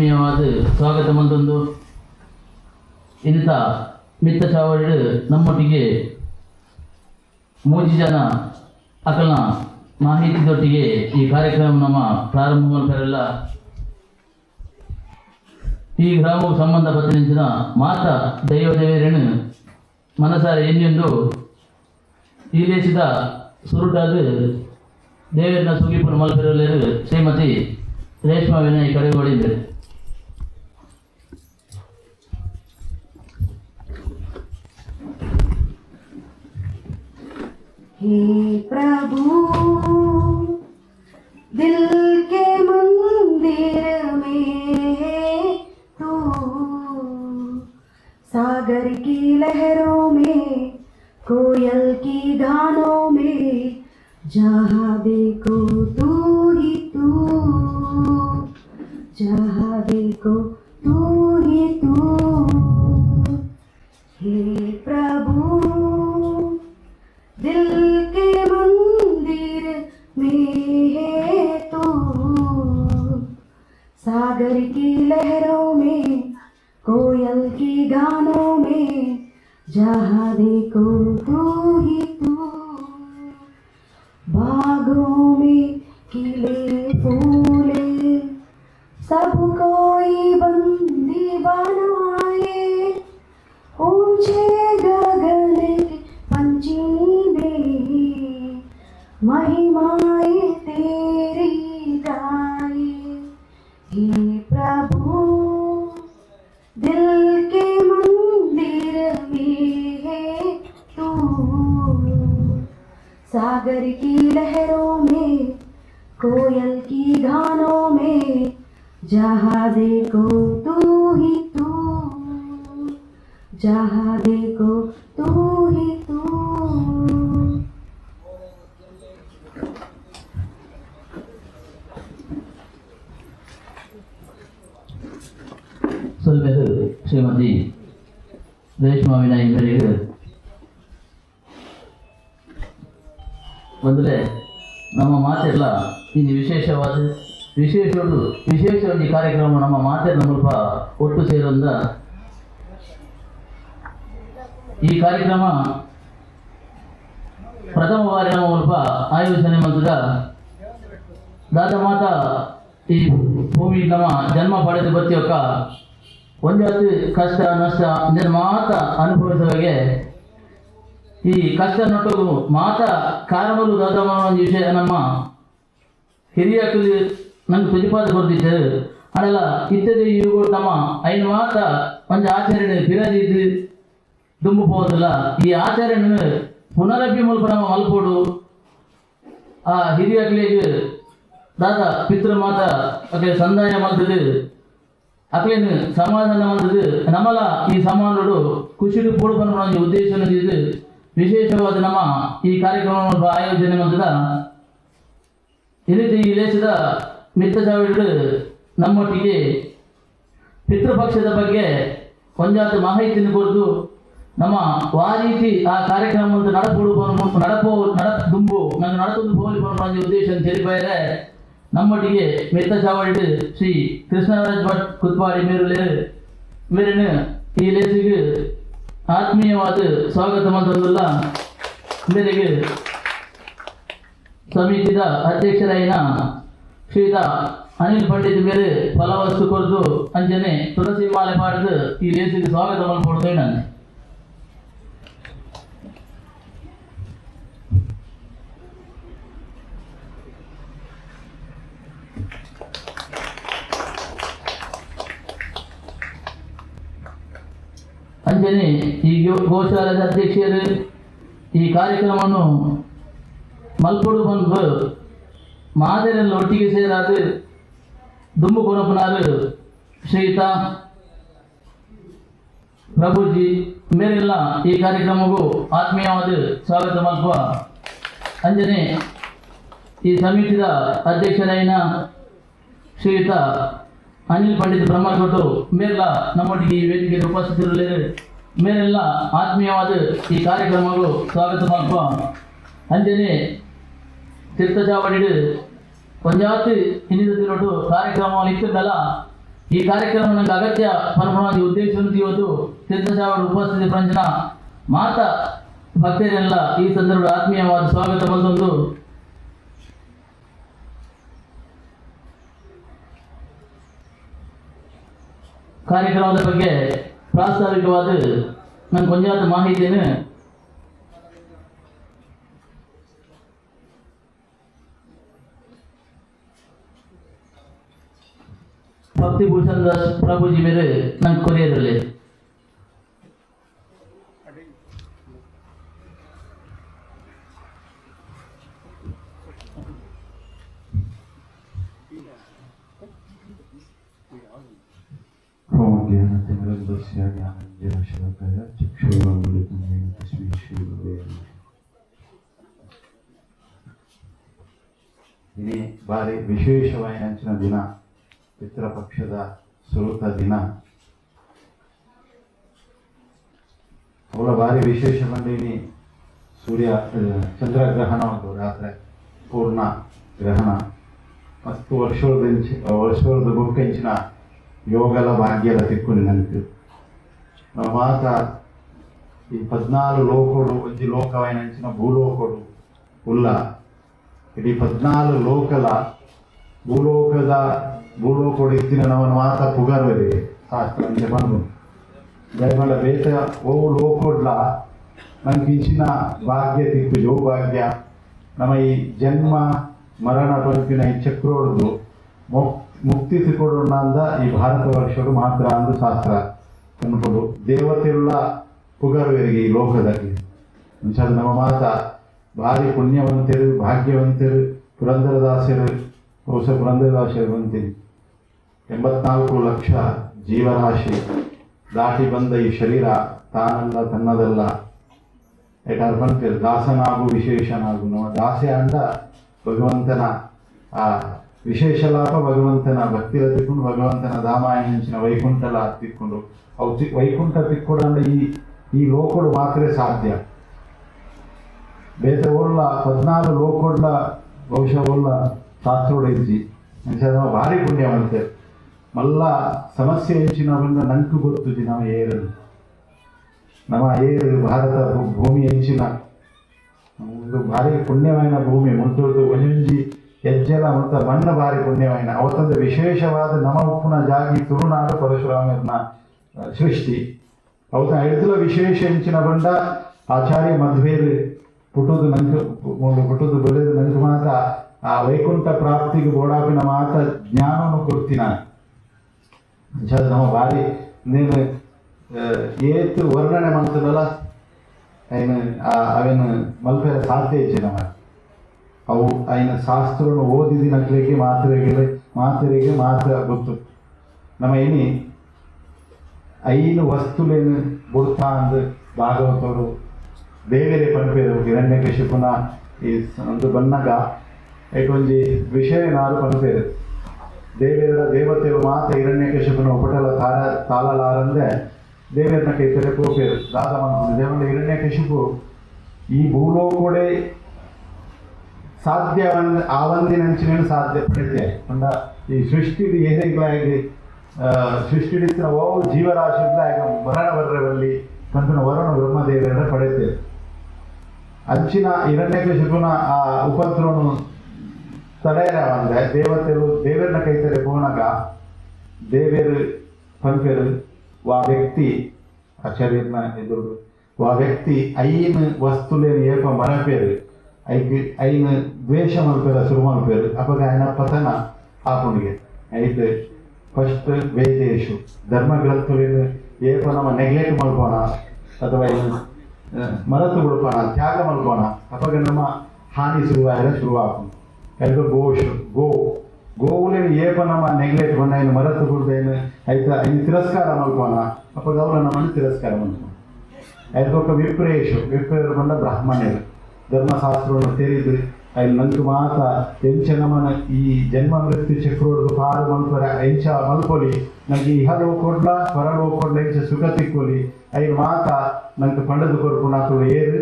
ಆತ್ಮೀಯವಾದ ಸ್ವಾಗತ ಮಂದೊಂದು ಇಂಥ ಮಿತ್ತ ಚಾವಡಿ ನಮ್ಮೊಟ್ಟಿಗೆ ಮೂಜಿ ಜನ ಅಕಲ್ನ ಮಾಹಿತಿದೊಟ್ಟಿಗೆ ಈ ಕಾರ್ಯಕ್ರಮ ನಮ್ಮ ಪ್ರಾರಂಭ ಮಾಡ್ತಾರೆಲ್ಲ ಈ ಗ್ರಾಮಕ್ಕೆ ಸಂಬಂಧಪಟ್ಟಿನ ಮಾತ ದೈವದೇವರೇನು ಮನಸಾರೆ ಎನ್ನೆಂದು ಈ ದೇಶದ ಸುರುಟಾದ ದೇವರನ್ನ ಸುಗಿಪುರ ಮಲ್ಪೆರಲೇರು ಶ್ರೀಮತಿ ರೇಷ್ಮಾ ವಿನಯ್ ಕಡೆಗೊಳಿದ್ದಾರೆ. हे प्रभु दिल के मंदिर में तू सागर की लहरों में कोयल की गानों में जहाँ देखो तू ही तू, जहाँ देखो तू ही तू. हे प्रभु दिल के मंदिर में है तू, सागर की लहरों में कोयल की गानों में जहाँ देखो तू ही तू. बागों में खिले फूले सब कोई बंदी बनाए, ऊंचे गगन के पंछी में महिमाएं तेरी गाए. हे प्रभु दिल के मंदिर में है तू, सागर की लहरों में कोयल की गानों में जहाँ देखो तू ही तू, जहाँ देखो तू ही तू. ಸಲ್ವೇದು ಶ್ರೀಮತಿ ರೇಷ್ಮಾ ವಿನಯ್ ಇವರಿಗೆ ಮೊದಲೇ ನಮ್ಮ ಮಾತೆಲ್ಲ ಇನ್ನು ವಿಶೇಷವಾಗಿ ಕಾರ್ಯಕ್ರಮ ನಮ್ಮ ಮಾತೆಲ್ಲ ಸ್ವಲ್ಪ ಒಟ್ಟು ಸೇರೊಂದ ಈ ಕಾರ್ಯಕ್ರಮ ಪ್ರಥಮ ಬಾರಿ ನಮ್ಮ ಸ್ವಲ್ಪ ಆಯೋಜನೆ ಮಾಡಿದ ದಾದ ಮಾತ ಈ ಭೂಮಿ ನಮ್ಮ ಜನ್ಮ ಪಡೆದು ಬತ್ತಿಯೊಕ್ಕ ಒಂದೊತ್ತು ಕಷ್ಟ ನಷ್ಟ ಇದನ್ನು ಮಾತ ಅನುಭವಿಸುವಾಗೆ ಈ ಕಷ್ಟ ನೊಟ್ಟು ಮಾತ ಕಾರಣಗಳು ದಾದ ಒಂದು ವಿಷಯ ನಮ್ಮ ಹಿರಿಯಕ್ಕಲ್ಲಿ ನಂಗೆ ಪ್ರತಿಪಾದ ಬರ್ತಿದ್ದರು ಅದೆಲ್ಲ ಇತ್ತದೆ ಇವುಗಳು ನಮ್ಮ ಐದು ಮಾತ ಒಂದು ಆಚರಣೆ ಬಿರದಿದ್ದು ದುಂಬು ಹೋಗೋದಿಲ್ಲ. ಈ ಆಚರಣೆ ಪುನರಪಿ ಮೂಲಕ ನಮ್ಮ ಮಲ್ಪೋಡು ಆ ಹಿರಿಯಕ್ಕಳಿಗೆ ದಾದ ಪಿತೃ ಮಾತ ಅಕ್ಕೆ ಸಂದಾಯ ಮಾಡ್ತದೆ ಅಕ್ಲೇನು ಸಮಾಧಾನ ಮಾಡ್ತದೆ ನಮ್ಮಲ್ಲ ಈ ಸಮಾನಗಳು ಖುಷಿಡು ಪೋಡು ಬಂದ ಉದ್ದೇಶ ಇದು ವಿಶೇಷವಾದ ನಮ್ಮ ಈ ಕಾರ್ಯಕ್ರಮ ಆಯೋಜನೆ ಮಾಡಿದ ಈ ರೀತಿ ಈ ದೇಶದ ಮಿತ್ರ ಚಾವಡಿಗಳು ನಮ್ಮೊಟ್ಟಿಗೆ ಪಿತೃಪಕ್ಷದ ಬಗ್ಗೆ ಕೊಂಜಾತ ಮಾಹಿತಿಯನ್ನು ಕೊಟ್ಟು ನಮ್ಮ ವಾರೀತಿ ಆ ಕಾರ್ಯಕ್ರಮವನ್ನು ದುಂಬು ನಂಗೆ ನಡತೊಂದು ಹೋಲಿ ಬರೋಣ ಉದ್ದೇಶ ತಿಳಿಬಾಯ್ರೆ ನಮ್ಮೊಟ್ಟಿಗೆ ಮಿತ್ರ ಚಾವಡಿ ಶ್ರೀ ಕೃಷ್ಣರಾಜ್ ಭಟ್ ಕುತ್ಪಾಡಿ ಮೇರಿನ ಈ ಲೇಸಿಗೆ ಆತ್ಮೀಯವಾದ ಸ್ವಾಗತ ಮಂತ್ರಲ್ಲ ಮೇರೆಗೆ ಸಮಿತಿದ ಅಧ್ಯಕ್ಷರಾಯಿನ ಶ್ರೀಯುತ ಅನಿಲ್ ಪಂಡಿತ್ ಮೇಲೆ ಫಲವಸ್ತು ಕೊರದು ಅಂಜನೆ ತುಳಸಿ ಮಾಲೆ ಮಾಡಿದು ಈ ಲೇಸಿಗೆ ಸ್ವಾಗತ ಮಾಡ್ಕೊಡ್ತೇವೆ ನಾನು. ಅಂಜನೆ ಈ ಗೋಶಾಲದ ಅಧ್ಯಕ್ಷರು ಈ ಕಾರ್ಯಕ್ರಮವನ್ನು ಮಲ್ಪೊಡು ಬಂದು ಮಾದರಿಯಲ್ಲಿ ಒಟ್ಟಿಗೆ ಸೇರಾದ ದುಂಬು ಕೊನಪ್ಪನಾರು ಶ್ರೀಯುತ ಪ್ರಭುಜಿ ಮೇರೆಲ್ಲ ಈ ಕಾರ್ಯಕ್ರಮಕ್ಕೂ ಆತ್ಮೀಯವಾದ ಸ್ವಾಗತ ಮಲ್ಪುವ ಅಂಜನೆ ಈ ಸಮಿತಿದ ಅಧ್ಯಕ್ಷರಾಯಿನ ಶ್ರೀಯುತ ಅನಿಲ್ ಪಂಡಿತ್ ಬ್ರಹ್ಮಕೊಟ್ಟು ಮೇರೆಲ್ಲ ನಮ್ಮೊಟ್ಟಿಗೆ ಈ ವೇದಿಕೆಗೆ ಉಪಸ್ಥಿತರಿರಲಿ ಮೇರೆಲ್ಲ ಆತ್ಮೀಯವಾದ ಈ ಕಾರ್ಯಕ್ರಮಕ್ಕೂ ಸ್ವಾಗತ ಮಲ್ಪುವ ಅಂಜನೆ ತೀರ್ಥಚಾವಡಿ ಪಂಚಾಯತ್ ಇನ್ನಿದ್ದು ಕಾರ್ಯಕ್ರಮ ಇತ್ತಲ್ಲ ಈ ಕಾರ್ಯಕ್ರಮ ನಂಗೆ ಅಗತ್ಯ ಪರಮಾವಧಿ ಉದ್ದೇಶವನ್ನು ಇವತ್ತು ತೀರ್ಥಸಾವರ ಉಪಸ್ಥಿತಿ ಪಂಚನ ಮಾತಾ ಭಕ್ತರೆಲ್ಲ ಈ ಸಂದರ್ಭದ ಆತ್ಮೀಯವಾದ ಸ್ವಾಗತ ಬಂದೊಂದು ಕಾರ್ಯಕ್ರಮದ ಬಗ್ಗೆ ಪ್ರಾಸ್ತಾವಿಕವಾದ ನಂಗೆ ಕೊಂಜಾತ ಮಾಹಿತಿಯನ್ನು ಭಕ್ತಿ ಭೂಷಣ್ ದಾಸ್ ಪ್ರಭುಜಿ ಮೇಲೆ ನಂಗೆ ಕೊರಿಯರಲ್ಲಿ ini ಬಾರಿ ವಿಶೇಷವಾದ ದಿನ ಪಿತೃಪಕ್ಷದ ಸುರುತ ದಿನ ಅವಳ ಭಾರಿ ವಿಶೇಷ ಬಂದಿನಿ ಸೂರ್ಯ ಚಂದ್ರಗ್ರಹಣ ಒಂದು ರಾತ್ರಿ ಪೂರ್ಣ ಗ್ರಹಣ ಮಸ್ತು ವರ್ಷದ ಬುಕ್ಕೆಂಚಿನ ಯೋಗಲ ಭಾಗ್ಯದ ತಿಕ್ಕುನಿ ನನಗೆ ನಮ್ಮ ಮಾತ ಈ 14 ಲೋಕಗಳು ಒಂಜಿ ಲೋಕವಾಯಿನಂಚಿನ ಭೂಲೋಕಗಳು ಉಲ್ಲ ಇಡೀ 14 ಲೋಕಲ ಭೂಲೋಕಗಳು ಇತ್ತಿನ ನಮ್ಮನ್ನು ಮಾತ ಪುಗರ್ವರಿಗೆ ಶಾಸ್ತ್ರ ಅಂತ ಬಂದು ದಯಮಾಡ ಬೇತ ಓ ಲೋಕೋಡ್ಲ ನಮ್ಗೆ ಇಚ್ಚಿನ ಭಾಗ್ಯ ತಿಕ್ಕು ಯೋ ಭಾಗ್ಯ ನಮ್ಮ ಈ ಜನ್ಮ ಮರಣ ಬದುಕಿನ ಈ ಚಕ್ರೋಡ್ದು ಮುಕ್ತಿ ತಿಕ್ಕೊಡೋಣ ಅಂದ ಈ ಭಾರತ ವರ್ಷಗಳು ಮಾತ್ರ ಅಂದು ಶಾಸ್ತ್ರ ಅನ್ಕೊಂಡು ದೇವತೆಯುಳ್ಳ ಪುಗರ್ವರಿಗೆ ಈ ಲೋಕದಲ್ಲಿ ನಮ್ಮ ಮಾತ ಭಾರಿ ಪುಣ್ಯವಂತರು ಭಾಗ್ಯವಂತರು ಪುರಂದರದಾಸರು ಹೊಸ ಪುರಂದರದಾಸರು ಅಂತೀನಿ 84 ಲಕ್ಷ ಜೀವರಾಶಿ ದಾಟಿ ಬಂದ ಈ ಶರೀರ ತಾನಲ್ಲ ತನ್ನದಲ್ಲ ಯಾಕಂದ್ರೆ ಬಂತೇವೆ ದಾಸನಾಗು ವಿಶೇಷನಾಗು ನಮ್ಮ ದಾಸೆ ಅಂದ ಭಗವಂತನ ಆ ವಿಶೇಷ ಲಾಭ ಭಗವಂತನ ಭಕ್ತಿಲ ತಿಕ್ಕೊಂಡು ಭಗವಂತನ ಧಾಮಾಯಂಚಿನ ವೈಕುಂಠಲ ತಿಕ್ಕೊಂಡು ಅವು ವೈಕುಂಠ ತಿಕ್ಕೊಡಂಡ ಈ ಲೋಕಗಳು ಮಾತ್ರ ಸಾಧ್ಯ ಬೇತ ಓಡ್ಲ 14 ಲೋಕೋಡ್ಲ ಬಹುಶಃ ಓಡ್ಲ ಶಾಸ್ತ್ರೋಡ ಇಜ್ಜಿ ಭಾರಿ ಪುಣ್ಯವಂತೆ ಮಲ್ಲ ಸಮಸ್ಯೆ ಹೆಂಚಿನ ಬಂದ ನಂಕು ಗೊತ್ತುಜಿ ನಮ್ಮ ಏರು ಭಾರತ ಭೂಮಿ ಹೆಂಚಿನ ಒಂದು ಭಾರಿ ಪುಣ್ಯమైన ಭೂಮಿ ಮುಂಟೋದು ಒಂಜೊಂಜಿ ಹೆಜ್ಜೆಲ ಮತ್ತು ಮಣ್ಣ ಭಾರಿ ಪುಣ್ಯమైన ಅವತ್ತೊಂದು ವಿಶೇಷವಾದ ನಮ ಉಪ್ಪುನ ಜಾಗಿ ತುಳುನಾಡು ಪರಶುರಾಮನ ಸೃಷ್ಟಿ ಅವತ್ತ ಐದುಲ ವಿಶೇಷ ಹೆಂಚಿನ ಬಂಡ ಆಚಾರ್ಯ ಮಧ್ವೇರು ಪುಟ್ಟುದು ಬೆಳೆದು ನನಗೆ ಮಾತ್ರ ಆ ವೈಕುಂಠ ಪ್ರಾಪ್ತಿಗೆ ಬೋಡಾಪಿನ ಮಾತ ಜ್ಞಾನವನ್ನು ಕೊಡ್ತೀನಿ ನಾನು ನಮ್ಮ ಭಾರಿ ನೀನು ಏತು ವರ್ಣನೆ ಮಾಡ್ತದಲ್ಲ ಅವೇನು ಮಲ್ಪೆರ ಸಾಧ್ಯ ಇಚ್ಛೆ ನಮ್ಮ ಅವು ಐನ ಶಾಸ್ತ್ರವನ್ನು ಓದಿದಿನಕ್ಲಿಕ್ಕೆ ಮಾತರಿಗೆ ಮಾತ್ರ ಗೊತ್ತು ನಮ್ಮ ಏನಿ ಐನು ವಸ್ತುಲೇನು ಬಿಡ್ತಾ ಅಂದು ಭಾಗವತರು ದೇವರೇ ಪನ್ಪೇರು ಹಿರಣ್ಯಕಶಿಪುನ ಈ ಒಂದು ಬನ್ನಗ ಐಟೊಂಜಿ ವಿಷಯ ನಾರು ಪನ್ಪೇರು ದೇವತೆಗಳು ಮಾತ ಹಿರಣ್ಯಕಶಿಪುನ ಉಪಟಲ ತಾಳಲಾರಂದ್ರೆ ದೇವರನ್ನ ಕೈತರೆ ಪೋಪೇರು ದಾದ ಮಾಡ್ಕೊಂಡು ದೇವರ ಹಿರಣ್ಯಕಶಿಪು ಈ ಭೂಲೋಕಡೆ ಸಾಧ್ಯ ಆವಂದಿನಂಚಿನ ಸಾಧ್ಯ ಪಡಿತೆ ಅಂದ ಈ ಸೃಷ್ಟಿ ಹೇಗೆ ಸೃಷ್ಟಿ ಓ ಜೀವರಾಶಿ ಮರಣ ಬರ್ರವಲ್ಲಿ ಕಂಪನ ವರುಣ ಬ್ರಹ್ಮದೇವರ ಪಡೆಯುತ್ತೆ ಅಂಚಿನ ಹಿರಣ್ಯಕಶಿಪುನ ಆ ಉಪದ್ರವನು ತಡೆಯರ ಅಂದ್ರೆ ದೇವರನ್ನ ಕೈತರೆ ಪೋನಾಗ ದೇವರು ಪಂಪೇರು ವಾ ವ್ಯಕ್ತಿ ಆಚಾರ್ಯನ ಎದುರು ವಾ ವ್ಯಕ್ತಿ ಐನು ವಸ್ತುಲೇನು ಏಪ ಮರಪೇರು ಐನು ದ್ವೇಷ ಮಲ್ಪೇರ ಶುರು ಮಲ್ಪೇರು ಅವಾಗ ఆయన ಪತನ ಆಪುಣಿಗೆ ಐದು ಫಸ್ಟ್ ವೇದೇಶು ಧರ್ಮ ಗ್ರಂಥಗಳೇನು ಏಪ ನಮ್ಮ ನೆಗ್ಲೆಕ್ಟ್ ಮಲ್ಕೋಣ ಅಥವಾ ಮರೆತು ಬಿಡ್ಕೋಣ ತ್ಯಾಗ ಮಲ್ಕೋಣ ಅವಾಗ ನಮ್ಮ ಹಾನಿ ಶುರುವಾகும் ಎರಡು ಗೋವುಲೇನು ಏಪ ನಮ್ಮ ನೆಗ್ಲೆಕ್ಟ್ ಬಂದ ಏನು ಮರೆತು ಬಿಡ್ದೇನು ಆಯ್ತಾ ಇನ್ನು ತಿರಸ್ಕಾರ ಮಲ್ಕೋಣ ಅವಾಗ ಅವರ ನಮ್ಮನ್ನು ತಿರಸ್ಕಾರ ಮಲ್ಕೋಣ ಐದೊಕ್ಕ ವಿಪ್ರೇಯರು ಬಂದ ಬ್ರಾಹ್ಮಣ್ಯರು ಧರ್ಮಶಾಸ್ತ್ರವನ್ನು ತೆರೆದು ಅಲ್ಲಿ ನಂಗೆ ಮಾತ ಎಂಚ ನಮ್ಮನ ಈ ಜನ್ಮ ಮೃತ್ಯು ಚಕ್ರೋಡ್ದು ಪಾರು ಮಲ್ಪರ ಎಂಚ ಮಲ್ಪೊಲಿ ನಂಗೆ ಇಹ ಲೋಕೊಡ್ಲ ಹೊರ ಲೋಕೊಡ್ಲ ಎಂಚ ಸುಖ ತಿಕ್ಕೊಲಿ ಐದು ಮಾತ ನಂಗೆ ಪಂಡದು ಕೊರ್ಪು ನಾಲ್ಕು ಏರು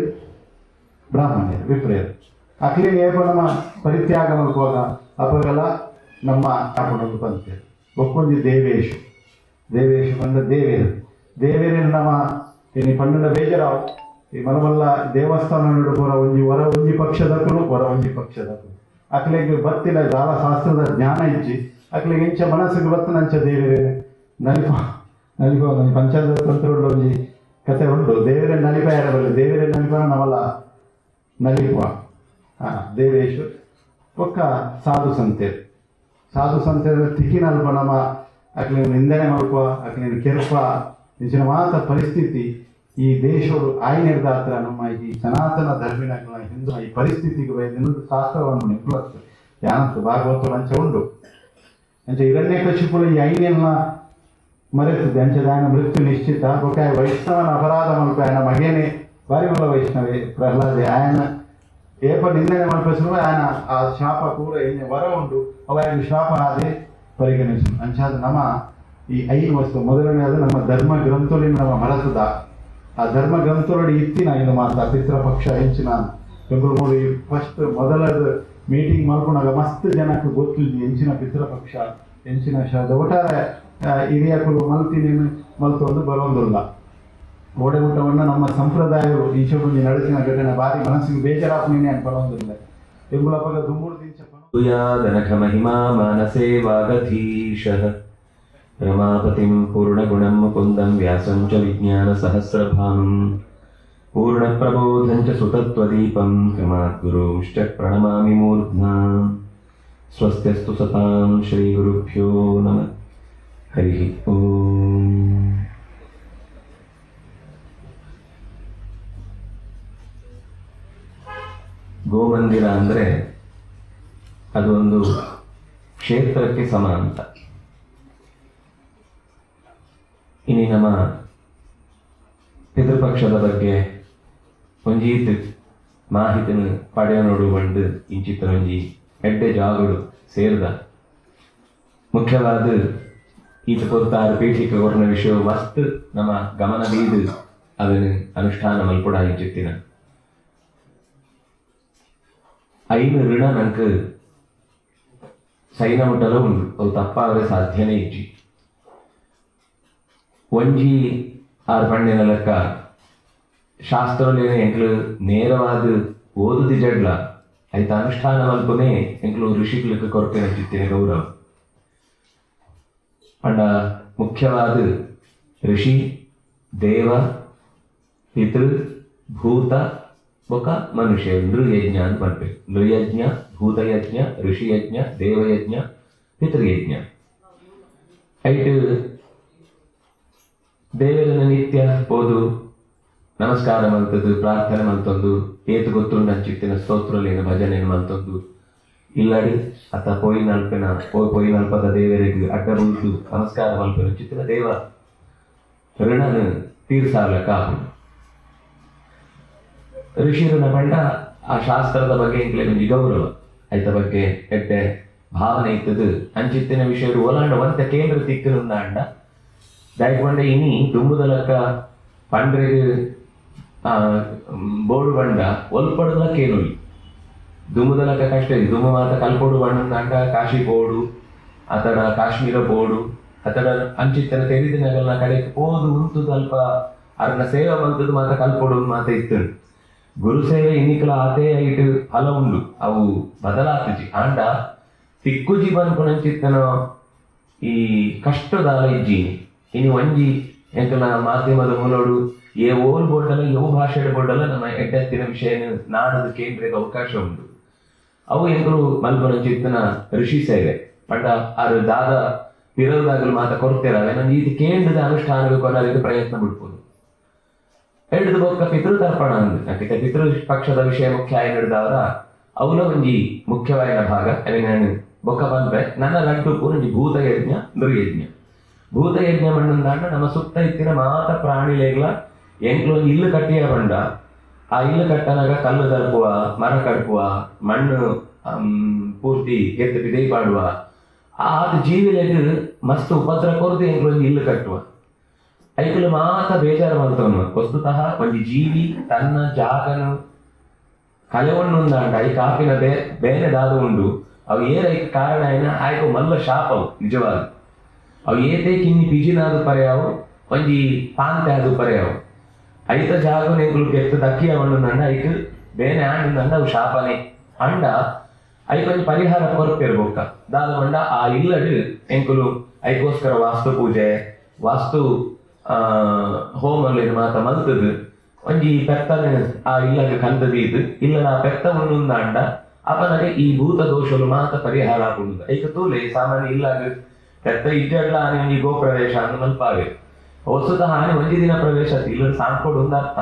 ಬ್ರಾಹ್ಮಣ್ಯರು ವಿಪ್ರೇಯರು ಅಕ್ಲಿನ ಏಪ ನಮ್ಮ ಪರಿತ್ಯಾಗ ಮಲ್ಪುವಾಗ ಅಪಗಲ ನಮ್ಮ ಕಾಕೊಂಡು ಬಂತೇವೆ ಬೊಕ್ಕೊಂಜಿ ದೇವೇಶ್ ಬಂದ ದೇವೇರು ನಮ್ಮ ಇನ್ನು ಪಂಡನ ಬೇಜರಾವು ಈ ಮಲಮಲ್ಲ ದೇವಸ್ಥಾನ ಪೂರ ಒಂಜಿ ಪಕ್ಷದಕ್ಕೂ ಅಕ್ಲೆಗೆ ಬತ್ತಿನ ದಾಲ ಶಾಸ್ತ್ರದ ಜ್ಞಾನ ಇಜ್ಜಿ ಅಕ್ಲೆಗೆ ಎಂಚ ಮನಸ್ಸಿಗೆ ಬತ್ತನಂಚ ದೇವರೇ ನಲಿಪ ಪಂಚಾಯತ್ ತಂತ್ರ ಒಂಜಿ ಕತೆ ಉಂಟು. ದೇವರೇ ನಲಿಪ ಯಾರಬಲ್ಲ, ದೇವರೇ ನಲಿಪ ನವಲ ನಲಿಪ ದೇವೇಶು ಒಕ್ಕ ಸಾಧು ಸಂತೆ ತಿಕ್ಕಿನಲ್ಪ ನಮ್ಮ ಅಕ್ಲಿನ ನಿಂದನೆ ಮಲ್ಪ ಅಕ್ಲಿನ ಕೆರಪ ಇಂಚಿನ ಮಾತ ಪರಿಸ್ಥಿತಿ ಈ ದೇಶೋಡು ಆಯ್ನೆಡ್ದ ಹತ್ರ ನಮ್ಮ ಈ ಸನಾತನ ಧರ್ಮಿನ ಹಿಂದೂ ಈ ಪರಿಸ್ಥಿತಿಗೆ ಇನ್ನೊಂದು ಶಾಸ್ತ್ರವನ್ನು ನಿಂಪುಲತ್ತು ಯಾನಂತ ಭಾಗವತರು ಅಂಚ ಉಂಡು. ಅಂಚ ಹಿರಣ್ಯಕಶಿಪುಳ ಈ ಐನೆಲ್ಲ ಮರೆತದೆ ಅಂಚ ఆయన ಮೃತ್ಯು ನಿಶ್ಚಿತ ఒక ವೈಷ್ಣವನ ಅಪರಾಧ ಮಲ್ಪ ఆయన ಮಗೇನೆ ಬಾರಿ ಮಲ್ಲ ವೈಷ್ಣವೇ ಪ್ರಹ್ಲಾದೆ ఆయన ಏಪ ನಿಂದನೆ ಮಲ್ಪಸರು ఆయన ಆ ಶಾಪ ಕೂಡ ಏನೇ ವರ ಉಂಟು ಅವ ಶಾಪ ಆದೆ ಪರಿಗಣಿಸು ಅಂಚಾದ ನಮ್ಮ ಈ 5 ವಸ್ತು ಮೊದಲನೇದು ನಮ್ಮ ಧರ್ಮ ಗ್ರಂಥೋಲಿನ ನಮ್ಮ ಮರತದ ಆ ಧರ್ಮ ಗ್ರಂಥೋಡಿ ಇತ್ತಿನ ಇದು ಮಾತ್ರ ಪಿತೃಪಕ್ಷ ಹೆಂಚಿನ ಬೆಂಗಳೂರು ಫಸ್ಟ್ ಮೊದಲದು ಮೀಟಿಂಗ್ ಮಾಡ್ಕೊಂಡಾಗ ಮಸ್ತ್ ಜನಕ್ಕೆ ಗೊತ್ತಿಲ್ಲ ಹೆಂಚಿನ ಪಿತೃಪಕ್ಷ ಹೆಂಚಿನ ಒಟ್ಟಾರೆ ಹಿರಿಯಕರು ಮಲ್ತಿನೇನು ಮಲ್ತೊಂದು ಬರೋದಿಲ್ಲ. ಓಡೆ ಊಟವನ್ನು ನಮ್ಮ ಸಂಪ್ರದಾಯಗಳು ಈಚೆಗೊಂದು ನಡೆಸಿನ ಘಟನೆ ಭಾರಿ ಮನಸ್ಸಿಗೆ ಬೇಜಾರಾಪನೇನೆ ಅನ್ಕೊಳ್ಳೋದಿಲ್ಲ. ಎಂಬುಲಪಗ ದುಂಬೂರು ದಿನಚ ದನಖ ಮಹಿಮಾ ಮಾನಸೇ ವಾಗಧೀಶಃ ರಮಾಪತಿಂ ಪೂರ್ಣಗುಣಂ ಮುಕುಂದಂ ವ್ಯಾಸಂ ಚ ವಿಜ್ಞಾನ ಸಹಸ್ರಭಾನುಂ ಪೂರ್ಣಪ್ರಬೋಧಂ ಚ ಸುತತ್ವದೀಪಂ ಕ್ರಮಾದ್ಗುರುಂಶ್ಚ ಪ್ರಣಮಾಮಿ ಮೂರ್ಧ್ನಾ. ಸ್ವಸ್ತ್ಯಸ್ತು ಸತಾಂ ಶ್ರೀ ಗುರುಭ್ಯೋ ನಮಃ. ಹರಿ ಓಂ. ಗೋಮಂದಿರ ಅಂದರೆ ಅದು ಒಂದು ಕ್ಷೇತ್ರಕ್ಕೆ ಸಮ ಅಂತ. ಇನ್ನು ನಮ್ಮ ಪಿತೃಪಕ್ಷದ ಬಗ್ಗೆ ಒಂಜೀತ್ ಮಾಹಿತಿನ ಪಡೆಯ ನೋಡುವಂಡು ಇಂಚಿತ್ರ ಒಂಜಿ ಎಡ್ಡೆ ಜಾಗಗಳು ಸೇರಿದ ಮುಖ್ಯವಾದ ಈತ ಕೊರ್ತಾರು ಪೀಠಿಕೆ ಕೊರನ ವಿಷಯ ಮಸ್ತ್ ನಮ್ಮ ಗಮನ ಬೀದು ಅದನ್ನು ಅನುಷ್ಠಾನ ಮಲ್ಪುಡ ಇಂಚಿತ್ತಿನ ಐನು ಋಣ ನಂಗೆ ಸೈನ ಮುಟ್ಟಲು ಉಂಟು ಅವು ತಪ್ಪಾಗದೆ ಸಾಧ್ಯನೇ ಇಜ್ಜಿ. ಒಂಜಿ ಆರು ಪಂಡಿನ ಲೆಕ್ಕ ಶಾಸ್ತ್ರಲೇನೆ ಎಂಕ್ಲು ನೇರವಾದ ಓದುದಿ ಜಡ್ಲ ಐತ ಅನುಷ್ಠಾನ ಮಲ್ಪನೆ ಎಂಕ್ಲು ಋಷಿಗಳಿಗೆ ಕೊರತೆ ಚಿತ್ತಿನ ಗೌರವ ಪಂಡ ಮುಖ್ಯವಾದ ಋಷಿ ದೇವ ಪಿತೃ ಭೂತ ಒಕ ಮನುಷ್ಯ ನೃಯಜ್ಞ ಅಂತ ಬರ್ಬೇಕು. ನೃಯಜ್ಞ, ಭೂತಯಜ್ಞ, ಋಷಿಯಜ್ಞ, ದೇವಯಜ್ಞ, ಪಿತೃಯಜ್ಞ. ಐಟು ದೇವರನ್ನ ನಿತ್ಯ ಹೋದು ನಮಸ್ಕಾರ ಮಲ್ತದ್ದು, ಪ್ರಾರ್ಥನೆ ಮಲ್ತೊಂದು, ಏತು ಗೊತ್ತುಂಡ ಚಿತ್ತಿನ ಸ್ತೋತ್ರಲೇನ ಭಜನೆಯನ್ನು ಮಲ್ತೊಂದು ಇಲ್ಲಡಿ ಅತ್ತ ಪೊಯ್ನಲ್ಪದ ದೇವರಿಗೆ ಅಡ್ಡ ಬೂತು ನಮಸ್ಕಾರ ಮಲ್ಪನ ಚಿತ್ತಿನ ದೇವ ಋಣನ ತೀರ್ಸಾಲ ಕಾಪು. ಋಷಿರನ ಪಂಡ ಆ ಶಾಸ್ತ್ರದ ಬಗ್ಗೆ ಇಂಕ್ಲೇಜಿ ಗೌರವ ಐತ ಬಗ್ಗೆ ಎಡ್ಡೆ ಭಾವನೆ ಇತ್ತದು ಅಂಚಿತ್ತಿನ ವಿಷಯ ಓಲಾಂಡ ಒಂತ ಕೇಂದ್ರ ತಿಕ್ಕನುಂದ ಅಂಡ ದಾಯ್ಕೊಂಡ ಇನಿ ದುಂಬುದಲಕ್ಕ ಪಂಡ್ರೆಗೆ ಬೋಡು ಬಂಡ ಒಲ್ಪಡದ ಕೇನುಲಿ ದುಂಬುದಲಕ್ಕ ಕಷ್ಟ ಇದೆ. ದುಂಬು ಮಾತ ಕಲ್ಪೋಡು ಬಣ್ಣ ಅಂಡ ಕಾಶಿ ಬೋಡು ಅತಡ ಕಾಶ್ಮೀರ ಬೋಡು ಅತಡ ಅಂಚಿತ್ತಿನ ತೆರಿದಿನಗಲ್ನ ಕಡೆಗೆ ಹೋದು ಉಂಟು ಸ್ವಲ್ಪ ಅರ್ನ ಸೇವೆ ಮಲ್ತದ್ದು ಮಾತ ಕಲ್ಪೋಡು ಮಾತ ಇತ್ತು. ಗುರು ಸೇವೆ ಇನ್ನಿಕಲ ಆತೆ ಐಟು ಫಲ ಉಂಡು ಅವು ಬದಲಾತುಜಿ ಆಂಡ ತಿಕ್ಕುಜಿ ಬನ್ಪುಣಂಚಿತ್ತನೋ ಈ ಕಷ್ಟದಾಲ ಇಜ್ಜೀನಿ ಇನ್ನು ಒಂಜಿ ಎಂಕಲ ಮಾಧ್ಯಮದ ಮೂಲೋಡು ಏ ಓಲ್ ಬೋರ್ಡಲ್ಲ ಯೋ ಭಾಷೆಡ್ ಬೋರ್ಡಲ್ಲ ನಮ್ಮ ಎಡ್ಡೆತ್ತಿನ ವಿಷಯ ನಾಡದ ಕೇಂದ್ರಕ್ಕೆ ಅವಕಾಶ ಉಂಟು. ಅವು ಎಂಕಲು ಮಲ್ಪುಣಂಚಿತ್ತನ ಋಷಿ ಸೇವೆ ಪಂಡ ಆರು ದಾದ ಪಿರದಾಗಲು ಮಾತ ಕೊಡ್ತೇರವೆ ನಾನು ಇದು ಕೇಂದ್ರದ ಅನುಷ್ಠಾನಕ್ಕೆ ಕೊನಾಲಿಗೆ ಪ್ರಯತ್ನ ಬಿಡ್ಬೋದು. ಹೇಳಿದ ಬೊಕ್ಕ ಪಿತೃತರ್ಪಣ ಅಂದ್ರೆ ಪಿತೃ ಪಕ್ಷದ ವಿಷಯ ಮುಖ್ಯ ಆಗಿ ಹಿಡಿದವರ ಅವಲ ಒಂಜಿ ಮುಖ್ಯವಾದ ಭಾಗ ಅದೇ ನಾನು ಬೊಕ್ಕ ಬಂದ್ರೆ ನನ್ನ ಲಡ್ಡು ಒಂಜಿ ಭೂತಯಜ್ಞ ನೃಯಜ್ಞ. ಭೂತಯಜ್ಞ ಮಣ್ಣಂದಾಂಡ ನಮ್ಮ ಸುತ್ತ ಇತ್ತಿನ ಮಾತ ಪ್ರಾಣಿಲೆಗ್ಲ ಎಂಕ್ಲು ಒಂದು ಇಲ್ಲು ಕಟ್ಟಿಯ ಬಂಡ ಆ ಇಲ್ಲು ಕಟ್ಟನಾಗ ಕಲ್ಲು ತಲುಪುವ, ಮರ ಕಡುಪುವ, ಮಣ್ಣು ಪೂರ್ತಿ ಎತ್ತು ಬಿದೈ ಪಾಡುವ ಆದ ಜೀವಿಲೆಗ್ ಮಸ್ತ್ ಉಪದ್ರ ಕೊರದು ಎಂಕ್ಲು ಒಂದು ಇಲ್ಲು ಕಟ್ಟುವ ಐಕಲು ಮಾತ ಬೇಜಾರು ಮಾಡ್ತವನು. ವಸ್ತುತಃ ಒಂದು ಜೀವಿ ತನ್ನ ಜಾಗನು ಕಲೆವಣ್ಣುಂದಾಂಡ ಈ ಕಾಪಿನ ಬೇರೆ ದಾದ ಉಂಡು ಅವು ಏರೈಕ ಕಾರಣ ಏನ ಆಯ್ಕೆ ಮಲ್ಲ ಶಾಪವು ನಿಜವಾದ ಅವು ಏತೆ ಕಿನ್ನಿ ಪಿಜಿನಾದು ಪರ್ಯಾವು ಒಂಜಿ ಪಾಂತೆ ಅದು ಪರ್ಯಾವು ಐತ ಜಾಗ ಎಂಕುಲು ಕೆತ್ತು ದಕ್ಕಿಯ ನಂಡ ಐಕ್ ಬೇನೆ ಆಂಡ್ ಅವು ಶಾಪನೆ ಅಂಡ ಐಕೊಂದು ಪರಿಹಾರ ಕೊರಪಿರ್ಬೋಕ ದಾದ ಮಂಡ ಆ ಇಲ್ಲಡು ಎಂಕುಲು ಐಕೋಸ್ಕರ ವಾಸ್ತು ಪೂಜೆ ವಾಸ್ತು ಹೋಮಲ್ಲಿ ಮಾತ ಮಲ್ತದು ಒಂಜಿ ಪೆತ್ತನ ಆ ಇಲ್ಲಗೆ ಕಂದದೀದು ಇಲ್ಲ ಆ ಪೆತ್ತ ಉಣ್ಣುಂದಾಂಡ ಅಪನಗೆ ಈ ಭೂತ ದೋಷಲು ಮಾತ ಪರಿಹಾರ ಆಗುಂಡು ಐಕ ತೂಲೆ ಸಾಮಾನ್ಯ ಇಲ್ಲಾಗ ಪೆತ್ತ ಇಜ್ಜಡ್ಲ ಆನೆ ಒಂಜಿ ಗೋ ಪ್ರವೇಶ ಅಂದ್ ಮಲ್ಪಾವೆ ಹೊಸತ ಹಾನಿ ಒಂಜಿ ದಿನ ಪ್ರವೇಶ ಇಲ್ಲ ಸಾಂಕೊಡು ಒಂದು ಅರ್ಥ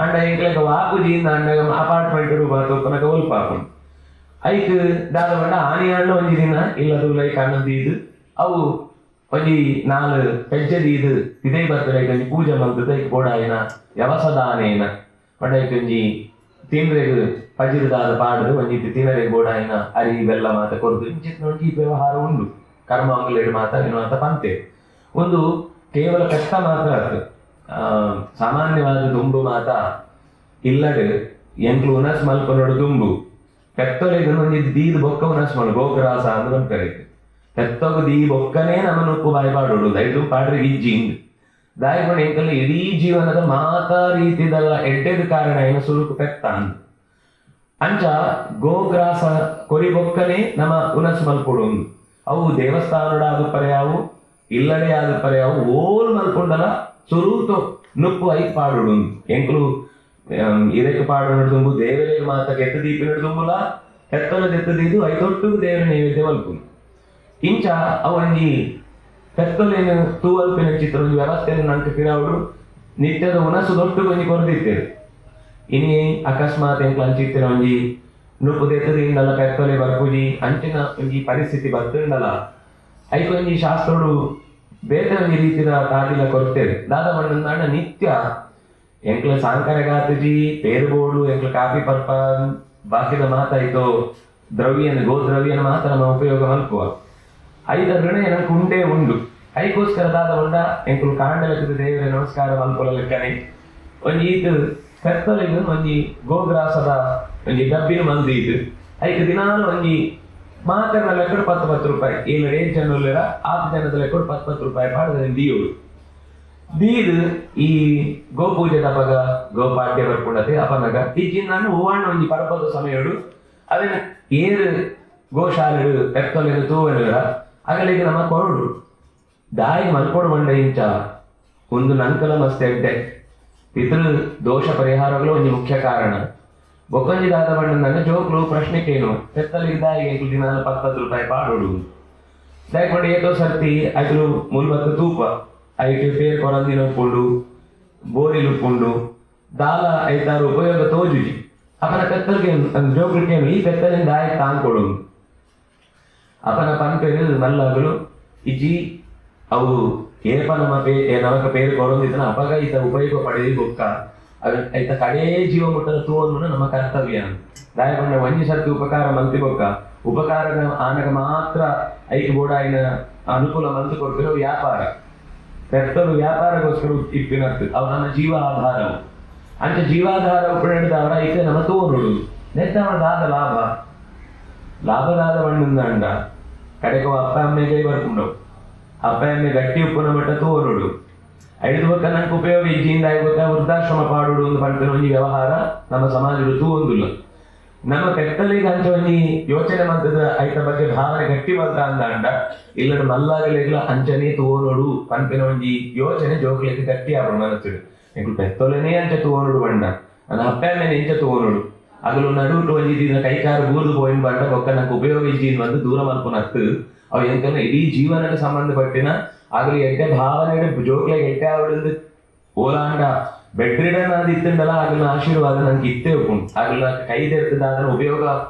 ಅಂಡ ಎಂಕ್ಲೆಗ ವಾಪುಜಿಯಿಂದ ಅಂಡ ಅಪಾರ್ಟ್ಮೆಂಟ್ ಬಾತೊಪ್ಪನಗ ಒಲ್ಪ ಹಾಕೊಂಡು ಐಕ್ ದಾದ ಮಂಡ ಆನಿ ಅಂಡ ಒಂಜಿ ದಿನ ಇಲ್ಲದು ಲೈಕ್ ಅನ್ನದೀದು ಅವು ಒಂಜಿ ನಾಲ್ ಹೆಜ್ಜೆದೀದು ಇದೇ ಬರ್ತದೆ ಒಂಜಿ ಪೂಜೆ ಮಲ್ತದ ಐಕ್ ಬೋಡಾಯಿನ ಯವಸದಾನೇನ ಪಂಡ ಒಂಜಿ ತಿಂಡ್ರೆಗ್ ಪಜಿರದಾದ ಪಾಡದು ಒಂಜಿ ತಿನ್ನರೆಗ್ ಬೋಡಾಯಿನ ಅರಿ ಬೆಲ್ಲ ಮಾತ ಕೊರದು ಇಂಚಿತ್ ನೋಡಿ ವ್ಯವಹಾರ ಉಂಡು ಕರ್ಮ ಅಂಗಲೇಡು ಮಾತ ಏನು ಮಾತ ಪಂತೆ ಒಂದು ಕೇವಲ ಕಷ್ಟ ಮಾತ್ರ ಅದು ಸಾಮಾನ್ಯವಾದ ದುಂಬು ಮಾತ ಇಲ್ಲಡು ಎಂಕ್ಲು ಉನಸ್ ಮಲ್ಪನೋಡು ದುಂಬು ಪೆತ್ತೊಲೆಗೆ ಒಂಜಿ ದೀದ್ ಬೊಕ್ಕ ಉನಸ್ ಮಲ್ ಗೋಗ್ರಾಸ ಅಂದ್ರೆ ಅಂತಾರೆ ಪೆತ್ತೊಗ ದೀ ಬೊಕ್ಕನೇ ನಮ್ಮನ್ನು ಉಪ್ಪು ಬಾಯಿ ಪಾಡೋಡು ಐದು ಪಾಡ್ರೆ ಇಜ್ಜಿ ಹಿಂಗ್ ದಾಯಿಕೊಂಡು ಎಂಕಲ್ಲ ಇಡೀ ಜೀವನದ ಮಾತ ರೀತಿದಲ್ಲ ಎಡ್ಡೆದ ಕಾರಣ ಏನು ಸುರುಕು ಪೆತ್ತ ಅಂಚ ಗೋಗ್ರಾಸ ಕೊರಿ ಬೊಕ್ಕನೇ ನಮ್ಮ ಉನಸ್ ಮಲ್ಪೊಡು ಅವು ದೇವಸ್ಥಾನಡಾದ ಪರ್ಯಾವು ಇಲ್ಲಡೆ ಆದ ಪರ್ಯಾವು ಓಲ್ ಮಲ್ಕೊಂಡಲ್ಲ ಸುರೂತು ನುಪ್ಪು ಐಕ್ ಪಾಡೋಡು ಎಂಕುಲು ಇದಕ್ಕೆ ಪಾಡೋಣ ತುಂಬು ದೇವರಿಗೆ ಮಾತ ಕೆತ್ತ ದೀಪಿನ ತುಂಬುಲ ಹೆತ್ತಲ ದೆತ್ತದಿದ್ದು ಐದೊಟ್ಟು ದೇವರ ನೈವೇದ್ಯ ಮಲ್ಪು ಇಂಚ ಅವಂಜಿ ಪೆತ್ತಲೇನು ತೂವಲ್ಪಿನ ಚಿತ್ರ ಒಂದು ವ್ಯವಸ್ಥೆಯನ್ನು ನಂಗೆ ಕಿರಾವಡು ನಿತ್ಯದ ಉನಸು ದೊಟ್ಟು ಒಂಜಿ ಕೊರದಿತ್ತೇವೆ ಇನಿ ಅಕಸ್ಮಾತ್ ಎಂಕ್ಲ ಅಂಚಿತ್ತಿನ ಒಂಜಿ ನುಪ್ಪು ದೆತ್ತದಿಂದಲ್ಲ ಪೆತ್ತಲೆ ಬರ್ಪುಜಿ ಅಂಚಿನ ಒಂಜಿ ಪರಿಸ್ಥಿತಿ ಬರ್ತುಂಡಲ್ಲ ಐಕೊಂಜಿ ಶಾಸ್ತ್ರಡು ಬೇರೆ ಒಂಜಿ ರೀತಿಯ ಕಾದಿಲ ಕೊರ್ತೇವೆ ದಾದ ಮಣ್ಣ ನಿತ್ಯ ಎಂಕ್ಲ ಸಾಂಕರಗಾತಜಿ ಪೇರುಬೋಡು ಎಂಕ್ಲ ಕಾಫಿ ಪರ್ಪ ಬಾಕಿದ ಮಾತಾಯ್ತು ದ್ರವ್ಯನ ಗೋದ್ರವ್ಯನ ಮಾತ್ರ ನಮ್ಮ ಉಪಯೋಗ ಮಲ್ಪುವ ಐದ ಋಣ ನನಗೆ ಉಂಡೇ ಉಂಡು ಐಕೋಸ್ಕರ ದಾದ ಉಂಡ ಎಂಕುಲು ಕಾಂಡ ಲೆಕ್ಕದ ದೇವರ ನಮಸ್ಕಾರ ಮಲ್ಪುಲ ಲೆಕ್ಕನೆ ಒಂಜಿ ಈತ ಪೆತ್ತಲಿಗೆ ಒಂಜಿ ಗೋಗ್ರಾಸದ ಒಂಜಿ ಡಬ್ಬಿನ ಮಂದಿ ಇದು ಐದು ದಿನಾಲು ಒಂಜಿ ಮಾತನ್ನ ಲೆಕ್ಕಡು 10 ರೂಪಾಯಿ ಏಳು 8 ಜನ 6 ಜನದ ಲೆಕ್ಕಡು 10 ರೂಪಾಯಿ ಪಾಡದ ದೀಯೋಡು ದೀದು ಈ ಗೋಪೂಜೆದ ಅಪಗ ಗೋಪಾಡ್ಯ ಬರ್ಕೊಂಡತೆ ಅಪನಗ ಈಜಿನ ನಾನು ಹೂವಣ್ಣ ಒಂಜಿ ಪರಪದ ಸಮಯಡು ಅದನ್ನ ಏರು ಗೋಶಾಲೆಡು ಪೆತ್ತಲೆದು ತೂವನರ ಅಗಲಿಗೆ ನಮ್ಮ ಕೊರಡು ದಾಯಿ ಮಲ್ಕೊಡು ಬಂಡ ಇಂಚ ಒಂದು ನಂಕಲ ಮಸ್ತ್ ಎಡ್ಡೆ ಪಿತೃ ದೋಷ ಪರಿಹಾರಗಳು ಒಂದು ಮುಖ್ಯ ಕಾರಣ ಬೊಕ್ಕಂಜಿ ದಾದ ಬಂಡ ಜೋಕ್ಲು ಪ್ರಶ್ನೆ ಕೇನು ಪೆತ್ತಲಿಗೆ ದಾಯಿಗೆ ಎಂಕ್ಲು ದಿನ 10 ರೂಪಾಯಿ ಪಾಡೋಡು ದಯಕೊಂಡು ಏತೋ ಸರ್ತಿ ಐದು ಮುಲ್ಬತ್ತು ತೂಪ ಐಟು ಪೇರ್ ಕೊರಂದಿನ ಉಪ್ಪುಂಡು ಬೋರಿಲು ಉಪ್ಪುಂಡು ದಾಲ ಐತಾರು ಉಪಯೋಗ ತೋಜುಜಿ ಅಪನ ಪೆತ್ತಲ್ಗೆ ಜೋಕ್ಲಿಗೇನು ಈ ಪೆತ್ತಲಿಂದ ದಾಯಿ ತಾಂಕೊಡು ಅಪನ ಪನ್ಪೇರು ಮಲ್ಲಗಳು ಇಜ್ಜಿ ಅವು ಏಪ ನಮಕ ಪೇರು ಕೊಡೋದಿದ್ದನ ಅಪಗ ಈತ ಉಪಯೋಗ ಪಡೆದಿ ಬೊಕ್ಕ ಐತ ಕಡೇ ಜೀವ ಮುಟ್ಟದ ತೂವನ್ನು ನಮ್ಮ ಕರ್ತವ್ಯ ದಾಯಕೊಂಡ ಒಂಜಿ ಸರ್ತಿ ಉಪಕಾರ ಮಂತಿ ಬೊಕ್ಕ ಉಪಕಾರ ಆನಗ ಮಾತ್ರ ಐದು ಬೋಡಾಯಿನ ಅನುಕೂಲ ಮಂತು ಕೊಡ್ತಿರೋ ವ್ಯಾಪಾರ ಪೆತ್ತಲು ವ್ಯಾಪಾರಗೋಸ್ಕರ ಇಪ್ಪಿನತ್ತು ಅವು ನಮ್ಮ ಜೀವಾಧಾರವು ಅಂಚ ಜೀವಾಧಾರ ಉಪಯೋಗದವರ ಐತೆ ನಮ್ಮ ತೋರುಡು ನೆತ್ತವಣದಾದ ಲಾಭದಾದ ಮಣ್ಣಿಂದ ಅಂಡ ಕಡೆಗೆ ಅಪ್ಪ ಅಮ್ಮೆಗೆ ಬರ್ಕೊಂಡವು ಅಪ್ಪ ಅಮ್ಮೆ ಗಟ್ಟಿ ಉಪ್ಪುನ ಮಟ್ಟ ತೋರುಡು ಐದು ಬೊಕ್ಕ ನಂಗೆ ಉಪಯೋಗ ಇಜ್ಜಿಯಿಂದ ಐವತ್ತ ವೃದ್ಧಾಶ್ರಮ ಪಾಡುಡು ಒಂದು ಪಂಪಿನ ಒಂಜಿ ವ್ಯವಹಾರ ನಮ್ಮ ಸಮಾಜದ ತೂವೊಂದುಲ್ಲ ನಮ್ಮ ಪೆತ್ತಲಿಗೆ ಅಂಚ ಒಂಜಿ ಯೋಚನೆ ಮಂತದ ಐತ ಬಗ್ಗೆ ಭಾವನೆ ಗಟ್ಟಿ ಬಂತ ಅಂದ ಇಲ್ಲದ ಮಲ್ಲಾಗಲಿಲ್ಲ ಅಂಚನೆ ತೋನೋಡು ಪಂಪಿನ ಒಂಜಿ ಯೋಚನೆ ಜೋಕ್ಲಿಕ್ಕೆ ಗಟ್ಟಿ ಆಪಡು ಮನಸ್ಸುಡು ಎಂಕ್ಲು ಪೆತ್ತೊಲೆನೇ ಅಂಚ ತೋನೋಡು ಬಂಡ ನನ್ನ ಅಪ್ಪ ಅಮ್ಮೆನೆ ಎಂಚ ತೋನೋಡು ಅಗಲು ನಡುಟು ಒಂಜಿ ದಿನ ಕೈಕಾರು ಬೂರ್ದು ಪೋಯಿನ್ ಬಂಡ ಬೊಕ್ಕ ನಂಗೆ ಉಪಯೋಗ ಇಜ್ಜಿನ್ ಬಂದು ದೂರ ಮಲ್ಪುನತ್ತು ಅವು ಎಂಕಲ್ಲ ಇಡೀ ಜೀವನಕ್ಕೆ ಸಂಬಂಧಪಟ್ಟಿನ ಆಗಲಿ ಎಡ್ಡೆ ಭಾವನೆ ಜೋಕ್ಲೆ ಎಡ್ಡೆ ಆವಡದು ಓಲಾಂಡ ಬೆಡ್ ರಿಡನ್ ಆದ ಇತ್ತಂಡಲ್ಲ ಆಗಲ ಆಶೀರ್ವಾದ ನಂಗೆ ಇತ್ತೇ ಉಂಟು ಆಗಲ ಕೈದೆರ್ತದ ಅದನ್ನ ಉಪಯೋಗ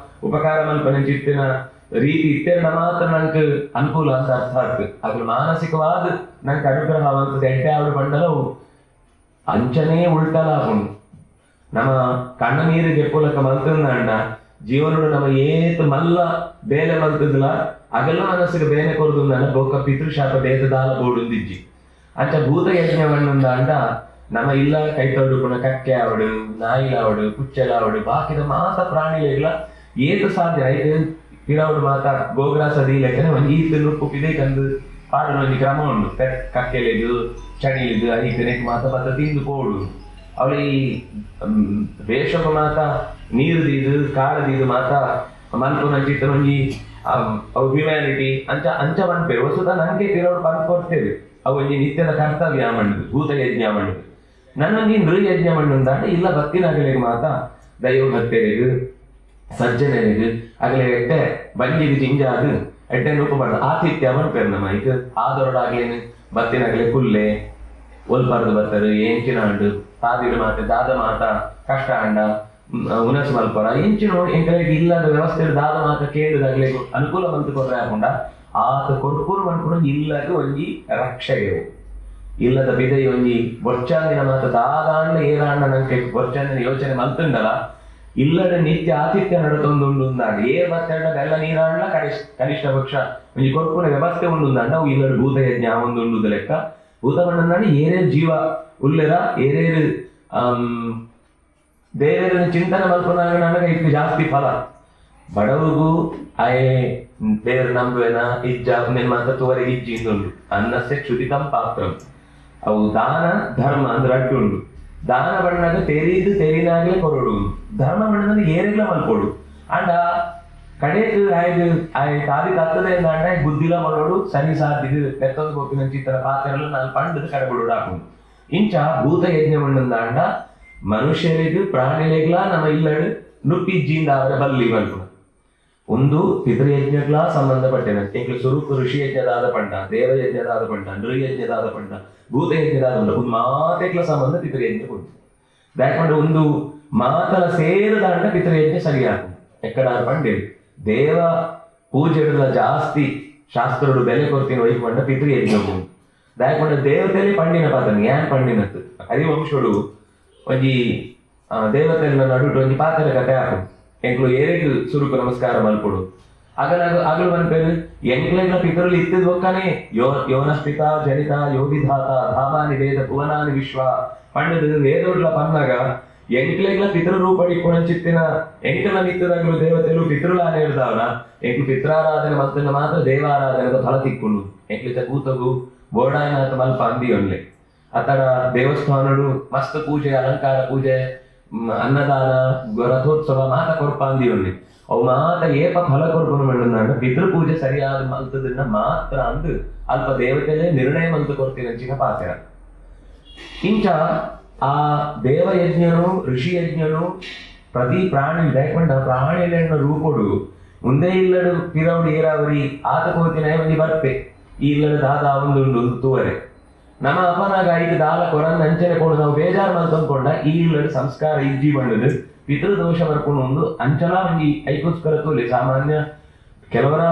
ಉಪಕಾರ ಮಲ್ಪನೆ ಚಿತ್ತಿನ ರೀತಿ ಇತ್ತೆರಡ ಮಾತ್ರ ನಂಗೆ ಅನುಕೂಲ ಅಂತ ಅರ್ಥ ಆಗ್ತದೆ ಆಗಲ ಮಾನಸಿಕವಾದ ನಂಗೆ ಅನುಗ್ರಹ ಅಂತ ಎಡ್ಡೆ ಆವಡು ಬಂಡಲವು ಅಂಚನೇ ಉಲ್ಟಲ ಉಂಟು ನಮ್ಮ ಕಣ್ಣ ನೀರು ಗೆಪ್ಪುಲಕ ಮಲ್ತಂದ ಅಣ್ಣ ಜೀವನಡು ನಮ್ಮ ಏತ್ ಮಲ್ಲ ಬೇಲೆ ಮಲ್ತದಲ್ಲ ಅಗಲ ಮನಸ್ಸಿಗೆ ಬೇನೆ ಕೊರದು ಬೊಕ್ಕ ಪಿತೃಶಾಪ ಬೇತದಾಲ ಬೋಡುಂದಿಜ್ಜಿ ಅಂಚ ಭೂತ ಯಜ್ಞವಣ್ಣುಂದ ಅಂಡ ನಮ್ಮ ಇಲ್ಲ ಕೈ ತೊಡುಕೊಂಡ ಕಕ್ಕೆ ಆವಡು ನಾಯಿಲಾವಡು ಕುಚ್ಚೆಲಾವಡು ಬಾಕಿದ ಮಾತ ಪ್ರಾಣಿಗಳ ಏತು ಸಾಧ್ಯ ಐದು ಕಿರಾವಡು ಮಾತ ಗೋಗ್ರಾಸ ದೀಲೆಕ್ಕನೆ ಒಂಜಿ ಈತು ನುಪ್ಪು ಪಿದೆ ಕಂದು ಪಾಡಲು ಒಂಜಿ ಕ್ರಮ ಉಂಡು. ಕಕ್ಕೆಲೆದು ಚಣಿಲಿದು ಐಕನೆಕ್ ಮಾತ ಬತ್ತ ತಿಂದು ಪೋಡು. ಅವಳು ಈ ವೇಷಕ ಮಾತ ನೀರು ದೀದು ಕಾಳು ದೀದು ಮಾತ ಮನ್ಪುನ ಚಿತ್ರ ಒಂಜಿ ಅವು ಹ್ಯುಮ್ಯಾನಿಟಿ ಅಂಚ ಮನ್ಪೆ ವಸುತ ನಂಗೆ ತಿರೋಡು ಪಂದ್ ಕೊಡ್ತೇವೆ. ಅವು ಒಂಜಿ ನಿತ್ಯದ ಕರ್ತವ್ಯ ಮಂಡುದು, ಭೂತ ಯಜ್ಞ ಮಂಡುದು. ನನ್ನೊಂಜಿ ನೃಯಜ್ಞ ಮಂಡುಂದಾಂಡ ಇಲ್ಲ ಭಕ್ತಿನಾಗಲಿಗೆ ಮಾತ ದೈವ ಭಕ್ತರಿಗೆ ಸಜ್ಜನರಿಗೆ ಆಗಲೇ ಎಟ್ಟೆ ಬಂಜಿಗೆ ಜಿಂಜಾದು ಎಟ್ಟೆ ರೂಪಬಾರ್ದು ಆತಿಥ್ಯ ಮನ್ಪೇರು ನಮ್ಮ ಇದು ಆದೊರಡಾಗ್ಲೇನು ಬತ್ತಿನಾಗಲೇ ಕುಲ್ಲೆ ಒಲ್ಪಾರ್ದು ಬರ್ತಾರೆ ಎಂಚಿನ ಹಂಡು ತಾದಿಡು ಮಾತೆ ದಾದ ಮಾತ ಕಷ್ಟ ಅಂಡ ಉನಸ್ ಮಲ್ಪರ ಎಂಚಿನ ಎಂಕಲಿಗೆ ಇಲ್ಲದ ವ್ಯವಸ್ಥೆ ದಾದ ಮಾತ ಕೇಳಿದಾಗಲೇ ಅನುಕೂಲ ಬಂತು ಕೊಡ್ರೆ ಹಾಕೊಂಡ ಆತ ಕೊಡ್ಪೂರು ಮನ್ಕೊಂಡು ಇಲ್ಲದ ಒಂಜಿ ರಕ್ಷೆಗೆ ಇಲ್ಲದ ಬಿದೈ ಒಂಜಿ ಬೊಚ್ಚಾಂದಿನ ಮಾತ ದಾದಾಂಡ ಏರಾಂಡ ನಂಗೆ ಬೊಚ್ಚಾಂದಿನ ಯೋಚನೆ ಮಲ್ತುಂಡಲ್ಲ ಇಲ್ಲದ ನಿತ್ಯ ಆತಿಥ್ಯ ನಡತೊಂದುಂಡುಂದಾಂಡ ಏರ್ ಬತ್ತಂಡ ಬೆಲ್ಲ ನೀರಾಂಡ ಕನಿಷ್ಠ ಪಕ್ಷ ಒಂಜಿ ಕೊಡ್ಪುನ ವ್ಯವಸ್ಥೆ ಉಂಡುಂದಾಂಡ ಅವು ಇಲ್ಲದ ಭೂತ ಯಜ್ಞ ಒಂದು ಉಂಡುದ ಲೆಕ್ಕ ಭೂತ ಮಣ್ಣಂದಾಂಡ ಏರೇರು ಜೀವ ಉಲ್ಲೆರ ಏರೇರು ದೇವರ ಚಿಂತನೆ ಮಲ್ಪನಾಗ ನನಗೆ ಇತ್ತು ಜಾಸ್ತಿ ಫಲ ಬಡವಗೂ ಆಯೇ ದೇವರ ನಂಬುವೆನ ಇಜ್ಜ ನಿರ್ಮಾತ ತೋವರೆಗೆ ಇಜ್ಜಿಂದುಂಡು ಅನ್ನಸ್ಯ ಕ್ಷುದಿತಂ ಪಾತ್ರಂ ಅವು ದಾನ ಧರ್ಮ ಅಂದ್ರೆ ಅಡ್ಡುಂಡು. ದಾನ ಬಣ್ಣಗ ತೆರಿನಾಗಲೇ ಕೊರಡು ಧರ್ಮ ಬಣ್ಣದಲ್ಲಿ ಏರೆಲ್ಲ ಮಲ್ಕೊಡು ಅಂಡ ಕಡೆಕ್ ತಾದಿ ತತ್ತದೆ ಅಂಡ ಬುದ್ಧಿಲ ಮನೋಡು ಸರಿ ಸಾಧಿದು ಬೆತ್ತದ ಗೋಪಿನ ಚಿತ್ರ ಪಾತ್ರೆಗಳು ನಾನು ಪಂಡದ ಕಡೆಬಿಡು ಹಾಕೊಂಡು ಇಂಚ ಭೂತ ಯಜ್ಞ ಮಣ್ಣಂದಾಂಡ ಮನುಷ್ಯರಿಗೂ ಪ್ರಾಣಿಗಳಿಗ್ಲ ನಮ್ಮ ಇಲ್ಲಡು ನುಪ್ಪಿಜ್ಜಿಂದ ಅವರ ಬಲ್ಲಿ ಮಲ್ಪುಣ ಒಂದು ಪಿತೃಯಜ್ಞಗಳ ಸಂಬಂಧಪಟ್ಟಿನ ಎಂಕ್ಲು ಸ್ವರೂಪ ಋಷಿ ಯಜ್ಞದಾದ ಪಂಡ ದೇವಯಜ್ಞದಾದ ಪಂಡ ನೃಯಜ್ಞದಾದ ಪಂಡ ಭೂತ ಯಜ್ಞದಾದ ಪಂಡ ಒಂದು ಮಾತೆಗ್ಲ ಸಂಬಂಧ ಪಿತೃಯಜ್ಞ ಕೊಡ್ತು ಯಾಕಂದ್ರೆ ಒಂದು ಮಾತಲ ಸೇರದಾಂಡ ಪಿತೃಯಜ್ಞ ಸರಿಯಾಕು ಎಕ್ಕಡ ಪಂಡೇರು ದೇವ ಪೂಜೆಗಳ ಜಾಸ್ತಿ ಶಾಸ್ತ್ರಗಳು ಬೆಲೆ ಕೊಡ್ತೀನಿ ವಹಿಕೊಂಡ ಪಿತೃಯಜ್ಞ ದಾಯಕೊಂಡ ದೇವತೆಯಲ್ಲಿ ಪಂಡಿನ ಪಾತ್ರ ಏನ್ ಪಂಡಿನತ್ತು ಹರಿವಂಶೋಡು ಒಂಜಿ ದೇವತೆಲ್ಲ ನಡುಟು ಒಂಜಿ ಪಾತ್ರೆ ಕತೆ ಹಾಕು ಎಂಕ್ಲು ಏರೆಗ್ ಸುರುಕು ನಮಸ್ಕಾರ ಮಲ್ಪೊಡು ಆಗಲು ಮನ್ಪೇರು ಎಂಕ್ಲೆಗ್ಲ ಪಿತೃలు ಇತ್ತಿದ್ ಒಕ್ಕನೆ ಯೋನಸ್ಪಿತ ಜನಿತ ಯೋಗಿಧಾತ ಧಾಮಾನಿ ವೇದ ಭುವನಾನಿ ವಿಶ್ವ ಪಂಡದು ವೇದೋಡ್ಲ ಪನ್ನಗ ಎಂಕ್ಲೆಗ್ಲ ಪಿತೃ ರೂಪಡಿ ಕುಣಚಿತ್ತಿನ ಎಂಕಲ ನಿತ್ಯದಾಗಲು ದೇವತೆಗಳು ಪಿತೃಲಾನೆ ಇರ್ದಾವನ ಎಂಕ್ಲು ಪಿತ್ರಾರಾಧನೆ ಮತ್ತನ್ನ ಮಾತ್ರ ದೇವಾರಾಧನೆದ ಫಲ ತಿಕ್ಕೊಂಡು ಎಂಕ್ಲಿತ ಕೂತಗು ಬೋಡಾಯನಾಥ ಮಲ್ಪ ಅಂದಿ ಒನ್ಲೆ ಅತರ ದೇವಸ್ಥಾನಗಳು ಮಸ್ತ್ ಪೂಜೆ ಅಲಂಕಾರ ಪೂಜೆ ಅನ್ನದಾನ ರಥೋತ್ಸವ ಮಾತ ಕೊರ್ಪಾಂದಿ ಒನ್ಲೆ ಅವು ಮಾತ ಏಪ ಫಲ ಕೊರ್ಪನು ಮಣ್ಣಂದಾಂಡ ಪಿತೃ ಪೂಜೆ ಸರಿಯಾದ ಮಲ್ತದನ್ನ ಮಾತ್ರ ಅಂದು ಅಲ್ಪ ದೇವತೆಲೆ ನಿರ್ಣಯ ಮಲ್ತು ಕೊಡ್ತೀನಿ ಅಂಚಿನ ಪಾತ್ರ ಇಂಚ ಆ ದೇವಯಜ್ಞನು ಋಷಿ ಯಜ್ಞನು ಪ್ರತಿ ಪ್ರಾಣಿ ದಯಕೊಂಡ ಪ್ರಾಣಿಗಳನ್ನ ರೂಪಡು ಮುಂದೆ ಇಲ್ಲಡು ಪಿರೌಡಿ ಏರಾವರಿ ಆತ ಕೋತಿನ ಮಂದಿ ಬರ್ಪೆ ಈ ಇಲ್ಲದ ದಾದ ಒಂದು ತೂವರೆ ನಮ್ಮ ಅಪ್ಪನಾಗ ಐದು ದಾಲ ಕೊರನ್ ಅಂಚನೆ ಕೊಡು ನಾವು ಬೇಜಾರು ಮಲ್ಕೊಂಡ್ಕೊಂಡ ಈ ಇಲ್ಲಡು ಸಂಸ್ಕಾರ ಇಜ್ಜಿ ಬಂಡದು ಪಿತೃದೋಷ ಬರ್ಕೊಂಡು ಒಂದು ಅಂಚಲ ಒಂಜಿ ಐಕೋಸ್ಕರ ತೋಲಿ ಸಾಮಾನ್ಯ ಕೆಲವರ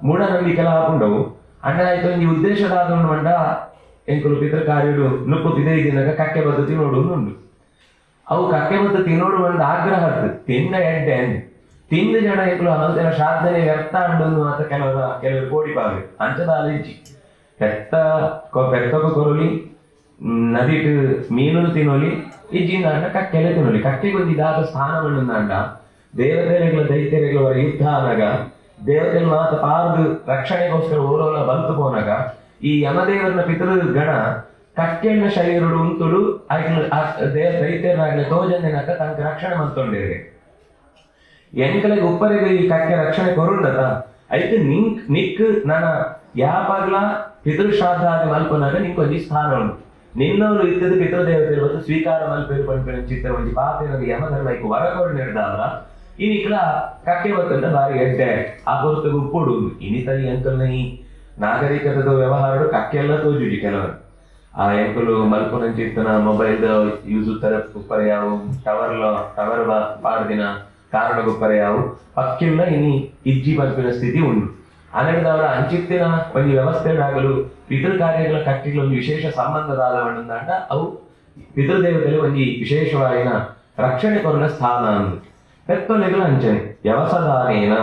ಮೂಢನಂಬಿಕೆಲ್ಲ ಹಾಕೊಂಡವು ಅಣ್ಣ ಆಯ್ತು ಒಂಜಿ ಉದ್ದೇಶದಾದ ಮಂಡ ಎಂಕುಲು ಪಿತೃ ಕಾರ್ಯಡು ನುಪ್ಪು ಪಿದೈ ದಿನಾಗ ಕಕ್ಕೆ ಬದ್ದು ತಿನ್ನೋಡು ಉಂಡು ಅವು ಕಕ್ಕೆ ಬದ್ದು ತಿನ್ನೋಡು ಒಂದು ಆಗ್ರಹ ತಿನ್ನ ಎಡ್ಡೆ ತಿಂದು ಜನ ಎಂಕುಲು ಹಲವು ಶ್ರಾದ್ದನೆ ವ್ಯರ್ಥ ಅಂಡು ಮಾತ್ರ ಕೆಲವರು ಕೋಡಿ ಪಾವೆ ಅಂಚದ ಅಲಿಂಚಿ ಪೆತ್ತಗ ಕೊರಲಿ ನದಿಟ್ ಮೀನು ತಿನ್ನೋಲಿ ಇಜ್ಜಿಂದ ಅಂಡ ಕಕ್ಕೆಲೆ ತಿನ್ನೋಲಿ ಕಕ್ಕೆಗೆ ಒಂದು ಇದಾದ ಸ್ಥಾನವಣ್ಣಂದಾಂಡ ದೇವತೆಗಳ ದೈತ್ಯರೆಗಳ ಯುದ್ಧ ಆನಾಗ ದೇವತೆಗಳು ಮಾತ ಪಾರ್ದು ರಕ್ಷಣೆಗೋಸ್ಕರ ಓರೋಲ ಬಂತು ಹೋನಾಗ ಈ ಯಮದೇವರನ ಪಿತೃ ಗಣ ಕಕ್ಕೆಣ್ಣ ಶರೀರಡು ಉಂತುಡು ದೈತ್ಯರಾಗಲೇ ತೋಜಂದಿನಾಕ ತನಕ ರಕ್ಷಣೆ ಮಂತೊಂಡೇರೆ ಎಂಕಲೆಗೆ ಉಪ್ಪರಿಗೆ ಈ ಕಕ್ಕೆ ರಕ್ಷಣೆ ಕೊರುಂಡದ ಐತೆ ನಿಕ್ ನನ್ನ ಯಾವಾಗ್ಲ ಪಿತೃಶ್ರಾದ್ದಾದಿ ಮಲ್ಪನಾಗ ನಿಂಗೆ ಒಂಜಿ ಸ್ಥಾನ ಉಂಟು ನಿನ್ನವರು ಇದ್ದದ್ದು ಪಿತೃದೇವತೆ ಬಂದು ಸ್ವೀಕಾರ ಮಲ್ಪೇರು ಪಂಪೇರು ಚಿತ್ರ ಒಂಜಿ ಪಾತ್ರೆ ನನಗೆ ಯಮಧರ್ಮ ಐಕು ವರಕೋಡು ನಡೆದಾದ್ರ ಇನಿಕ್ಲ ಕಕ್ಕೆ ಬತ್ತಂಡ ಬಾರಿ ಎಡ್ಡೆ ಆ ಹೊರತು ಉಪ್ಪುಡು ಇನಿತ ಈ ಅಂಕಲ್ನ ಈ ನಾಗರಿಕದ ವ್ಯವಹಾರ ಕಕ್ಕೆಲ್ಲ ತೋಜುಡಿ ಕೆಲವರು ಆ ಎಂಕಲು ಮಲ್ಪನ ಚಿತ್ತನ ಮೊಬೈಲ್ ಯೂಸ್ ತರ ಉಪ್ಪರ ಯಾವ ಟವರ್ ಪಾಡ್ದಿನ ಕಾರಣ ಗುಪ್ಪರ ಯಾವ ಪಕ್ಕಿಲ್ಲ ಇನಿ ಇಜ್ಜಿ ಮಲ್ಪಿನ ಸ್ಥಿತಿ ಉಂಟು ಅನ್ನಡದವರ ಅಂಚಿತ್ತಿನ ಒಂದು ವ್ಯವಸ್ಥೆಯಾಗಲು ಪಿತೃ ಕಾರ್ಯಗಳ ಕಟ್ಟಿಗಳ ಒಂದು ವಿಶೇಷ ಸಂಬಂಧದಾದವಣ್ಣಂದಾಂಡ ಅವು ಪಿತೃದೇವತೆಗಳು ಒಂದು ವಿಶೇಷವಾಗಿನ ರಕ್ಷಣೆ ಕೊರನ ಸ್ಥಾನ ಅಂದು ಪೆತ್ತೊಲೆಗಳ ಅಂಚನೆ ವ್ಯವಸದಾನೇನ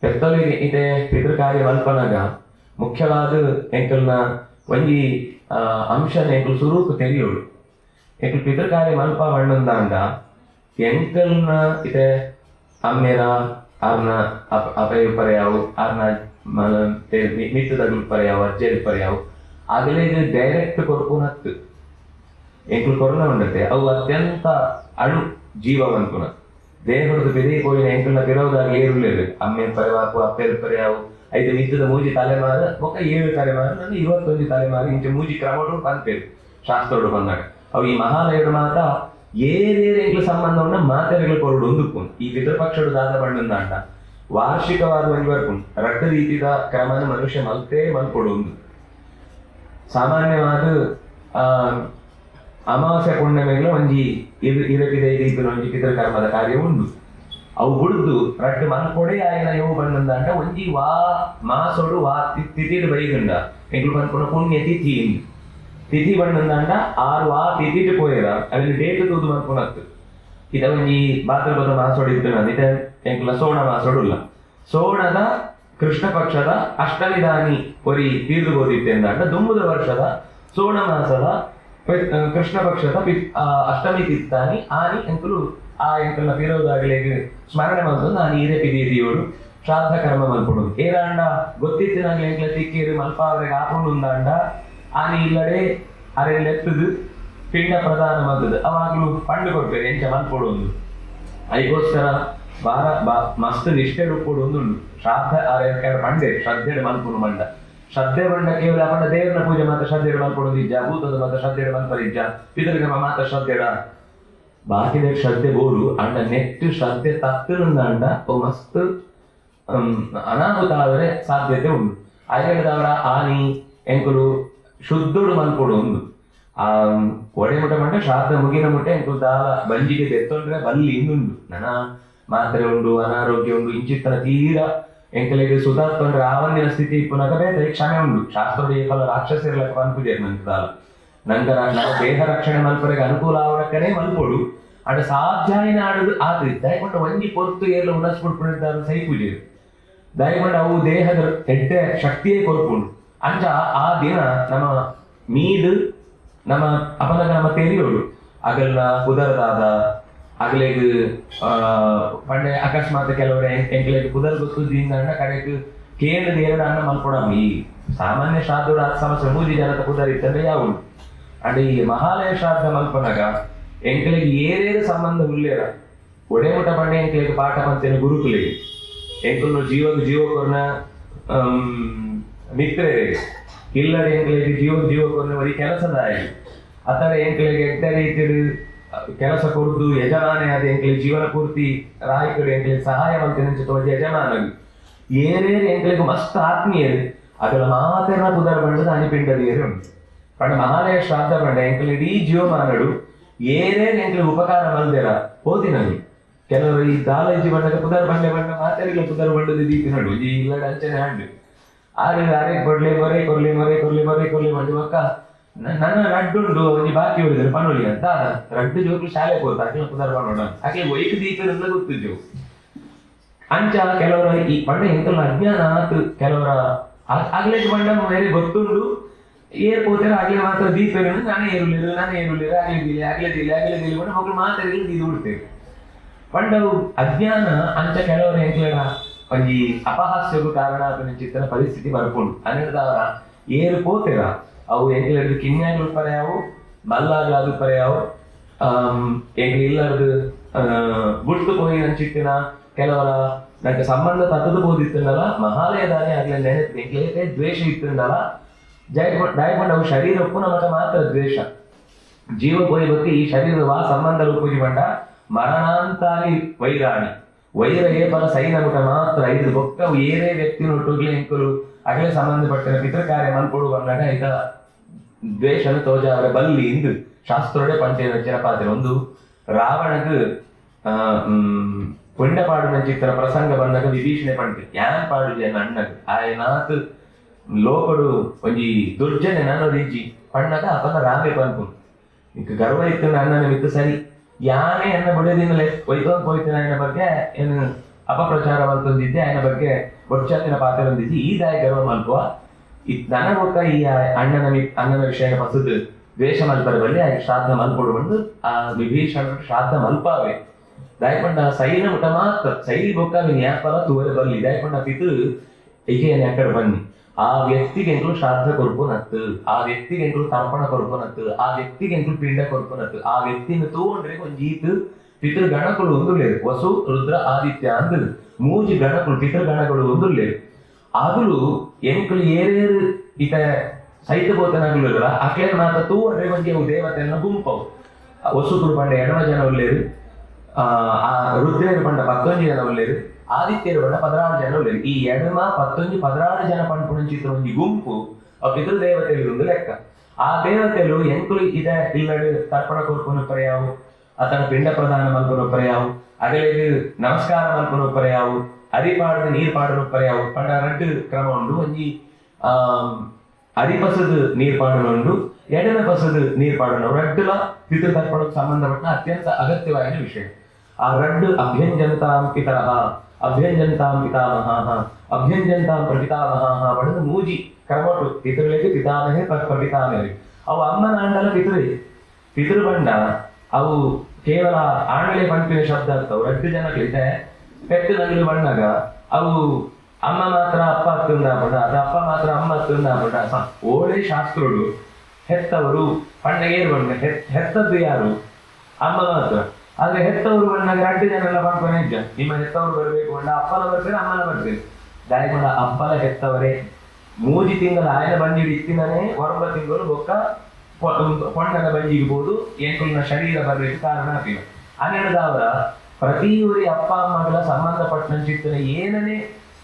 ಪೆತ್ತೊಲೆಗೆ ಇದೆ ಪಿತೃ ಕಾರ್ಯ ಮಲ್ಪನಾಗ ಮುಖ್ಯವಾದ ಎಂಕಲ್ನ ಒಂಜಿ ಅಂಶನ ಎಂಕಲ್ ಸ್ವರೂಪ ತೆರೆಯೋಳು ಎಂಕಲ್ ಪಿತೃ ಕಾರ್ಯ ಮಲ್ಪ ಬಣ್ಣಂದಾಂಡ ಎಂಕಲ್ನ ಇದೆ ಅಮ್ಮೆರ ಆರ್ನ ಅಪಯುಪರ ಯಾವು ಆರ್ನ ಮಿತ್ತದ ಪರ್ಯಾವು ಅಜ್ಜೆಲ್ ಪರ್ಯಾವು ಆಗಲೇ ಡೈರೆಕ್ಟ್ ಕೊರ್ಪುನತ್ತು ಎಂಕ್ಲು ಕೊರೋನಾ ಉಂಡತೆ ಅವು ಅತ್ಯಂತ ಅಳು ಜೀವವಂತುನ ದೇಹದ ಬೆದಿ ಕೋಯಿನ ಎಂಕ್ಲನ ಪಿರೋದಾಗ ಏರುಳ್ಳೇರು ಅಮ್ಮೆ ಪರ್ಯಾವು ಅಪ್ಪೆಲ್ ಪರ್ಯಾವು 5 ಮಿತ್ತದ ಮೂಜಿ ತಲೆಮಾರು ಒಕ್ಕ 7 ತಲೆಮಾರು ನನ್ನ 21 ತಲೆಮಾರು ಇಂಚೆ ಮೂಜಿ ಕ್ರಮಡು ಬಂತೇರು ಶಾಸ್ತ್ರೋಡು ಬಂದಾಗ ಅವು ಈ ಮಹಾಲಯಡು ಮಾತ ಏರೇರು ಎಂಕ್ಲ ಸಂಬಂಧವನ್ನ ಮಾತೆರೆಗಳು ಕೊರಡು ಒಂದುಕೊಂಡು ಈ ಪಿತೃಪಕ್ಷಡು ದಾದ ಬಣ್ಣಂದಾಂಡ ವಾರ್ಷಿಕವಾದ ಒಂದು ಬರ್ಕೊಂಡು ರಕ್ತ ರೀತಿದ ಕ್ರಮನ ಮನುಷ್ಯ ಮಲ್ತೇ ಮಲ್ಕೊಡು ಒಂದು ಸಾಮಾನ್ಯವಾದ ಅಮಾವಾಸ್ಯ ಪುಣ್ಯಮೆಗಳು ಒಂಜಿ ಇರಕಿದೆ ಒಂಜಿ ಪಿತೃ ಕರ್ಮದ ಕಾರ್ಯ ಉಂಟು ಅವು ಬಿಡುದು ರಟ್ಟು ಮಲ್ಕೊಡೆ ಆಯ್ನ ಯೋ ಬಂದಂದಾಂಡ ಒಂಜಿ ವಾ ಮಾಸೋಡು ವಾ ತಿಥಿಡು ಬೈಗಂಡ ಎಂಕ್ಲು ಬಂದ್ಕೊಂಡು ಪುಣ್ಯ ತಿಥಿ ಬಂದಂದಾಂಡ 6 ವಾ ತಿಥಿಟ್ಟು ಪೋಯರ ಅಲ್ಲಿ ಡೇಟ್ ತೂದು ಮಲ್ಕೊಳತ್ತು ಇದ ಒಂಜಿ ಭಾದ್ರಪದ ಮಾಸೋಡು ಇತ್ತು ಇದ ಎಂಕ್ಲ ಸೋಣ ಮಾಸೋಡುಲ್ಲ ಸೋಣದ ಕೃಷ್ಣ ಪಕ್ಷದ ಅಷ್ಟಮಿ ದಾನಿ ಒರಿ ತೀರ್ದು ಬೋದಿತ್ತೆಂದಾಂಡ ದುಂಬುದ ವರ್ಷದ ಸೋಣ ಮಾಸದ ಕೃಷ್ಣ ಪಕ್ಷದ ಅಷ್ಟಮಿ ತಿತ್ತಾನಿ ಆನಿ ಎಂಕುಲು ಆ ಎಂಕಲ್ನ ಪಿರೋದಾಗಲಿಗೆ ಸ್ಮರಣೆ ಮಾಡ್ಕೊಂಡು ನಾನು ಹಿರೇ ಪಿದಿಯೋಡು ಶ್ರಾದ್ದ ಕರ್ಮ ಮಲ್ಪೊಡು ಏನಾಂಡ ಗೊತ್ತಿತ್ತಿನಾಗ್ಲಿ ಎಂಕ್ಲ ತಿಕ್ಕೇರು ಮಲ್ಪ ಅವ್ರಿಗೆ ಹಾಕೊಂಡು ಉಂದಾಂಡ ಆನಿ ಇಲ್ಲಡೆ ಅರೆಲ್ಲೆತ್ತದು ಪಿಂಡ ಪ್ರದಾನ ಮಲ್ತದು ಅವಾಗ್ಲೂ ಪಂಡು ಕೊಡ್ತಾರೆ ಎಂಚ ಮಲ್ಪೊಡು ಒಂದು ಅದಕ್ಕೋಸ್ಕರ ಮಸ್ತ್ ನಿಷ್ಠೆ ಉಪ್ಪುಡು ಒಂದುಂಡು ಶ್ರಾದ್ದ ಅರೆ ಪಂಡೆ ಶ್ರದ್ಧೆ ಮಲ್ಪುಡು ಮಂಡ ಶ್ರದ್ಧೆ ಬಂಡ ಕೇವಲ ಅಪಂಡ ದೇವರ ಪೂಜೆ ಮಾತ್ರ ಶ್ರದ್ಧೆಡು ಮಲ್ಪೊಡೋದಿಜ್ಜ ಭೂತದ ಮಾತ್ರ ಶ್ರದ್ಧೆಡು ಮಲ್ಪರಿಜ್ಜ ಪಿತೃಗಮ ಮಾತ್ರ ಶ್ರದ್ಧೆಡ ಬಾಕಿದ ಶ್ರದ್ಧೆ ಬೋಡು ಅಂಡ ನೆಟ್ಟು ಶ್ರದ್ಧೆ ತತ್ತುಂದ ಮಸ್ತ್ ಅನಾಹುತ ಆದರೆ ಸಾಧ್ಯತೆ ಉಂಟು ಅಯ್ಯದವರ ಆನಿ ಎಂಕುಲು ಶುದ್ಧುಡು ಮಲ್ಪೊಡು ಒಂದು ಒಡೆ ಮುಟ ಮಂಟ ಶ್ರಾದ್ದ ಮುಗಿನ ಮುಟ್ಟೆ ಎಂಕುಲು ದಾಲ ಬಂಜಿಗೆ ತೆತ್ತೊಂಡ್ರೆ ಬಲ್ಲಿ ಇನ್ನುಂಡು ನನ್ನ ಮಾತ್ರೆ ಉಂಡು ಅನಾರೋಗ್ಯ ಉಂಡು ಇಂಚಿತ್ತನ ತೀರ ಎಂಕಲಿಗೆ ಸುಧಾರ್ತೊಂಡ್ರೆ ಆವಂದಿನ ಸ್ಥಿತಿ ಪುನಃ ಬೇರೆ ಕ್ಷಮೆ ಉಂಡು ಶಾಸ್ತ್ರೋಡಿ ಏಕಲ ರಾಕ್ಷಸರಿಲಕ್ಕ ಅನ್ಪುಜೇರು ನಂಗೆ ದಾಲ ನಂತರ ನಾವು ದೇಹ ರಕ್ಷಣೆ ಮಲ್ಪರೆಗೆ ಅನುಕೂಲ ಆವಡಕ್ಕನೆ ಮಲ್ಪೊಡು ಅಡ ಸಾಧ್ಯಾಯನ ಆಡುದು ಆದ್ರಿ ದಯಗೊಂಡ ಒಂಜಿ ಪೊರ್ತು ಏರ್ಲ ಉಣಸ್ಬಿಡ್ಕೊಂಡಿದ್ದಾರೆ ಸೈ ಪೂಜೆರು ದಯಗೊಂಡ ಅವು ದೇಹದ ಎಡ್ಡೆ ಶಕ್ತಿಯೇ ಕೊರ್ಪುಂಡು ಅಂಚ ಆ ದಿನ ನಮ್ಮ ಮೀದು ನಮ್ಮ ಅಪನಗ ನಮ್ಮ ತೆರಿಯೋಡು ಅಗಲ್ನ ಕುದರದಾದ ಅಗಲಿಗೆ ಪಂಡೆ ಅಕಸ್ಮಾತ್ ಕೆಲವರ ಎಂಕ್ಲೆಗೆ ಕುದರ್ ಗೊತ್ತುದಿಂದ ಕಡೆಗೆ ಕೇಂದ್ರದ 2 ಅನ್ನ ಮಲ್ಕೊಡಮ್ಮ ಈ ಸಾಮಾನ್ಯ ಶ್ರಾದ್ದೋಡ ಸಮಸ್ಯೆ ಮೂಜಿ ಜನತ ಕುದರ್ ಇತ್ತಂದ್ರೆ ಯಾವುದು ಅಂಡ್ ಈ ಮಹಾಲಯ ಶ್ರಾದ್ದ ಮಲ್ಪನಾಗ ಎಂಕ್ಲೆಗೆ ಏರೇರು ಸಂಬಂಧ ಉಳ್ಳೇರ ಒಡೆ ಮುಟ ಪಂಡೆ ಎಂಕ್ಲೆಗೆ ಪಾಠ ಮಂತೇನೆ ಗುರುಕುಲಿಗೆ ಎಂಕುಲು ಜೀವಕೊರ್ನ ಮಿತ್ರರಿಗೆ ಇಲ್ಲದೆ ಎಂಕ್ಲೆಗೆ ಜೀವಕೊರ್ನ ಬರೀ ಕೆಲಸದಾಯಿ ಅತರ ಎಂಕ್ಲೆಗೆ ಎಡ್ಡ ರೀತಿಯಲ್ಲಿ ಕೆಲಸ ಕೊಡ್ದು ಯಜಮಾನೆ ಆದ ಎಂಕ್ಲೆಗೆ ಜೀವನ ಪೂರ್ತಿ ರಾಯಕರು ಎಂಕ್ಲೆಗೆ ಸಹಾಯ ಮಂತೇನೆ ತೋಜ ಯಜಮಾನರು ಏರೇರು ಎಂಕ್ಲೆಗೆ ಮಸ್ತ್ ಆತ್ಮೀಯರು ಅದರ ಮಾತೆರ ಕುದರ ಬಂಡದ ಅನಿಪಿಂಡದಿಯರು ಉಂಟು ಪಂಡ ಮಹಾಲಯ ಶ್ರಾದ್ದ ಬಂಡ ಎಂಕಲ್ ಇಡೀ ಜೀವಮಾನಡು ಏನೇನು ಎಂಕ್ಲಿಗೆ ಉಪಕಾರ ಮಲ್ದೇರ ಹೋದಿನಲ್ಲಿ ಕೆಲವರು ಈ ದಾಲಜಿ ಬಂಡಾಗ ಪುದರ್ ಬಂಡೆ ಬಂಡ ಮಾತಾಡಿಲ್ಲ ಪುದರ್ ಬಂಡದ ದೀಪಿ ನಡು ಈ ಇಲ್ಲಡ ಅಂಚನೆ ಹಾಂಡು ಆರೆ ಕೊಡ್ಲಿ ಕೊರ್ಲಿ ಮಂಡು ಅಕ್ಕ ನನ್ನ ರಡ್ಡುಂಡು ಒಂಜಿ ಬಾಕಿ ಹೊಡಿದ್ರು ಪನ್ನೊಳಿ ಅಂತ ರಡ್ಡು ಜೋಕ್ಲು ಶಾಲೆ ಹೋದ ಅಕ್ಲ ಪುದರ್ ಬಂಡೋಡ ಅಕ್ಲೆ ವೈಕ್ ದೀಪದಿಂದ ಗೊತ್ತಿದ್ದೆವು ಅಂಚ ಕೆಲವರ ಈ ಬಂಡ ಎಂಕಲ್ ಅಜ್ಞಾನ ಆತು ಕೆಲವರ ಆಗ್ಲೇ ಬಂಡ ಬೇರೆ ಗೊತ್ತುಂಡು ಏರ್ಪೋತರ ಆಗ್ಲೇ ಮಾತ್ರ ದೀಪ ನಾನೇ ಏರುಲಿರು ಆಗ್ಲೇದಿಲ್ಲ ಬಂಡ ಮಕ್ಕಳು ಮಾತಾಡಿ ಇದು ಬಿಡ್ತೇವೆ ಪಂಡವು ಅಜ್ಞಾನ ಅಂಚ ಕೆಲವರ ಎಂಕ್ಲರ ಒಂಜಿ ಅಪಹಾಸ್ಯಗೂ ಕಾರಣ ಅದನ್ನ ಚಿತ್ರ ಪರಿಸ್ಥಿತಿ ಬರ್ಕೊಂಡು ಅನ್ನದವರ ಏರು ಪೋತೆರ ಅವು ಎಂಕ್ಲರದು ಕಿನ್ಯಾಗ್ಲು ಪರ್ಯಾವು ಬಲ್ಲಾಗ್ಲಾದು ಪರ್ಯಾವು ಎಂಕ್ಲ ಇಲ್ಲರದು ಗುಡ್ತು ಪೋಯಿ ಅಂಚಿತ್ತಿನ ಕೆಲವರ ನಂಗೆ ಸಂಬಂಧ ತತ್ತದು ಬೋದಿತ್ತಂದಲ್ಲ ಮಹಾಲಯದಾನೆ ಆಗ್ಲೇ ನೆನಪು ಎಂಕ್ಲೈತೆ ದ್ವೇಷ ಇತ್ತಂದಲ್ಲ ದಯಗೊಂಡು ಅವು ಶರೀರ ಒಪ್ಪುನ ಮತ ಮಾತ್ರ ದ್ವೇಷ ಜೀವ ಪೋಯಿ ಬಗ್ಗೆ ಈ ಶರೀರವಾ ಸಂಬಂಧ ರೂಪುಜಿ ಬಂಡ ಮರಣಾಂತಾರಿ ವೈರಾಣಿ ವೈರ ಏಪಲ ಸೈನ ಮುಟ ಮಾತ್ರ 5 ಬೊಕ್ಕವು ಏರೇ ವ್ಯಕ್ತಿ ನೊಟ್ಟುಗ್ಲೆ ಎಂಕುಲು ಅಗಲೇ ಸಂಬಂಧಪಟ್ಟ ಪಿತೃಕಾರ್ಯ ಮಲ್ಪೊಡು ಬಂದಾಗ ಇದ ದ್ವೇಷನು ತೋಜ ಅವರ ಬಲ್ಲಿ ಇಂದು ಶಾಸ್ತ್ರೋಡೆ ಪಂಚೇನ ಚಿರಪಾತ್ರ ಒಂದು ರಾವಣಗ್ ಪುಂಡ ಪಾಡಿನ ಚಿತ್ರ ಪ್ರಸಂಗ ಬಂದಾಗ ವಿಭೀಷಣೆ ಪಂಟೆ ಯಾನ್ ಪಾಡುಜಿ ಅನ್ನ ಅಣ್ಣಗ್ ಆಯನಾತ್ ಲೋಕಡು ಒಂಜಿ ದುರ್ಜನೆ ನಾನು ರೀಜಿ ಪಣ್ಣಗ ಅಪನ ರಾಮೆ ಪಂಪು ಈಗ ಗರ್ವ ಇತ್ತು ಅಣ್ಣನ ಮಿತ್ತು ಸರಿ ಯಾನೇ ಅನ್ನ ಬುಡದಿಂದಲೇ ಒಯ್ತೊಂದು ಹೋಯ್ತೇನೆ ఆయన ಬಗ್ಗೆ ಏನು ಅಪಪ್ರಚಾರ ಮಲ್ತೊಂದಿದ್ದೆ ఆయన ಬಗ್ಗೆ ಬೊಚ್ಚಾತಿನ ಪಾತ್ರ ಹೊಂದಿದ್ದಿ ಈ ದಾಯ ಗರ್ವ ಮಲ್ಪುವ ನನಗೊಕ್ಕ ಈ ಅಣ್ಣನ ವಿಷಯ ಪಸದ್ ದ್ವೇಷ ಮಲ್ಪರ ಬಲ್ಲಿ ಆಗ ಶ್ರಾದ್ದ ಮಲ್ಪೊಡು ಬಂದು ಆ ವಿಭೀಷಣ ಶ್ರಾದ್ದ ಮಲ್ಪಾವೆ ದಾಯಕೊಂಡ ಸೈನ ಮುಟ ಮಾತ್ರ ಸೈಲಿ ಬೊಕ್ಕ ಯಾಪಲ ತೂರೆ ಬರ್ಲಿ ದಾಯಕೊಂಡ ಪಿತು ಈಗೇನು ಎక్కడ ಬನ್ನಿ ಆ ವ್ಯಕ್ತಿಗೆಂಕಲು ಶ್ರಾದ್ದ ಕೊರ್ಪುನತ್ತು, ಆ ವ್ಯಕ್ತಿಗೆಂಕಲು ತರ್ಪಣ ಕೊರ್ಪುನತ್ತು, ಆ ವ್ಯಕ್ತಿಗೆಂಕಲು ಪಿಂಡ ಕೊರ್ಪುನತ್ತು. ಆ ವ್ಯಕ್ತಿನ ತೂಂಡ್ರೆ ಒಂಜೀತು ಪಿತೃಗಣಗಳು ಒಂದುಲ್ಲೇರು. ವಸು ರುದ್ರ ಆದಿತ್ಯ ಅಂದ್ರು ಮೂಜಿ ಗಣಗಳು ಪಿತೃಗಣಗಳು ಒಂದುಲ್ಲೇರು. ಆಗಲು ಎಂಕಲು ಏರೇರು ಇತ ಸೈತ ಬೋತನಾಗಲಿಲ್ಲ ಅಕ್ಲೇನು ಮಾತ ತೂಂಡ್ರೆ ಒಂಜಿ ಅವು ದೇವತೆಯನ್ನ ಗುಂಪವು. ವಸುತುರು ಪಂಡ ಎಡಮ ಜನ ಒಲ್ಲೇರು, ಆ ರುದ್ರೇರು ಪಂಡ 11 ಜನ ಒಲ್ಲೇರು, ಆದಿತ್ಯರು ಪಂಡ 16 ಜನ ಒಲ್ಲೇರು. ಈ ಎಡಮ 11 16 ಜನ ಪಂಪುಣಂಚಿತ್ರ ಒಂಜಿ ಗುಂಪು ಆ ಪಿತೃದೇವತೆಗಳು ಒಂದು ಲೆಕ್ಕ. ಆ ದೇವತೆಗಳು ಎಂಕುಲು ಇದ ಇಲ್ಲಡು ತರ್ಪಣ ಕೊರ್ಪುನ ಪರ್ಯಾವು, ಅತನ ಪಿಂಡ ಪ್ರದಾನ ಮಲ್ಪುನ ಪರ್ಯಾವು, ಅಗಲಿಗೆ ನಮಸ್ಕಾರ ಮಲ್ಪುನ ಪರ್ಯಾವು, ಅರಿಪಾಡದ ನೀರು ಪಾಡನ ಪರ್ಯಾವು. ಪಂಡ 2 ಕ್ರಮ ಉಂಡು. ಒಂಜಿ ಅರಿಪಸದ ನೀರು ಪಾಡನ ಉಂಡು, ಎಡಮ ಪಸದ ನೀರು ಪಾಡನ. 2 ಪಿತೃತರ್ಪಣಕ್ಕೆ ಸಂಬಂಧಪಟ್ಟ ಅತ್ಯಂತ ಅಗತ್ಯವಾದ ವಿಷಯ. ಆ 2 ಅಭ್ಯಂಜಂತಾಂ ಪಿತರಃ, ಅಭ್ಯಂಜಂತಾಂ ಪಿತಾಮಹಃ, ಅಭ್ಯಂಜಂತಾಂ ಪ್ರಪಿತಾಮಹಃ ಪಡೆದು ಮೂಜಿ ಕ್ರಮಟು ಪಿತೃಗಳಿಗೆ ಪಿತಾಮಹೆ ಪ್ರಪಿತಾಮಹೆ. ಅವು ಅಮ್ಮನ ಆಂಡಲ ಪಿತೃ ಬಣ್ಣ ಅವು ಕೇವಲ ಆಂಡಲೆ ಪಂಪಿನ ಶಬ್ದ ಆಗ್ತಾವು. 2 ಜನಗಳಿದೆ ಪೆಟ್ಟು ನಗಲು ಬಣ್ಣಗ ಅವು ಅಮ್ಮ ಮಾತ್ರ ಅಪ್ಪ ಹತ್ತುಂದಾಪಡ, ಅದು ಅಪ್ಪ ಮಾತ್ರ ಅಮ್ಮ ಹತ್ತುಂದಾಪಡ. ಓಳೆ ಶಾಸ್ತ್ರುಡು ಹೆತ್ತವರು ಪಂಡಗೇರು ಬಣ್ಣ, ಹೆತ್ತದ್ದು ಯಾರು ಅಮ್ಮ ಮಾತ್ರ. ಆದ್ರೆ ಹೆತ್ತವರು ಬಣ್ಣಾಗ 2 ಜನ ಎಲ್ಲ ಪಂಪನೆ ಇದ್ದ. ನಿಮ್ಮ ಹೆತ್ತವರು ಬರಬೇಕು ಬಣ್ಣ, ಅಪ್ಪನ ಬರ್ತೇನೆ ಅಮ್ಮನ ಬರ್ತೇನೆ ದಾಯಕೊಂಡ ಅಪ್ಪನ ಹೆತ್ತವರೇ. ಮೂಜಿ ತಿಂಗಳ ಆಯನ ಬಂಜಿಡು ಇತ್ತಿನೇ ಹೊರಬ ತಿಂಗಳು ಬೊಕ್ಕ ಪೊಣ್ಣನ ಬಂಜಿರ್ಬೋದು ಎಂಕುಲಿನ ಶರೀರ ಬರಲಿಕ್ಕೆ ಕಾರಣ ಆಗ್ತಿಲ್ಲ. 12 ಪ್ರತಿ ಊರಿ ಅಪ್ಪ ಅಮ್ಮಗಳ ಸಂಬಂಧಪಟ್ಟ ಚಿತ್ತನೆ ಏನನೇ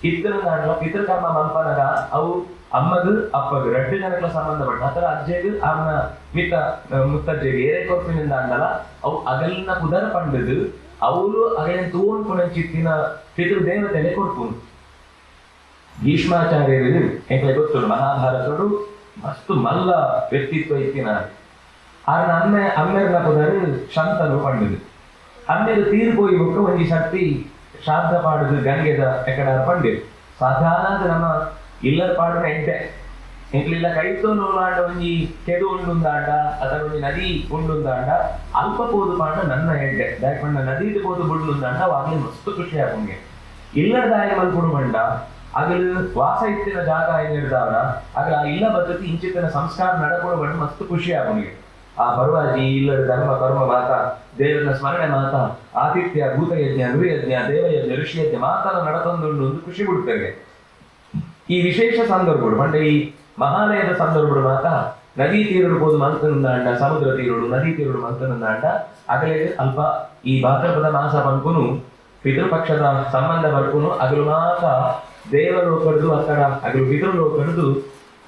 ಇತ್ತನ ಪಿತೃಕರ್ಮ ಮಲ್ಪನಗ ಅವು ಅಮ್ಮದು ಅಪ್ಪಗ 2 ಜನಗಳ ಸಂಬಂಧಪಟ್ಟ ಅದರ ಅಜ್ಜೆಗೆ ಅವನ ಮಿತ್ತ ಮುತ್ತಜ್ಜೆಗೆ ಏರೇ ಕೊರ್ಪಿನಿಂದ ಅಂದಲ್ಲ ಅವು ಅಗಲಿನ ಉದರ ಪಂಡದು ಅವಳು ಅಗಲಿನ ತೂನ್ ಪುಣಚಿತ್ತಿನ ಪಿತೃ ದೇವತೆಲೆ ಕೊರ್ಪುನು. ಭೀಷ್ಮಾಚಾರ್ಯರು ಎಂಕಲೆ ಗೊತ್ತು ಮಹಾಭಾರತಡು ಮಸ್ತು ಮಲ್ಲ ವ್ಯಕ್ತಿತ್ವ ಇತ್ತಿನ. ಆರ್ನ ಅಮ್ಮೆರ್ನ ಪುದರು ಶಂತನು ಪಂಡದು. ಅಮ್ಮೆರು ತೀರ್ಪೋಯಿ ಬುಕ್ಕ ಒಂಜಿ ಶಕ್ತಿ ಶ್ರಾದ್ದ ಪಾಡುದು ಗಂಗೆದ ಎಕಡ ಪಂಡಿರು. ಸಾಧಾರಣ ನಮ್ಮ ಇಲ್ಲದ ಪಾಡುನ ಎಂಟೆ ಎಂಕ್ಲಿಲ್ಲ ಕೈತೋ ನೂಲಾಂಡ ಒಂಜಿ ಕೆದು ಉಂಡುಂದಾಂಡ ಅಥವಾ ಒಂಜಿ ನದಿ ಉಂಡುಂದಾಂಡ ಅಲ್ಪ ಪೋದು ಪಾಂಡ ನನ್ನ ಎಂಟೆ ದಾಯಕೊಂಡ ನದಿದು ಪೋದು ಬುಡ್ಲುಂದಾಂಡ ಅವಾಗಲೇ ಮಸ್ತು ಖುಷಿ ಆಗುಂಗೆ. ಇಲ್ಲದ ದಾಯ ಮಲ್ಪುಡು ಮಂಡ ಅಗಲು ವಾಸ ಇತ್ತಿನ ಜಾಗ ಏನಿರ್ದಾವಡ ಆಗ ಇಲ್ಲ ಬದ್ಧತಿ ಇಂಚಿತ್ತಿನ ಸಂಸ್ಕಾರ ನಡಕೊಂಡು ಬಂದು ಮಸ್ತು ಖುಷಿ ಆಗುಂಗೆ. ಆ ಪರ್ವಾಜಿ ಇಲ್ಲದ ಧರ್ಮ ಕರ್ಮ ಮಾತ ದೇವರ ಸ್ಮರಣೆ ಮಾತ ಆತಿಥ್ಯ ಭೂತಯಜ್ಞ ನೃಯಜ್ಞ ದೇವಯಜ್ಞ ಋಷಿಯಜ್ಞ ಮಾತನ ನಡತೊಂದು ಒಂದು ಖುಷಿ ಬಿಡ್ತೇವೆ. ಈ ವಿಶೇಷ ಸಂದರ್ಭಗಳು ಮಂಡೆ ಈ ಮಹಾಲಯದ ಸಂದರ್ಭಗಳು ಮಾತ ನದಿ ತೀರುಡು ಹೋದು ಮಂತನಂದಾಂಡ, ಸಮುದ್ರ ತೀರುಡು ನದಿ ತೀರುಡು ಮಂತನಂದಾಂಡ ಆಗಲೇ ಅಲ್ಪ ಈ ಭಾದ್ರಪದ ಮಾಸ ಪಂಕುನು ಪಿತೃಪಕ್ಷದ ಸಂಬಂಧ ಬರ್ಕುನು ಅಗಲು ಮಾತ ದೇವಲೋಕಡ್ದು ಅక్కడ ಅಗಲು ಪಿತೃಲೋಕಡ್ದು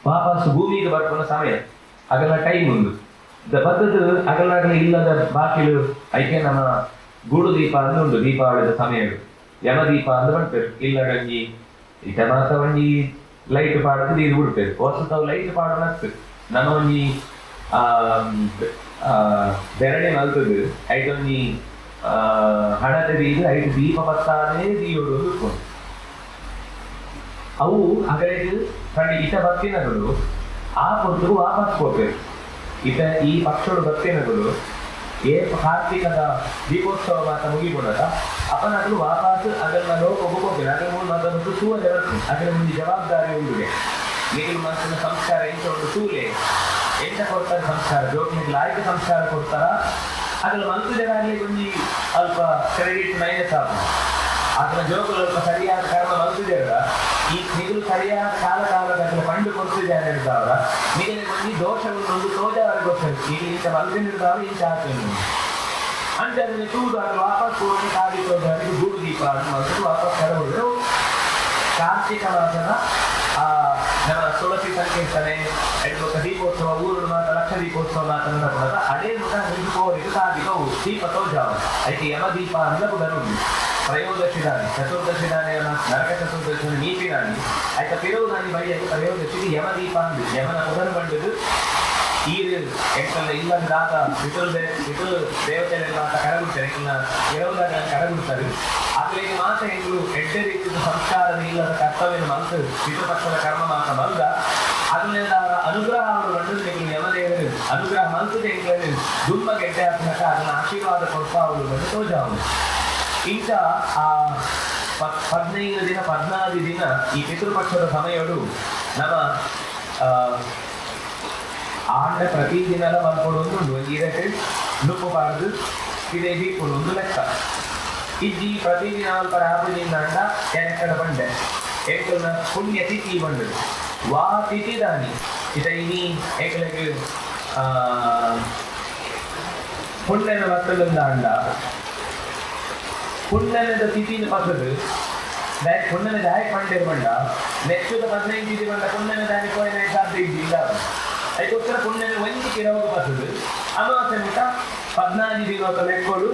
ವಾಪಸ್ ಭೂಮಿಗೆ ಬರ್ಕೊನ ಸಮಯ ಅಗಲ ಟೈಮ್ ಉಂಡು ಬದ್ದದು ಅಗಲಾಗಲಿ ಇಲ್ಲದ ಬಾಕಿಲು ಐಕೆ ನಮ್ಮ ಗೂಡು ದೀಪ ಅಂದು ಉಂಡು ದೀಪಾವಳಿದ ಸಮಯಗಳು ಯಮದೀಪ ಅಂದು ಬರ್ತೇವೆ. ಇಲ್ಲಡಂಗಿ ಇಟ ಮಾತ ಒಂಜಿ ಲೈಟ್ ಪಾಡದು ನೀರು ಬಿಡ್ತೇವೆ ಹೊಸತಾವು ಲೈಟ್ ಪಾಡೋಣತ್ತು ನಮ್ಮ ಒಂಜಿ ಬೆರಳೆ ಮಲ್ತದು ಐಟೊಂಜಿ ಹಣದ ದೀದು ಐದು ದೀಪ ಬತ್ತಾನೇ ದೀಯೋಡು ಇಟ್ಕೊಂಡು ಅವು ಅಗಲಿಗೆ ಕಣ್ಣಿ ಇಟ ಭಕ್ತಿನಗಳು ಆ ಕೊಟ್ಟು ವಾಪಸ್ ಕೊಡ್ತೇವೆ. ಇತ ಈ ಪಕ್ಷಗಳು ಭಕ್ತಿನಗಳು ಕಾರ್ತಿಕದ ದೀಪೋತ್ಸವ ಮಾತ ಮುಗಿಕೊಂಡಾಗ ಅಪನಗಳು ವಾಪಸ್ ಅದನ್ನ ಲೋಕ ಹೋಗ್ತೇನೆ ಅದರ ಮೂಲಕ ಸೂವ ಜಗತ್ತು ಅದರ ಮುಂದೆ ಜವಾಬ್ದಾರಿ ಉಂಟುಗೆ ನೀವು ಮನಸ್ಸಿನ ಸಂಸ್ಕಾರ ಎಂತ ಒಂದು ಸೂಲೆ ಎಂತ ಕೊಡ್ತಾರೆ ಸಂಸ್ಕಾರ ಜೋಗಿನಿಗೆ ಆಯ್ಕೆ ಸಂಸ್ಕಾರ ಕೊಡ್ತಾರ ಅದರ ಮನಸ್ಸು ಜನಾಗಲಿ ಒಂದು ಅಲ್ಪ ಕ್ರೆಡಿಟ್ ಮೈನಸ್ ಆಗುತ್ತೆ. ಅದರ ಜೋಗಗಳು ಸ್ವಲ್ಪ ಸರಿಯಾದ ಕರ್ಮ ಮನಸ್ಸಿದೆಯಲ್ಲ ಈ ನಿಗಲು ಸರಿಯಾದ ಕಾಲದ ಕಂಡು ಕೊಡ್ತಿದ್ದಾರೆ ಹೇಳಿದವರ ನಿಗಲಿಗೆ ಒಂದು ದೋಷವನ್ನು ಒಂದು ತೋಜವರೆಗೆ ಗೊತ್ತಿದೆ ಈಗ ಇಂಥ ಮಲ್ಪಿನಿರ್ದವರು ಇಂಥ ಆಗ್ತದೆ ಅಂತ ಅದನ್ನು ತೂದು ಅದು ವಾಪಸ್ ಹೋಗಿ ಕಾದಿಟ್ಟವರಿಗೆ ಗೂಡು ದೀಪ ಅಂತ ವಾಪಸ್ ಕರಬಹುದು. ಕಾರ್ತಿಕ ಮಾಸದ ನಮ್ಮ ತುಳಸಿ ಸಂಕೀರ್ತನೆ ಐದು ದೀಪೋತ್ಸವ ಊರು ಮಾತ ಲಕ್ಷ ದೀಪೋತ್ಸವ ಮಾತನ್ನ ಕೂಡ ಅದೇ ಮುಖ ನಿಂತುಕೋರಿಗೆ ಕಾದಿಕವು ದೀಪ ತೋಜಾವ ಐತಿ ಯಮ ದೀಪ ಅಂತ ಕೂಡ ನೋಡಿ ತ್ರಯೋದಶಿ ದಾನಿ ಚತುರ್ದಶಿ ದಾನಿ ನರಕ ಚತುರ್ದಶಿ ನೀತಿ ದಾನಿ ಆಯ್ತಾ ಪಿರವು ದಾನಿ ಬೈಯಾಗಿ ತ್ರಯೋದಶಿಗೆ ಯಮ ದೀಪ ಅಂದು ಯಮನ ಉದರ್ ಬಂಡದು ಈರು ಎಂಟಲ್ಲ ಇಲ್ಲದ ದಾತ ಪಿತೃ ದೇವತೆಲ್ಲ ಆತ ಕರಗುತ್ತಾರೆ ಇರವುದಾಗ ಕರಗುತ್ತಾರೆ ಅಲ್ಲಿಗೆ ಮಾತ ಹೆಂಗು ಎಡ್ಡೆ ರೀತಿಯ ಸಂಸ್ಕಾರದ ಇಲ್ಲದ ಕರ್ತವ್ಯ ಮಲ್ತು ಪಿತೃಪಕ್ಷದ ಕರ್ಮ ಮಾತ ಮಲ್ದ ಅದರಿಂದ ಅವರ ಅನುಗ್ರಹ ಅವರು ಬಂಡದು ನೀವು ಯಮದೇವರು ಅನುಗ್ರಹ ಮಲ್ತದೆ ಹೆಂಗೆ ದುಂಬ ಗೆಡ್ಡೆ ಹಾಕಿನಾಕ ಅದನ್ನ ಆಶೀರ್ವಾದ ಕೊಡ್ತಾ ಅವರು ಬಂದು ತೋಜ ಅವರು ಇಂಥ ಆ 15 ದಿನ 14 ದಿನ ಈ ಪಿತೃಪಕ್ಷದ ಸಮಯಡು ನಮ್ಮ ಆಂಡ ಪ್ರತಿದಿನದ ಮಲ್ಕೊಡೊಂದು ಇರಕ್ಕೆ ನುಪ್ಪಬಾರ್ದು ಇದೇ ಬೀಪುಡು ಒಂದು ಲೆಕ್ಕ ಇಜ್ಜಿ ಪ್ರತಿದಿನ ಮಲ್ಪರ ಆಪುದಿಂದ ಅಂಡ ಎನಕಡ ಬಂಡೆ ಏಕಲ್ನ ಪುಣ್ಯ ತಿಥಿ ಬಂಡದು ವಾ ತಿಥಿ ದಾನಿ ಇದ ಇನಿ ಏಕಲಗೆ ಪುಣ್ಯನ ಮಕ್ಕಳಿಂದ ಅಂಡ ಪುಣ್ಯನದ ತಿಥಿನ ಪಕ್ಕದು ಪುಣ್ಯನ ದಾಯ ಪಂಡೆ ಬಂಡ ನೆಕ್ಸ್ಟ್ 15 ತಿಥಿ ಬಂಡ ಪುಣ್ಯನ ದಾನಿ ಕೋಯನ ಸಾಧ್ಯ ಇದ್ದಿಲ್ಲ ಅದಕ್ಕೋಸ್ಕರ ಪುಣ್ಯನ ವಂಚಿಕೆ ರೋಗ ಬರ್ತದೆ ಅಮಾವಾಸ್ಯೆ ಮುಟ್ಟ 14 ದಿನ ಲೆಕ್ಕೋಡು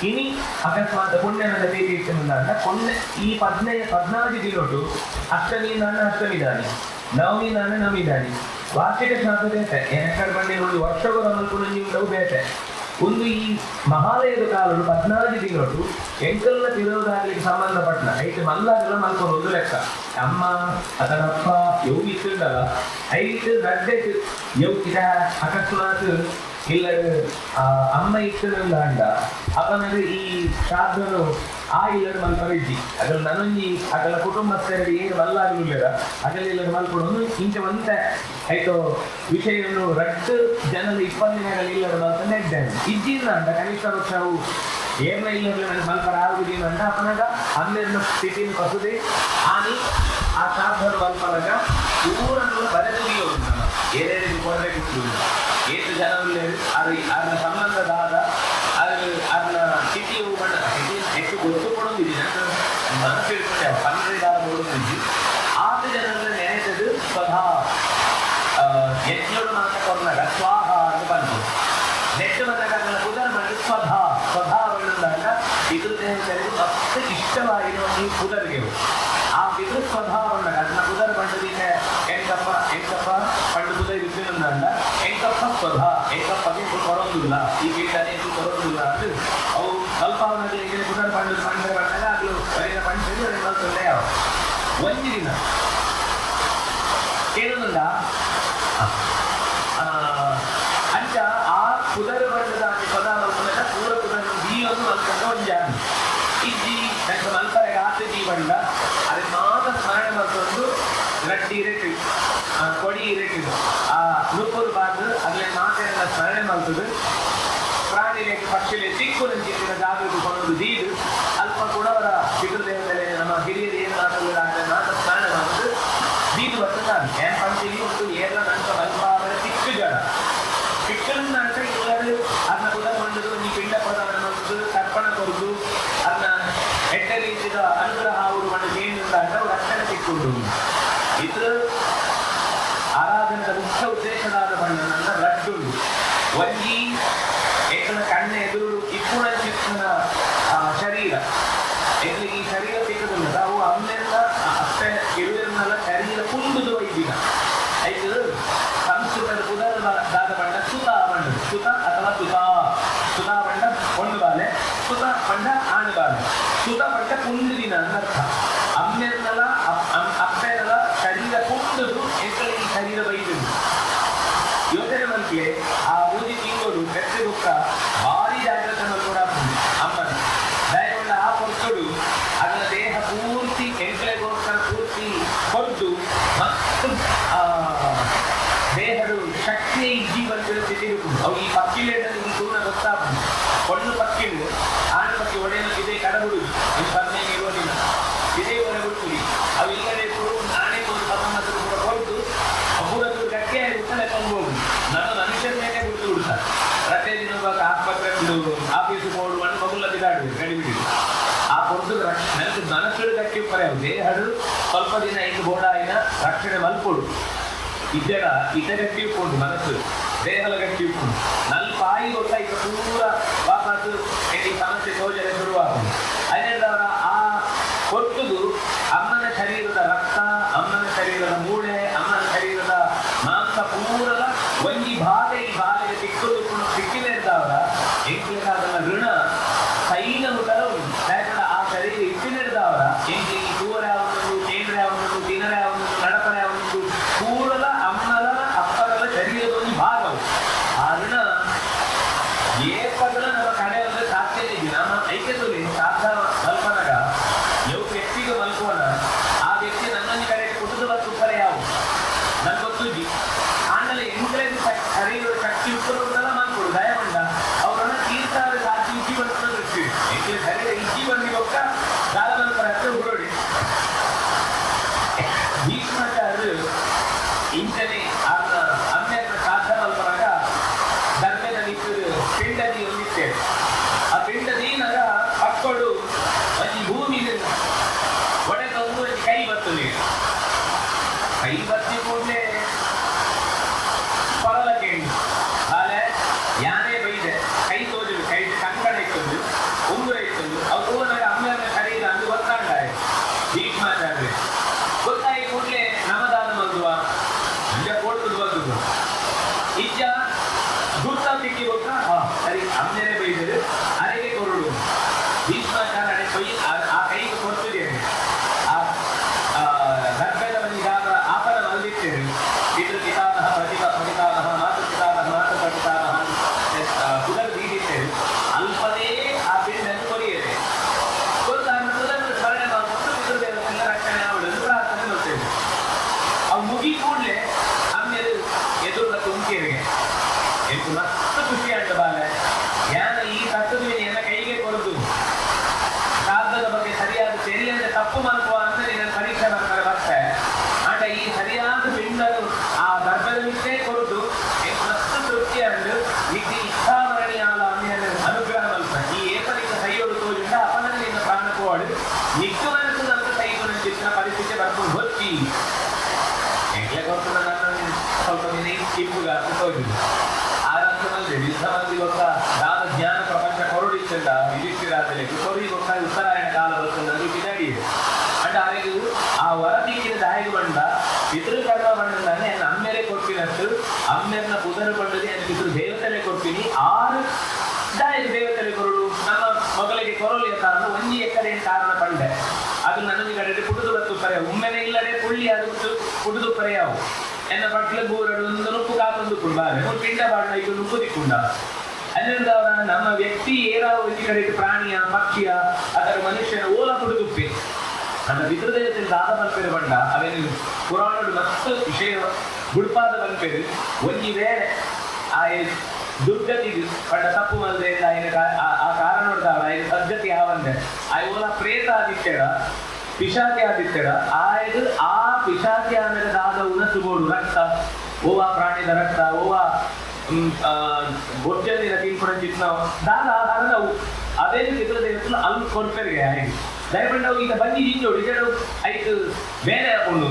ಇನಿ ಅಕಸ್ಮಾತ್ ಪುಣ್ಯನದ ತಿಥಿ ಇಟ್ಟಿಂದ ಪುಣ್ಯ ಈ 14 ದಿನೋಟು ಅಷ್ಟಮಿ ನಾನು ಅಷ್ಟಮಿ ದಾನಿ ನವಮಿ ನಾನು ನವಮಿ ದಾನಿ ವಾರ್ಷಿಕ ಶಾಸ್ತ್ರ ಬೇಟೆ ಎನಕಡ ಬಂಡೆ ಒಂದು ವರ್ಷಗಳ ಮಲ್ಕೊಂಡು ನೀವು ಬೇಟೆ ಒಂದು ಈ ಮಹಾಲಯದ ಕಾಲರು 14 ದಿನೋಟು ಎಂಕಲ್ನ ತಿರೋದಾಗಲಿಕ್ಕೆ ಸಂಬಂಧಪಟ್ಟ ಐದು ಮಲ್ಲಾಗೆಲ್ಲ ಮಲ್ಕೊಂಡು ಒಂದು ಲೆಕ್ಕ ಅಮ್ಮ ಅದನಪ್ಪ ಯವು ಇತ್ತುಂಡಲ್ಲ ಐದು ರಡ್ಡೆ ಯವು ಇದ ಅಕಸ್ಮಾತ್ ಇಲ್ಲ ಅಮ್ಮ ಇತ್ತುಂಡ ಅಂಡ ಅವನಿಗೆ ಈ ಶ್ರಾದ್ದನು ಆ ಇಲ್ಲದ ಮಲ್ಪರಿದ್ದಿ ಅದ್ರಲ್ಲಿ ನನೊಂಜಿ ಅದರ ಕುಟುಂಬಸ್ಥರಿಗೆ ಏನು ಮಲ್ಲಾಗಲಿಲ್ಲ ಅದರಲ್ಲಿ ಮಲ್ಕೊಂಡು ಇಂಚ ಒಂದ ಆಯ್ತು ವಿಷಯವನ್ನು ರಟ್ಟು ಜನರ 20 ದಿನಗಳು ಇಲ್ಲದ ಮಲ್ಕೊಂಡು ಇದ್ದೇನೆ ಇದ್ದಿಲ್ಲ ಅಂಡ ಕನಿಷ್ಠ ವರ್ಷವು ಏನ ಇಲ್ಲ ಮಲ್ಪರ ಆಗುದಿಲ್ಲ ಅಂಡ ಅಪನಾಗ 12 ಸ್ಥಿತಿನ ಕಸುದೆ ಆನಿ ಆ ಶ್ರಾದ್ದರು ಮಲ್ಪನಾಗ ಊರನ್ನು ಬರೆದು ಏನೇನು ಕೊಡಬೇಕು ಏತು ಜನ ಅದರ ಸಂಬಂಧದಾದ ಅದನ್ನ ಸ್ಥಿತಿಯು ಬಣ್ಣ ಹೆಚ್ಚು ಗೊತ್ತು ಕೊಡೋದಿದೆ ಮನಸ್ಸು ಇಟ್ಕೊಂಡೆ 12 ನೋಡೋದಿದ್ದು 6 ಜನರನ್ನ ನೆನೆಸದು ಸ್ವಧಾ ಯಜ್ಞೋಡು ಮಾತ್ರ ಕೊರನಾಗ ಸ್ವಾಹ ಅಂತ ಬಂತು ನೆಟ್ಟು ಬಂದಾಗ ಅದನ್ನ ಪುನರ್ ಮಾಡಿ ಸ್ವಧಾ ಬಣ್ಣದಾಗ ಪಿತೃ ದೇವತೆಗಳಿಗೆ ಅಷ್ಟು ಇಷ್ಟವಾಗಿರುವ ಈ ಪುದರ್ಗೆ ಆ ಪಿತೃ ಸ್ವಧಾ ಬಣ್ಣಗ ಅದನ್ನ ಪುದರ್ ಬಣ್ಣದಿಂದ ಎಂಕಪ್ಪ ಪಂಡು ಪುದ ವಿದ್ಯುನ್ನಂದ ಎಂಕಪ್ಪ ಸ್ವಧಾ ಎಂಕಪ್ಪಗೆ ಕೊಡೋದಿಲ್ಲ ಈ ಪೀಠನೆ ಕೊಡೋದಿಲ್ಲ ಅದು ಅವು ಸ್ವಲ್ಪ ಅವನಿಗೆ ಪುದರ್ ಪಂಡು ಬಣ್ಣದಾಗ ಆಗ್ಲು ಬರೀನ ಪಂಚದು ತೊಂದರೆ ಯಾವ ಒಂದು ದಿನ ಕೇಳೋದಿಲ್ಲ ಅಂಚ ಆ ಪುದರ್ ಬಣ್ಣದ ಪದ ಮಲ್ಪದ ಪೂರ ಪುದರ್ ಬೀಯೊಂದು ಮಲ್ಕೊಂಡ ಒಂದು ಜಾಗ ಇಜ್ಜಿ ನಂಗೆ ಮಲ್ಪರೆಗೆ ಆತಜಿ ಬಣ್ಣ ಅದಕ್ಕೆ ಮಾತ್ರ ಸ್ಮರಣೆ ಮಲ್ಕೊಂಡು ಗಟ್ಟಿ ಇರಕ್ಕೆ ಕೊಡಿ ಇರಕ್ಕೆ ಆ ನುಪ್ಪರು ಬಾರ್ದು ಅದ್ರಲ್ಲಿ ಮಾತೆಲ್ಲ ಸ್ಮರಣೆ ಮಲ್ತದು ಪ್ರಾಣಿಗಳಿಗೆ ಪಕ್ಷಿಲೆ ಸಿಕ್ಕು ನಂಚಿನ ಜಾಗಕ್ಕೆ ಕೊಡೋದು ದೀದು ಅಲ್ಪ ಕೂಡ ಅವರ ಪಿತೃದೇವತೆ ನಮ್ಮ ಹಿರಿಯರು ಏನು ಮಾತಾಡಿದ್ರೆ ಮಾತ್ರ ಸ್ಮರಣೆ ಮಾಡ್ತು ದೀದು ಬರ್ತದೆ ಏನ್ ಪಂಚಿಗೆ ಒಂದು ಏರ್ಲ ನಂತ ಮಲ್ಪಾವರ ಸಿಕ್ಕು ಜಡ ಸಿಕ್ಕನ್ನ ಅಂತ ಎಲ್ಲರೂ ಅದನ್ನ ಕೂಡ ಮಾಡಿದ್ರು ಈ ಪಿಂಡ ಪ್ರದಾನ ಮಾಡೋದು ತರ್ಪಣ ಕೊಡುದು ಅದನ್ನ ಹೆಡ್ಡ ರೀತಿಯ ಅನುಗ್ರಹ ಅವರು ಮಾಡಿ ಏನಿಲ್ಲ ಅಂದ್ರೆ ಅವ್ರು ರಕ್ಷಣೆ ಸಿಕ್ಕೊಂಡು ಇದ್ರ ಆರಾಧನೆಯ ಮುಖ್ಯ ಉದ್ದೇಶದಾದ ಬಣ್ಣನ ಲಡ್ಡು ಒಂಜಿ ಏಕನ ಕಣ್ಣ ಎದುರು ಇಪ್ಪುಣ ಚಿಕ್ಕನ ಶರೀರ ಎಲ್ಲಿ ಈ ಶರೀರ ಸಿಕ್ಕದಿಲ್ಲ ನಾವು ಅವನ್ನೆಲ್ಲ ಅಷ್ಟೇ ಇರುವುದನ್ನೆಲ್ಲ ಶರೀರ ಕುಂದುದು ವೈದಿನ ಐದು ಸಂಸ್ಕೃತದ ಪುದರದಾದ ಬಣ್ಣ ಸುತ ಬಣ್ಣದು ಸುತ ಅಥವಾ ಸುತಾ ಬಣ್ಣ ಒಂದು ಬಾಲೆ ಸುತ ಬಣ್ಣ ಆಣು ಬಾಲೆ ಸುತ ಬಣ್ಣ ಕುಂದುದಿನ ಅನ್ನರ್ಥ ಅಮ್ಮೆಲ್ಲ ಅಪ್ಪೆಲ್ಲ ಶರೀರ ಕುಂದುದು ಎಂಕಲ್ಲಿ ಈ ಶರೀರ ಬೈದುದು ಯೋಚನೆ ಮಲ್ಕೆ ಆ ಬೂದಿ ತಿಂಗಳು ಬೆಚ್ಚೆ ದುಃಖ ಭಾರಿ ಜಾಗ್ರತೆ ಕೂಡ ಅಮ್ಮನ ದಯಗೊಂಡ ಆ ಪೊರ್ತುಡು ಅದರ ದೇಹ ಪೂರ್ತಿ ಎಂಕಲೆಗೋಸ್ಕರ ಪೂರ್ತಿ ಹೊರದು ಮತ್ತು ದೇಹದ ಶಕ್ತಿಯ ಇಜ್ಜಿ ಬಂದಿರೋ ಸ್ಥಿತಿ ಅವು ಈ ಪಕ್ಕಿಲೇಟಲ್ಲಿ ಈ ತೂನ ಗೊತ್ತಾಗ್ತದೆ ಒಂದು ಪಕ್ಕಿಲು ಆಣು ಪಕ್ಕಿ ಒಡೆಯನ್ನು ಇದೇ ಕಡಗುಡುದು ಈ 15 ಇರೋದಿಲ್ಲ ಇದೇ ಹೊರಗುಡುತ್ತೀವಿ ಅವು ಇಲ್ಲದೆ ನಾನೇ ಒಂದು 19 ಕೂಡ ಹೊರದು ಅಬ್ಬೂರದ್ದು ಗಟ್ಟಿಯಾಗಿ ಉತ್ತಲೆ ಕೊಂಡ್ಬೋದು ನನ್ನ ಮನುಷ್ಯರ ಮೇಲೆ ಗುರುತು ಬಿಡ್ತಾರೆ ಪ್ರತಿ ದಿನ ಆಸ್ಪತ್ರೆ ಆಫೀಸು ಹೋಡುವನ್ನು ಮಗುಲ್ಲ ಬಿಡಾಡುದು ಗಡಿಬಿಡಿದು ಆ ಹೊರದು ನನಗೆ ಮನಸ್ಸು ಗಟ್ಟಿ ಉಪ್ಪರೆ ದೇಹದು ಸ್ವಲ್ಪ ದಿನ ಇನ್ನು ಬೋಡಾಯಿನ ರಕ್ಷಣೆ ಮಲ್ಪೋಡು ಇದ್ದೆಲ್ಲ ಇತಗಟ್ಟಿ ಉಪ್ಪುಂಡು ಮನಸ್ಸು ದೇಹದ ಗಟ್ಟಿ ಉಪ್ಪುಂಡು ನಲ್ಪಾಯಿ ಗೊತ್ತ ಈಗ ಪೂರ ವಾಪಸ್ಸು ಈ ಸಮಸ್ಯೆ ಯೋಜನೆ ಶುರುವಾಗುವುದು ಅದರಿಂದ ಆ ಕೊಟ್ಟುದು ಅಮ್ಮನ ಶರೀರದ ರಕ್ತ ಅಮ್ಮನ ಶರೀರದ ಮೂಳೆ ಅಮ್ಮನ ಶರೀರದ ಮಾಂಸ ಪೂರದ ಒಂಜಿ ಭಾಗ ಈ ಭಾಗಕ್ಕೆ ಸಿಕ್ಕುದು ಸಿಕ್ಕಿದೆ ಇದ್ದವರ ಎಂಕ್ಲಿಗಾದನ್ನ ಋಣ ಸೈನ ಮುಖದ ಉಂಟು ಯಾಕಂದ್ರೆ ಆ ಶರೀರ ಇಟ್ಟಿನಿಡ್ದವರ ಎಂಕಿ ಈ ತೂರ ಯಾವನೊಂದು ಕೇಂದ್ರ ಯಾವನೊಂದು ತಿನ್ನರ ಯಾವನೊಂದು ನಡಪರ ಯಾವನೊಂದು ಪೂರದ ಅಮ್ಮನ ಅಪ್ಪಗಳ ಶರೀರದ ಒಂದು ಭಾಗವು ಆ ಋಣ ಏಪಗಳ ನಮ್ಮ ಕಡೆ ಒಂದು ಸಾಧ್ಯತೆ ಇದೆ ನಮ್ಮ ಐಕ್ಯದಲ್ಲಿ ಸಾಧ ಕಲ್ಪನಾಗ ಯವು ವ್ಯಕ್ತಿ ಬರ್ತದೆ. ಕೈ ಬತ್ತಿ ಕೂಡಲೇ ಕೊರಲ ಕೇಳಿ ಆಲೆ ಯಾನೇ ಬೈದೆ ಕೈ ತೋಜಲು ಕೈ ಕಂಕಣ ಇಟ್ಟದ್ದು ಉಂಗುರ ಇಟ್ಟದ್ದು ಅವ್ರು ನನಗೆ ಅಮ್ಮನ ಕರೀದ ಅಂದು ಗೊತ್ತಾಂಡಾಯ ಭೀಷ್ಮಾಚಾರ್ಯ ಗೊತ್ತಾಗಿ ಕೂಡಲೇ ನಮದಾನ ಮಲ್ದುವ ಅಂಜ ಕೊಡ್ತದ್ದು ಬರ್ತದ್ದು ಇಜ್ಜ ಗುರ್ತ ಸಿಕ್ಕಿ ಗೊತ್ತಾ ಸರಿ ಅಮ್ಮನೇ ಬೈದರು ಅರೆಗೆ ಕೊರಡು ಭೀಷ್ಮಾಚಾರ್ಯ ಆ ಕೈಗೆ ಕೊಡ್ತಿದ್ದೇನೆ ಆ ಗರ್ಭದವನಿಗಾದ ಆಪನ ಮಲ್ದಿದ್ದೇನೆ ಪಿತೃ ಪಿತಾಮಹ ಪ್ರತಿಪಿತಾಮಹ ಮಾತು ಪಿತಾಮಹ ಮಾತು ಪ್ರಪಿತಾಮಹ ಕುದರ್ ಬೀದಿದ್ದೇವೆ ಅಲ್ಪನೇ ಆ ಬಿಂದನ್ನು ಕೊರಿಯದೆ ಕುದನ್ನು ಸ್ಮರಣೆ ಮಾಡಿಕೊಂಡು ಪಿತೃದೇವತೆಲ್ಲ ರಕ್ಷಣೆ ಅವಳನ್ನು ಪ್ರಾರ್ಥನೆ ಮಾಡ್ತೇವೆ. ಅವು ಮುಗಿ ಕೂಡಲೇ ಆಮೇಲೆ ಎದುರು ತುಂಬಿಗೆ ಎಷ್ಟು ಮಸ್ತ್ ಖುಷಿ ಅಂತ ಬಾಲೆ ಯಾನ ಈ ತತ್ವದ ಎಲ್ಲ ಕೈಗೆ ಕೊರದು ಶಾಸ್ತ್ರದ ಬಗ್ಗೆ ಸರಿಯಾದ ತೆರಿಯಂತೆ ತಪ್ಪು ಮಾಡ್ಕುವ ಅಂತ ನೀನು ಪರೀಕ್ಷೆ ಮಾಡ್ತಾರೆ ಬರ್ತೆ ಆಟ ಈ ಸರಿಯಾದ ಪಿಂಡನು ಆ ಗರ್ಭದಲ್ಲಿಟ್ಟೇ ಕೊರದು ಮಸ್ತ್ ತೃಪ್ತಿ ಅಂದು ನಿತ್ಯ ಇಚ್ಛಾಮರಣೀಯಾಲ ಅನುಗ್ರಹ ಮಲ್ಪ ಈ ಏಕನಿಕ ಕೈಯೊಳು ತೋಜಿಂದ ಅಪನಲ್ಲಿ ಪ್ರಾಣ ಕೋಡು ನಿಕ್ಕ ಮನಸ್ಸಿನಂತ ಕೈಗಳು ಚಿತ್ರ ಪರಿಸ್ಥಿತಿ ಬರ್ಕೊಂಡು ಹೊತ್ತಿ ಹೆಂಗ್ಲೆ ಗೊತ್ತು ನನ್ನ ಸ್ವಲ್ಪ ಕಿಪ್ಪುಗ ತೋಜಿದ್ದು ಆರಂಭದಲ್ಲಿ ಯುದ್ಧವಾಗಿ ಗೊತ್ತಾ ದಾದ ಜ್ಞಾನ ಪ್ರಪಂಚ ಕೊರಡಿಚ್ಚಂಡ ಯುಧಿಷ್ಠಿರಾದಲ್ಲಿ ಕೊರಡಿ ಗೊತ್ತಾ ಉತ್ತರಾಯಣ ಕಾಲ ಬರ್ತದೆ ಪಿದಾಡಿದೆ ಅಂಡ್ ಅವರಿಗೂ ಆ ಹೊರದಿಕ್ಕಿನ ದಾಯಿಗೆ ಬಂದ ಪಿತೃಕರ್ಮ ಬಂಡದಾನೆ ಅಮ್ಮೆರೆ ಕೊಟ್ಟಿನಷ್ಟು ಅಮ್ಮೆರ್ನ ಪುದರು ಬಂಡದೆ ಪಿತೃ ದೇವತೆಲೆ ಕೊಡ್ತೀನಿ 6 ದಾಯಿಗೆ ದೇವತೆಲೆ ಕೊರಡು ನಮ್ಮ ಮಗಳಿಗೆ ಕೊರಲಿಯ ಕಾರಣ ಒಂಜಿ ಎಕರೆ ಕಾರಣ ಪಂಡೆ ಅದು ನನಗೆ ಕಡೆ ಪುಟದು ಬತ್ತು ಪರ್ಯಾವು ಒಮ್ಮೆನೆ ಇಲ್ಲದೆ ಪುಳ್ಳಿ ಅದು ಪುಟದು ಪರ್ಯಾವು ಎನ್ನ ಪಟ್ಲ ಬೂರಡು ಒಂದು ನುಪ್ಪು ಕಾಕೊಂದು ಕುಂಡಾರೆ ಪಿಂಡ ಬಾಡ ಇದು ನುಪ್ಪು ದಿಕ್ಕುಂಡ ಅಲ್ಲಿಂದ ನಮ್ಮ ವ್ಯಕ್ತಿ ಏರಾವ ಒಂಜಿ ಕಡೆ ಪ್ರಾಣಿಯ ಪಕ್ಷಿಯ ಅದರ ಮನುಷ್ಯನ ಓಲ ಪುಡುದುಪ್ಪಿ ನನ್ನ ಪಿತೃದೇವತೆ ದಾದ ಬಲ್ಪೇರು ಬಂಡ ಅವೇನು ಪುರಾಣದ ಮಸ್ತ್ ವಿಷಯ ಗುಡ್ಪಾದ ಬಲ್ಪೇರು ಒಂಜಿ ವೇಳೆ ಆ ದುರ್ಗತಿಗೆ ಪಂಡ ತಪ್ಪು ಮಲ್ದೆ ಆ ಕಾರಣ ನೋಡ್ತಾವ ಐದು ಸದ್ಗತಿ ಯಾವಂದೆ ಆ ಓಲ ಪ್ರೇತ ಆದಿತ್ಯರ ಪಿಶಾಚಿ ಆದಿತ್ಯರ ಆಯ್ದು ಆ ಪಿಶಾಚಿ ಆಮೇಲೆ ದಾದ ಉನಸುಗೋಡು ರಕ್ತ ಓವಾ ಪ್ರಾಣಿದ ರಕ್ತ ಓವಾ ಬೊಜ್ಜಲ್ಲಿನ ತಿನ್ಪುರಂಚಿತ್ ನಾವು ದಾದ ಆಧಾರದ ಅದೇನು ಪಿತೃದೇವತೆಗಳು ಅಲ್ಲಿ ಕೊಡ್ಪೇರಿಗೆ ಆಯ್ತು ದಯಪಂಡ ಈಗ ಬಂದಿ ಜಿಂಜೋಡು ಇಜಡು ಐದು ಬೇರೆ ಹಾಕೊಂಡು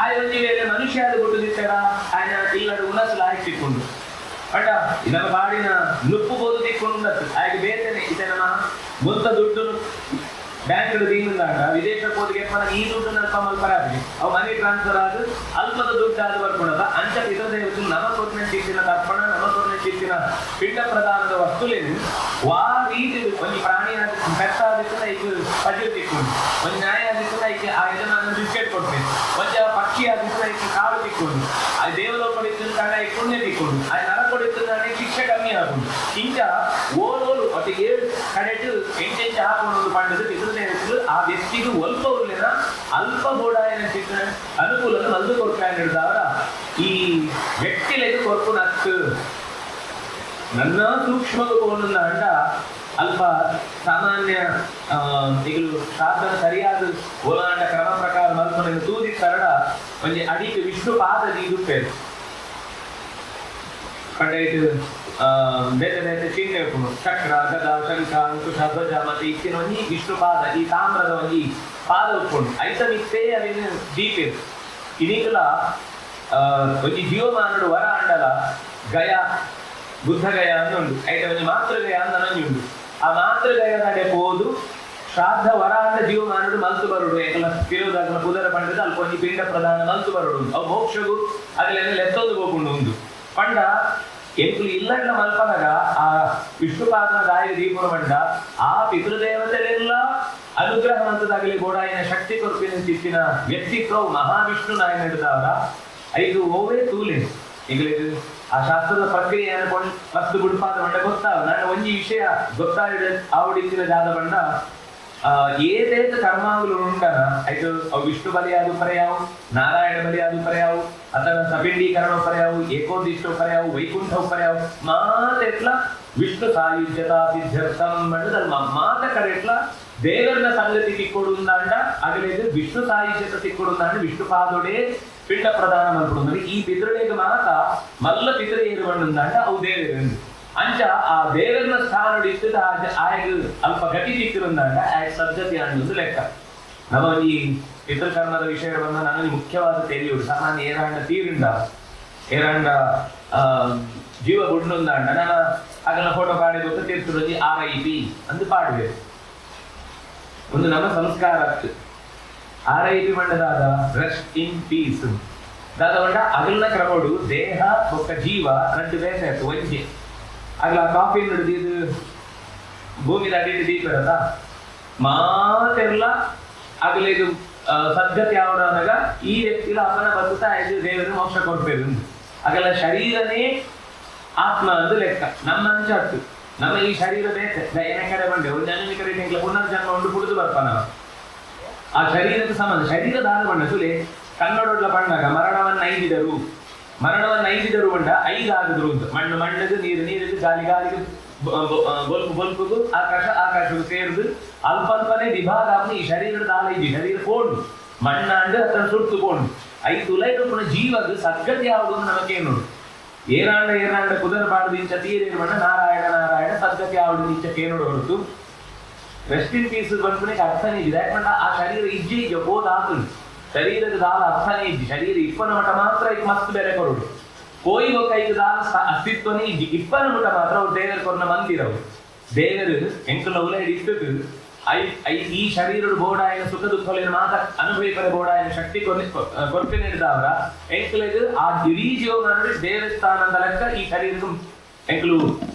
ಆ ಒಂಜಿ ವೇಳೆ ಮನುಷ್ಯ ಅದು ಕೊಟ್ಟುದಿತ್ತಾರ ಆಯ್ನ ಇಲ್ಲಡು ಉನಸಲು ಆಯ್ತಿಕ್ಕೊಂಡು ಅಡ್ಡ ನಮ್ಮ ಬಾಡಿನ ನುಪ್ಪು ಬೋದು ತಿಕ್ಕೊಂಡು ಆಯ್ಕೆ ಬೇರೆನೆ ಇದೆ ನಮ್ಮ ಮೊತ್ತ ದುಡ್ಡು ಬ್ಯಾಂಕ್ ದೀನಿಂದಾಗ ವಿದೇಶಕ್ಕೆ ಹೋಗಿ ಈ ದುಡ್ಡು ಅಲ್ಪ ಮಲ್ಪರಾಗಿ ಅವು ಮನಿ ಟ್ರಾನ್ಸ್ಫರ್ ಆದ ಅಲ್ಪದ ದುಡ್ಡು ಆದ ಬರ್ಕೊಳದ ಅಂಚ ಪಿತೃದೇವತೆ ನಮ್ಮ ಕೊಟ್ಟಿನ ಚಿತ್ತಿನ ತರ್ಪಣ ನಮ್ಮ ಕೊಟ್ಟಿನ ಚಿತ್ತಿನ ಪಿಂಡ ಪ್ರದಾನದ ವಸ್ತುಲೇನು ವಾ ರೀತಿ ಒಂದು ಪ್ರಾಣಿ ಬೆತ್ತ ಆದಿತ್ತು ಈಗ ಪಜು ತಿಕ್ಕೊಂಡು ಒಂದು ನ್ಯಾಯ ಆದಿತ್ತು ಈಗ ಆ ಇದನ್ನ ಬಿಸ್ಕೆಟ್ ಕೊಡ್ತೀನಿ ಒಂದು ಪಕ್ಷಿ ಆದಿತ್ತು ಈಗ ಕಾಳು ತಿಕ್ಕೊಂಡು ಆ ದೇವಲೋಕ ಕೊಡಿದ್ದ ಈಗ ಪುಣ್ಯ ತಿಕ್ಕೊಂಡು ಆ ನರ ಕೊಡಿದ್ದ ಶಿಕ್ಷೆ ಕಮ್ಮಿ ಆಗುದು ಇಂಚ ಓಲೋಲು ಒಟ್ಟಿಗೆ ಕಡೆಟ್ಟು ಎಂಟೆಂಚು ಹಾಕೊಂಡು ಪಂಡದು ಪಿತೃದೇವತೆಗಳು ಆ ವ್ಯಕ್ತಿಗೂ ಒಲ್ಪ ಉರ್ಲಿನ ಅಲ್ಪ ಬೋಡಾಯನ ಚಿತ್ರ ಅನುಕೂಲ ಮಲ್ದು ಕೊಡ್ಕೊಂಡ ಈ ವ್ಯಕ್ತಿಲೆದು ಕೊರ್ಪು ನತ್ತು ನನ್ನ ಸೂಕ್ಷ್ಮ ಕೋಣದ ಅಂಡ ಅಲ್ಪ ಸಾಮಾನ್ಯ ಈಗಲೂ ಶ್ರಾದ್ದನ ಸರಿಯಾದ ಓಲಾಂಡ ಕ್ರಮ ಪ್ರಕಾರ ಮಲ್ಪನ ತೂದಿ ತರಡ ಒಂದು ಅಡಿಗೆ ವಿಷ್ಣು ಪಾದದಿ ಇರುತ್ತೇವೆ ಕಂಡೈತು ಬೇರೆ ಬೇರೆ ಚಿಹ್ನೆ ಚಕ್ರ ಗದ ಶಂಖ ಅಂಕುಶ ಧ್ವಜ ಮತ್ತೆ ಇತ್ತಿನ ಒಂಜಿ ವಿಷ್ಣು ಪಾದ ಈ ತಾಮ್ರದ ಒಂಜಿ ಪಾದ ಉಟ್ಕೊಂಡು ಐತ ಮಿತ್ತೇ ಅವೇನು ದೀಪ ಇದೀಗಲ ಒಂಜಿ ಜೀವಮಾನಡು ವರ ಅಂಡಲ ಗಯ ಬುದ್ಧ ಗಯ ಅನ್ನುಂಡು ಐತ ಒಂಜಿ ಮಾತೃಗಯ ಅನ್ನೊಂದುಂಡು ಆ ಮಾತೃಗಯದ ಅಡೆ ಹೋದು ಶ್ರಾದ್ದ ವರ ಅಂಡ ಜೀವಮಾನಡು ಮಲ್ತು ಬರುಡು ಏಕಲ ತಿರುವುದಾಗಲ ಪುದರ ಪಂಡದ ಅಲ್ಪ ಒಂಜಿ ಪಿಂಡ ಪ್ರಧಾನ ಮಲ್ತು ಬರುಡು ಅವು ಮೋಕ್ಷಗು ಅಗಲೆಲ್ಲ ಲೆತ್ತೋದು ಹೋಗುಂಡು ಉಂಡು ಪಂಡ ಎಂಕುಲು ಇಲ್ಲಣ್ಣ ಮಲ್ಪನಗ ಆ ವಿಷ್ಣುಪಾದನ ದಾಯ ದೀಪುರ ಮಂಡ ಆ ಪಿತೃದೇವತೆಗಳೆಲ್ಲ ಅನುಗ್ರಹವಂತದಾಗಲಿ ಗೋಡಾಯಿನ ಶಕ್ತಿ ಕೊರಪಿನ ಚಿತ್ತಿನ ವ್ಯಕ್ತಿತ್ವವು ಮಹಾವಿಷ್ಣು ನಾಯ ನಡೆದವರ ಐದು ಓವೇ ತೂಲೆ ಈಗ ಆ ಶಾಸ್ತ್ರದ ಪ್ರಕ್ರಿಯೆ ಅನ್ಕೊಂಡು ಮಸ್ತ್ ಗುಡ್ಪಾದ ಬಂಡ ಗೊತ್ತಾವ ನಾನು ಒಂಜಿ ವಿಷಯ ಗೊತ್ತಾಗಿದೆ ಆವಡಿಸಿದ ಜಾದ ಬಂಡ ಏದೇತ ಕರ್ಮಾವಲು ಉಂಟನ ಆಯ್ತು ಅವು ವಿಷ್ಣು ಬಲಿಯಾದು ಪರ್ಯಾವು ನಾರಾಯಣ ಬಲಿಯಾದು ಪರ್ಯಾವು ಅಥವಾ ಸಪಿಂಡೀಕರಣ ಪರ್ಯಾವು ಏಕೋದಿಷ್ಟು ಪರ್ಯಾವು ವೈಕುಂಠ ಪರ್ಯಾವು ಮಾತೆಟ್ಲ ವಿಷ್ಣು ಸಾಯುಜ್ಯತಾ ಸಿದ್ಧರ್ಥಂ ಮಂಡದಲ್ಲಿ ಮಾತ ಕಡೆಟ್ಲ ದೇವರನ್ನ ಸಂಗತಿ ತಿಕ್ಕೊಡುಂದಾಂಡ ಅಗಲೇದು ವಿಷ್ಣು ಸಾಯುಜ್ಯತ ತಿಕ್ಕೊಡುಂದಾಂಡ ವಿಷ್ಣು ಪಾದೊಡೆ ಪಿಂಡ ಪ್ರದಾನ ಮಲ್ಪಡು ಈ ಪಿತೃಳಿಗೆ ಮಾತ ಮಲ್ಲ ಪಿತೃ ಏರುವಂಡುಂದಾಂಡ ಅವು ದೇವರು ಅಂಚ ಆ ದೇವರನ್ನ ಸ್ಥಾನ ಇಟ್ಟು ಆಯ್ದು ಅಲ್ಪ ಗತಿ ತಿಕ್ಕಿರುಂದಾಂಡ ಆಯ್ತು ಸದ್ಗತಿ ಅನ್ನೋದು ಲೆಕ್ಕ ನಮ್ಮ ಈ ಪಿತೃಕರ್ಮದ ವಿಷಯ ಬಂದ ನನಗೆ ಮುಖ್ಯವಾದ ತಿಳಿಯುವುದು ಸಾಮಾನ್ಯ ಏರಾಂಡ ತೀರಿಂಡ ಏರಾಂಡ ಜೀವ ಗುಡ್ನುಂದಾಂಡ ನನ್ನ ಅದನ್ನ ಫೋಟೋ ಪಾಡಿ ಗೊತ್ತ ತೀರ್ಸುರಜಿ RIP ಅಂತ ಪಾಡ್ಬೇಕು ಒಂದು ನಮ್ಮ ಸಂಸ್ಕಾರ RIP ಮಂಡದಾದ ರೆಸ್ಟ್ ಇನ್ ಪೀಸ್ ದಾದ ಅಗಲ್ನ ಕ್ರಮಡು ದೇಹ ಒಕ್ಕ ಜೀವ ನಟ್ಟು ಬೇಸ ಆಯ್ತು ಒಂಜೆ ಅಗಲ ಕಾಫಿ ನಡೆದಿದ್ದು ಭೂಮಿ ದಾಟಿ ದೀಪದ ಮಾತೆಲ್ಲ ಅಗಲ ಇದು ಸದ್ಗತಿ ಯಾವನಾಗ ಈ ವ್ಯಕ್ತಿಲ ಅಪ್ಪನ ಬದುಕ್ತಾ ಇದು ದೇವರು ಮೋಕ್ಷ ಕೊಡ್ಬೇಕು ಅಗಲ ಶರೀರನೇ ಆತ್ಮ ಅದು ಲೆಕ್ಕ ನಮ್ಮ ಅಂಚಾತ್ತು ನಮ್ಮ ಈ ಶರೀರ ಬೇಕು ಏನ ಕಡೆ ಬಂದೆ ಒಂದು ಜನ ಕಡೆ ಪುನರ್ಜನ್ಮ ಉಂಟು ಕುಡಿದು ಬರ್ತಾನ ಆ ಶರೀರದ ಸಂಬಂಧ ಶರೀರ ದಾದ ಬಣ್ಣ ಸುಲೆ ಕನ್ನಡೊಡ್ಲ ಬಣ್ಣಾಗ ಮರಣವನ್ನ ಐದಿದರು ಬಂಡ 5 ಆಗಿದ್ರು ಅಂತ ಮಣ್ಣದು ನೀರಿಗೆ ಗಾಳಿಗೆ ಬೊಲ್ಪುಗು ಆಕಾಶವು ಸೇರಿದು ಅಲ್ಪಲ್ಪನೆ ವಿಭಾಗ ಈ ಶರೀರದ ದಾಲ ಇದ್ದಿ ಶರೀರ ಕೋಂಡು ಮಣ್ಣಾಂಡು ಅದನ್ನ ಸುಟ್ಟುಕೊಂಡು 5 ಉಲೈದು ಪುನಃ ಜೀವದ ಸದ್ಗತಿ ಯಾವುದು ನಮಗೆ ನೋಡು ಏರಾಂಡ ಕುದರಬಾರ್ದು ಇಂಚ ತೀರೇನು ಬಣ್ಣ ನಾರಾಯಣ ಸದ್ಗತಿ ಯಾವುದು ಇಂಚ ಕೇನೋಡು ಹೊರತು ರೆಸ್ಟ್ ಇನ್ ಪೀಸ್ ಬಂದ್ಬಿಟ್ಟು ಅರ್ಥನೇ ಇದೆ ಯಾಕಂದ್ರೆ ಆ ಶರೀರ ಇಜ್ಜೆ ಈಗ ಹೋದಾತು ಶರೀರದ ದಾಲ ಅರ್ಥನೇ ಇದ್ದಿ ಶರೀರ ಇಪ್ಪನ ಮಠ ಮಾತ್ರ ಈಗ ಮಸ್ತ್ ಬೆಲೆ ಕೊರೋಡು ಕೋಯಿಗೋ ಕೈಗೆ ದಾಲ ಅಸ್ತಿತ್ವನೇ ಇದ್ದಿ ಇಪ್ಪನ ಮಠ ಮಾತ್ರ ಅವ್ರು ದೇವರು ಕೊರನ ಮಂದಿರವು ದೇವರು ಎಂಕಲ ಉಲ ಇಟ್ಟು ಈ ಶರೀರದ ಬೋಡಾಯನ ಸುಖ ದುಃಖಲಿನ ಮಾತ ಅನುಭವಿಪರ ಬೋಡಾಯನ ಶಕ್ತಿ ಕೊರತೆ ನೀಡಿದವರ ಎಂಕಲಿಗೆ ಆ ಇಡೀ ಜೀವನ ದೇವಸ್ಥಾನದ ಲೆಕ್ಕ ಈ ಶರೀರದ ಎಂಕಲು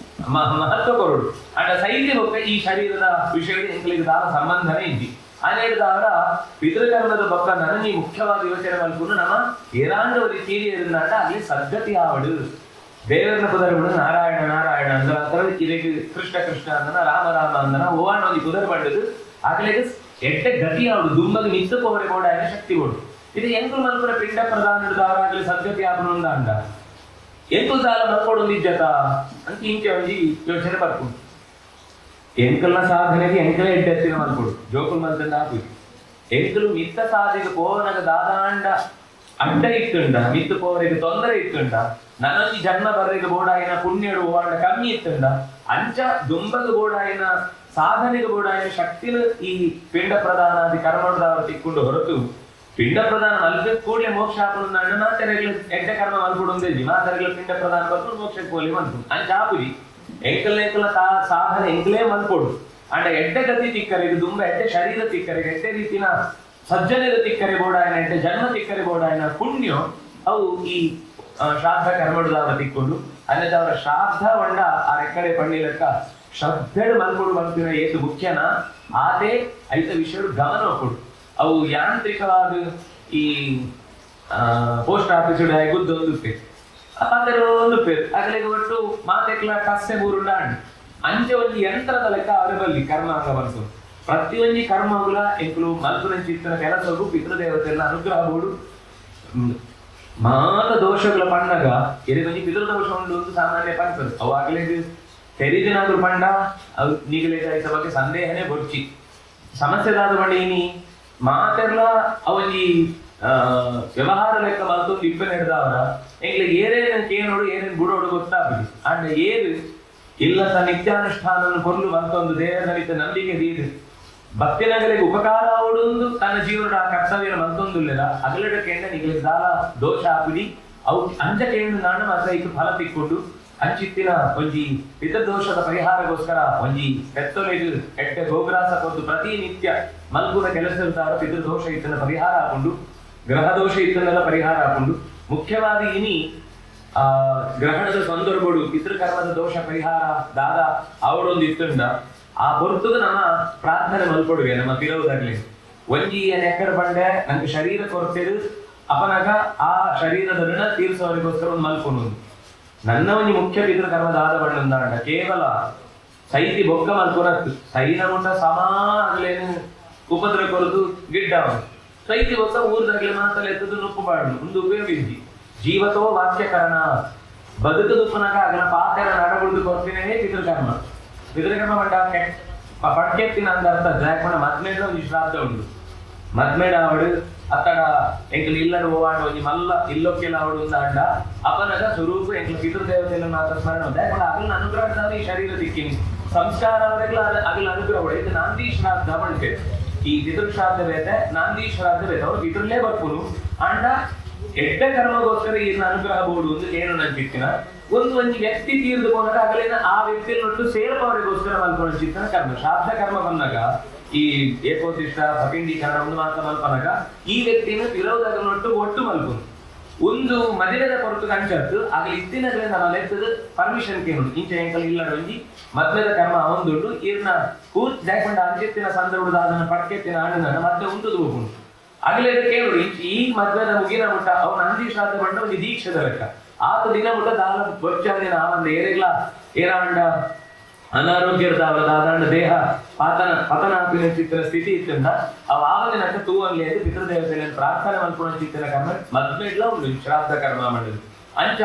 ಮಹತ್ವ ಕೊರಡು ಅಂಡ ಸೈನ್ಯ ಹೋಗ ಈ ಶರೀರದ ವಿಷಯದ ಎಂಕಲಿಗೆ ದಾಲ ಸಂಬಂಧನೇ ಇದ್ದಿ ಅನೇಳಿದವರ ಪಿತೃಕರ್ಮದ ಪಕ್ಕ ನನಗೆ ಮುಖ್ಯವಾದ ಯೋಚನೆ ಮಲ್ಕೊಂಡು ನಮ್ಮ ಏರಾಂಡವರಿ ತೀರಿ இருந்தாಂಡ ಅಲ್ಲಿ ಸದ್ಗತಿ ಆವಡು ದೇವರನ್ನ ಕುದರಗಳು ನಾರಾಯಣ ಅಂದ್ರ ಇದಕ್ಕೆ ಕೃಷ್ಣ ಅಂದನ ರಾಮ ಅಂದನ ಓವಾಣ ಒಂದು ಕುದರ ಬಂಡದು ಆಗಲಿಗೆ ಎಡ್ಡೆ ಗತಿ ಆವಡು ದುಂಬದು ನಿತ್ತು ಪೋರೆ ಕೂಡ ಶಕ್ತಿ ಕೊಡು ಇದು ಎಂಕು ಮಲ್ಪುರ ಪಿಂಡ ಪ್ರಧಾನದಾಗಲಿ ಸದ್ಗತಿ ಆಪನು ಅಂಡ ಎಂಕು ಸಾಲ ಮಲ್ಕೊಡು ನಿಜತ ಅಂತ ಇಂಚೆ ಒಂದು ಯೋಚನೆ ಬರ್ಕೊಂಡು ಎಂಕಲ್ನ ಸಾಧನೆಗೆ ಎಂಕಲೇ ಎಡ್ಡೆತ್ತಿನ ಮಲ್ಕೊಡು ಜೋಕುಲ್ ಮಲ್ತಂಡ ಹಾಕಿ ಎಂಕಲು ಮಿತ್ತ ಸಾಧಿಗೆ ಪೋವನಗ ದಾದಾಂಡ ಅಡ್ಡ ಇತ್ತುಂಡ ಮಿತ್ತು ಪೋವರಿಗೆ ತೊಂದರೆ ಇತ್ತುಂಡ ನನಗೆ ಜನ್ಮ ಬರ್ರಿಗೆ ಬೋಡಾಯಿನ ಪುಣ್ಯಡು ಓವಾಂಡ ಕಮ್ಮಿ ಇತ್ತುಂಡ ಅಂಚ ದುಂಬದ ಬೋಡಾಯಿನ ಸಾಧನೆಗೆ ಬೋಡಾಯಿನ ಶಕ್ತಿನ ಈ ಪಿಂಡ ಪ್ರಧಾನಾದಿ ಕರ್ಮದವರು ತಿಕ್ಕೊಂಡು ಹೊರತು ಪಿಂಡ ಪ್ರಧಾನ ಮಲ್ಪದ ಕೂಡಲೇ ಮೋಕ್ಷ ಹಾಕೊಂಡು ಅಣ್ಣ ಮಾತೆರೆಗಳು ಎಡ್ಡ ಕರ್ಮ ಮಲ್ಕೊಡೊಂದಿದ್ದಿ ಮಾತೆರೆಗಳು ಪಿಂಡ ಪ್ರಧಾನ ಬರ್ಕೊಂಡು ಮೋಕ್ಷಕ್ಕೆ ಹೋಲಿ ಮಲ್ತು ಅಂಚ ಆಪುರಿ ಎಂಕಲ್ ಸಾಧನೆ ಎಂಕಲೇ ಮಲ್ಕೊಡು ಅಂಡ ಎಡ್ಡೆ ಗತಿ ತಿಕ್ಕರೆ ಇದು ದುಂಬ ಎಡ್ಡೆ ಶರೀರ ತಿಕ್ಕರೆ ಎಡ್ಡೆ ರೀತಿನ ಸಜ್ಜನರ ತಿಕ್ಕರೆ ಬೋಡಾಯನ ಎಡ್ಡೆ ಜನ್ಮ ತಿಕ್ಕರೆ ಬೋಡಾಯನ ಪುಣ್ಯ ಅವು ಈ ಶ್ರಾದ್ದ ಕರ್ಮಡುದವರ ತಿಕ್ಕೊಂಡು ಅನ್ನದ ಅವರ ಶ್ರಾದ್ದ ಹೊಂಡ ಆ ರೆಕ್ಕಡೆ ಪಣ್ಣಿ ಲೆಕ್ಕ ಶ್ರದ್ಧೆಡು ಮಲ್ಕೊಡು ಬಂತಿನ ಏತು ಮುಖ್ಯನ ಆದೇ ಐತ ವಿಷಯಗಳು ಗಮನ ಕೊಡು ಅವು ಯಾಂತ್ರಿಕವಾದ ಈ ಪೋಸ್ಟ್ ಆಫೀಸ್ ಗುದ್ದೊಂದು ಒಂದು ಪೇರು ಆಗಲಿಗೆ ಒಟ್ಟು ಮಾತೆಕ್ಲ ಕಷ್ಟೆ ಮೂರುಂಡಾಂಡ್ ಅಂಚೆ ಒಂದು ಯಂತ್ರದ ಲೆಕ್ಕ ಅವರ ಬಲ್ಲಿ ಕರ್ಮ ಅಂಗ ಬಂತು ಪ್ರತಿಯೊಂದು ಕರ್ಮಗಳ ಎಂಕಲು ಮಲ್ಪುನ ಚಿತ್ತನ ಕೆಲಸವು ಪಿತೃದೇವತೆಲ್ಲ ಅನುಗ್ರಹ ಬೋಡು ಮಾತ ದೋಷಗಳ ಪಣ್ಣಗ ಎರಿಗೊಂದು ಪಿತೃದೋಷ ಉಂಡು ಒಂದು ಸಾಮಾನ್ಯ ಪಂಚದು ಅವಾಗಲೇ ತೆರಿದಿನಾದ್ರು ಪಂಡ ಅವು ನೀಗಲೇ ಆಯ್ತ ಬಗ್ಗೆ ಸಂದೇಹನೇ ಬೊಚ್ಚಿ ಸಮಸ್ಯೆದಾದ ಬಂಡ ಇನಿ ಮಾತೆಲ್ಲ ಅವಲ್ಲಿ ವ್ಯವಹಾರ ಲೆಕ್ಕ ಮಲ್ತೊಂದು ಇಬ್ಬ ನಡೆದವರ ಎಂಗ್ಲಿಗೆ ಏನೇನು ಕೇನೋಡು ಏನೇನು ಬುಡೋಡು ಗೊತ್ತಾಗ್ಬಿಡಿ ಅಂಡ ಏರು ಇಲ್ಲ ತನ್ನ ನಿತ್ಯಾನುಷ್ಠಾನ ಕೊರ್ಲು ಮಲ್ತೊಂದು ದೇವರ ನಲಿತ ನಂಬಿಕೆ ದೀದು ಭಕ್ತಿನಗರಿಗೆ ಉಪಕಾರ ಅವಡೊಂದು ತನ್ನ ಜೀವನದ ಕರ್ತವ್ಯ ಮಲ್ತೊಂದುಲ್ಲ ಅಗಲಡಕ್ಕೆ ನಿಗಲಿಗೆ ದಾಲ ದೋಷ ಹಾಪಿಡಿ ಅವು ಅಂಜಕೇಂದು ನಾನು ಮಾತ್ರ ಇದು ಫಲ ತಿಕ್ಕೊಂಡು ಅಂಚಿತ್ತಿನ ಒಂಜಿ ಪಿತೃದೋಷದ ಪರಿಹಾರಗೋಸ್ಕರ ಒಂಜಿ ಬೆತ್ತೊಲೆದು ಎಟ್ಟೆ ಗೋಗ್ರಾಸ ಕೊದ್ದು ಪ್ರತಿನಿತ್ಯ ಮಲ್ಗುನ ಕೆಲಸ ಇರ್ತಾರ ಪಿತೃದೋಷ ಇತ್ತನ ಪರಿಹಾರ ಹಾಕೊಂಡು ಗ್ರಹ ದೋಷ ಇತ್ತನ್ನೆಲ್ಲ ಪರಿಹಾರ ಹಾಕೊಂಡು ಮುಖ್ಯವಾಗಿ ಇನಿ ಗ್ರಹಣದ ಸಂದರ್ಭಗಳು ಪಿತೃಕರ್ಮದ ದೋಷ ಪರಿಹಾರ ದಾದ ಅವರೊಂದು ಇತ್ತುಂಡ ಆ ಹೊರತುಗ ನಮ್ಮ ಪ್ರಾರ್ಥನೆ ಮಲ್ಕೊಡುವೆ ನಮ್ಮ ತಿರುವುದಾಗ್ಲಿ ಒಂಜಿ ಎಕ್ಕಡ ಬಂಡೆ ನಂಗೆ ಶರೀರ ಕೊರತೆದು ಅಪನಾಗ ಆ ಶರೀರದ ಋಣ ತೀರಿಸೋರಿಗೋಸ್ಕರ ಒಂದು ಮಲ್ಕೊಂಡು ನನ್ನ ಒಂಜಿ ಮುಖ್ಯ ಪಿತೃಕರ್ಮದ ಆದ ಬಣ್ಣಂದಾಂಡ ಕೇವಲ ಸೈತಿ ಬೊಕ್ಕ ಮಲ್ಕೊನತ್ತು ಸೈನ ಮುಟ್ಟ ಸಮಾಗ್ಲೇನು ಉಪದ್ರ ಕೊರದು ಗಿಡ್ಡ ಸೈತಿ ಬೊಕ್ಕ ಊರ್ದಾಗ್ಲೆ ಮಾತಲ್ಲ ಎತ್ತದು ನುಪ್ಪು ಬಾಡು ಒಂದು ಉಪಯೋಗಿಸಿ ಜೀವತೋ ವಾಕ್ಯಕರಣ ಬದುಕು ದುಪ್ಪನಾಗ ಅದನ್ನ ಪಾತ್ರ ನಡಗುಳಿದು ಕೊಡ್ತೀನಿ ಪಿತೃಕರ್ಮ ಬಂಡ ಪಡ್ಕೆತ್ತಿನ ಅಂದ ಅರ್ಥ ಜಾಕ್ಮಣ ಮದ್ಮೇಡ ಒಂದು ಶ್ರಾದ್ದ ಉಂಟು ಮದ್ಮೇಡ ಅವಡು ಅತ್ತಡ ಎಂಕಲು ಇಲ್ಲಡು ಓವಾಡ ಒಂಜಿ ಮಲ್ಲ ಇಲ್ಲೊಕ್ಕೆಲ್ಲ ಅವಡು ಅಂಡ ಅಪನಗ ಸ್ವರೂಪ ಎಂಕಲು ಪಿತೃದೇವತೆಯನ್ನು ಮಾತ್ರ ಸ್ಮರಣ ಜಾಕ್ಮಣ ಅಗಲ ಅನುಗ್ರಹದವರು ಈ ಶರೀರ ದಿಕ್ಕಿನಿ ಸಂಸ್ಕಾರ ಅವರೆಲ್ಲ ಅಗಲ ಅನುಗ್ರಹ ಇದು ನಾಂದಿ ಶ್ರಾದ್ದ ಬಂಟೆ ಈ ಪಿತೃ ಶ್ರಾದ್ದ ಬೇತೆ ನಾಂದಿ ಶ್ರಾದ್ದ ಬೇತೆ ಅವ್ರು ಪಿತೃಲ್ಲೇ ಬರ್ಪುನು ಅಂಡ ಎಡ್ಡ ಕರ್ಮಗೋಸ್ಕರ ಈರ್ನ ಅನುಗ್ರಹ ಬೋಡು ಒಂದು ಏನು ನಂಚಿತ್ತಿನ ಒಂದು ವ್ಯಕ್ತಿ ತೀರ್ದು ಹೋದಾಗ ಆಗಲೇನ ಆ ವ್ಯಕ್ತಿಯನ್ನೊಟ್ಟು ಸೇರ್ಪವರಿಗೋಸ್ಕರ ಮಲ್ಪೊಂಚಿತ್ತಿನ ಕರ್ಮ ಶ್ರಾದ್ದ ಕರ್ಮ ಬಂದಾಗ ಈ ಏಕೋದಿಷ್ಟ ಪಪಿಂಡೀಕರಣ ಒಂದು ಮಾತ್ರ ಮಲ್ಪನಾಗ ಈ ವ್ಯಕ್ತಿನ ವಿರೋಧಗಳನ್ನೊಟ್ಟು ಒಟ್ಟು ಮಲ್ಪುನು ಒಂದು ಮದುವೆದ ಹೊರತು ಕಂಚತ್ತು ಆಗಲಿ ಇತ್ತಿನದ್ರೆ ನಮ್ಮ ಲೆಕ್ಕದ ಪರ್ಮಿಷನ್ ಕೇಳು ಇಂಚ ಎಂಕಲ್ ಇಲ್ಲಡೊಂಜಿ ಮದ್ವೆದ ಕರ್ಮ ಒಂದುಂಡು ಈರ್ನ ಕೂತ್ ಜಾಕೊಂಡ ಅಂಚಿತ್ತಿನ ಸಂದರ್ಭದ ಅದನ್ನ ಪಡ್ಕೆತ್ತಿನ ಆಡಿನ ಮತ್ತೆ ಉಂಟುದು ಹೋಗುಂಡು ಆಗಲೇ ಕೇಳು ಈ ಮದ್ವೆದ ಮುಗಿನ ಮುಟ್ಟ ಅವನ ಅಂದಿ ಶ್ರಾದ್ದ ಬಂಡ ಒಂದು ದೀಕ್ಷದ ಲೆಕ್ಕ ಆತ ದಿನ ಮುಟ್ಟ ದಾಲ ಬೊಚ್ಚಂದಿನ ಆವಂದ ಏರಿಗ್ಲ ಏರಾಂಡ ಅನಾರೋಗ್ಯದ ಅವರದಾದಂಡ ದೇಹ ಪತನಾಪಿನ ಚಿತ್ರ ಸ್ಥಿತಿ ಇತ್ತಂದ ಅವ ಆವದಿನಕ್ಕ ತೂವಲ್ಲಿ ಎಂದು ಪಿತೃದೇವತೆಯನ್ನು ಪ್ರಾರ್ಥನೆ ಮಲ್ಪುಣ ಚಿತ್ತಿನ ಕರ್ಮ ಮದ್ವೆಡ್ಲ ಒಂದು ಶ್ರಾದ್ದ ಕರ್ಮ ಮಾಡಿದ್ರು ಅಂಚ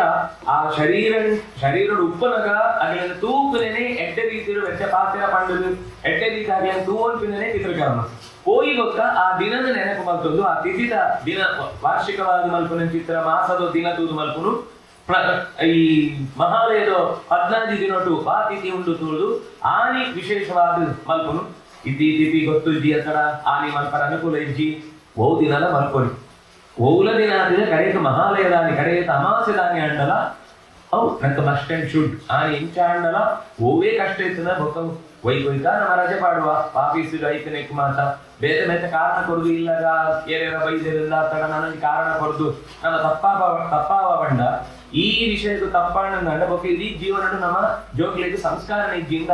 ಆ ಶರೀರ ಉಪ್ಪನಗ ಅಗಲಿನ ತೂಪಿನೇ ಎಡ್ಡೆ ರೀತಿಯ ವೆಚ್ಚ ಪಾತ್ರ ಪಂಡದು ಎಡ್ಡೆ ರೀತಿ ಆಗಲಿನ ತೂವನ್ಪಿನೇ ಪಿತೃಕರ್ಮ ಹೋಗಿ ಗೊತ್ತ ಆ ದಿನದ ನೆನಪು ಮಲ್ತೊಂದು ಆ ತಿಥಿದ ದಿನ ವಾರ್ಷಿಕವಾದ ಮಲ್ಪುನ ಚಿತ್ರ ಮಾಸದ ದಿನ ತೂದು ಮಲ್ಪುನು ಈ ಮಹಾಲಯದ 14 ದಿನೊಟ್ಟು ಆ ತಿಥಿ ಉಂಡು ತೂದು ಆನಿ ವಿಶೇಷವಾದ ಮಲ್ಪುನು ಇತಿ ತಿಥಿ ಗೊತ್ತು ಇದ್ದಿ ಅಕಡ ಆನಿ ಮಲ್ಪರ ಅನುಕೂಲ ಇಜ್ಜಿ ಓ ದಿನದ ಮಲ್ಪೊರಿ ಓಲ ದಿನ ಆದ್ರೆ ಕಡೆಕ ಮಹಾಲಯದಾನಿ ಕಡೆಕ ಅಮಾಸೆದಾನಿ ಅಂಡಲ ಅವು ನಂಗೆ ಮಸ್ಟ್ ಅಂಡ್ ಶುಡ್ ಆನಿ ಇಂಚ ಅಂಡಲ ಓವೇ ಕಷ್ಟ ಇರ್ತದ ಬೊಕ್ಕ ವೈಕೊಯ್ಕ ನಮ್ಮ ರಜೆ ಪಾಡುವ ಆಫೀಸ್ ಐತನೆಕ್ ಮಾತ ಬೇರೆ ಬೇರೆ ಕಾರಣ ಕೊಡುದು ಇಲ್ಲಗ ಏನೇನ ಬೈದರಿಂದ ತಡ ನನಗೆ ಕಾರಣ ಕೊಡುದು ನಮ್ಮ ತಪ್ಪಾವ ಬಂಡ ಈ ವಿಷಯದ ತಪ್ಪಾಂಡ ಬೊಕ್ಕ ಇಡೀ ಜೀವನ ನಮ್ಮ ಜೋಗ್ಲಿಗೆ ಸಂಸ್ಕಾರ ಇಜ್ಜಿಂದ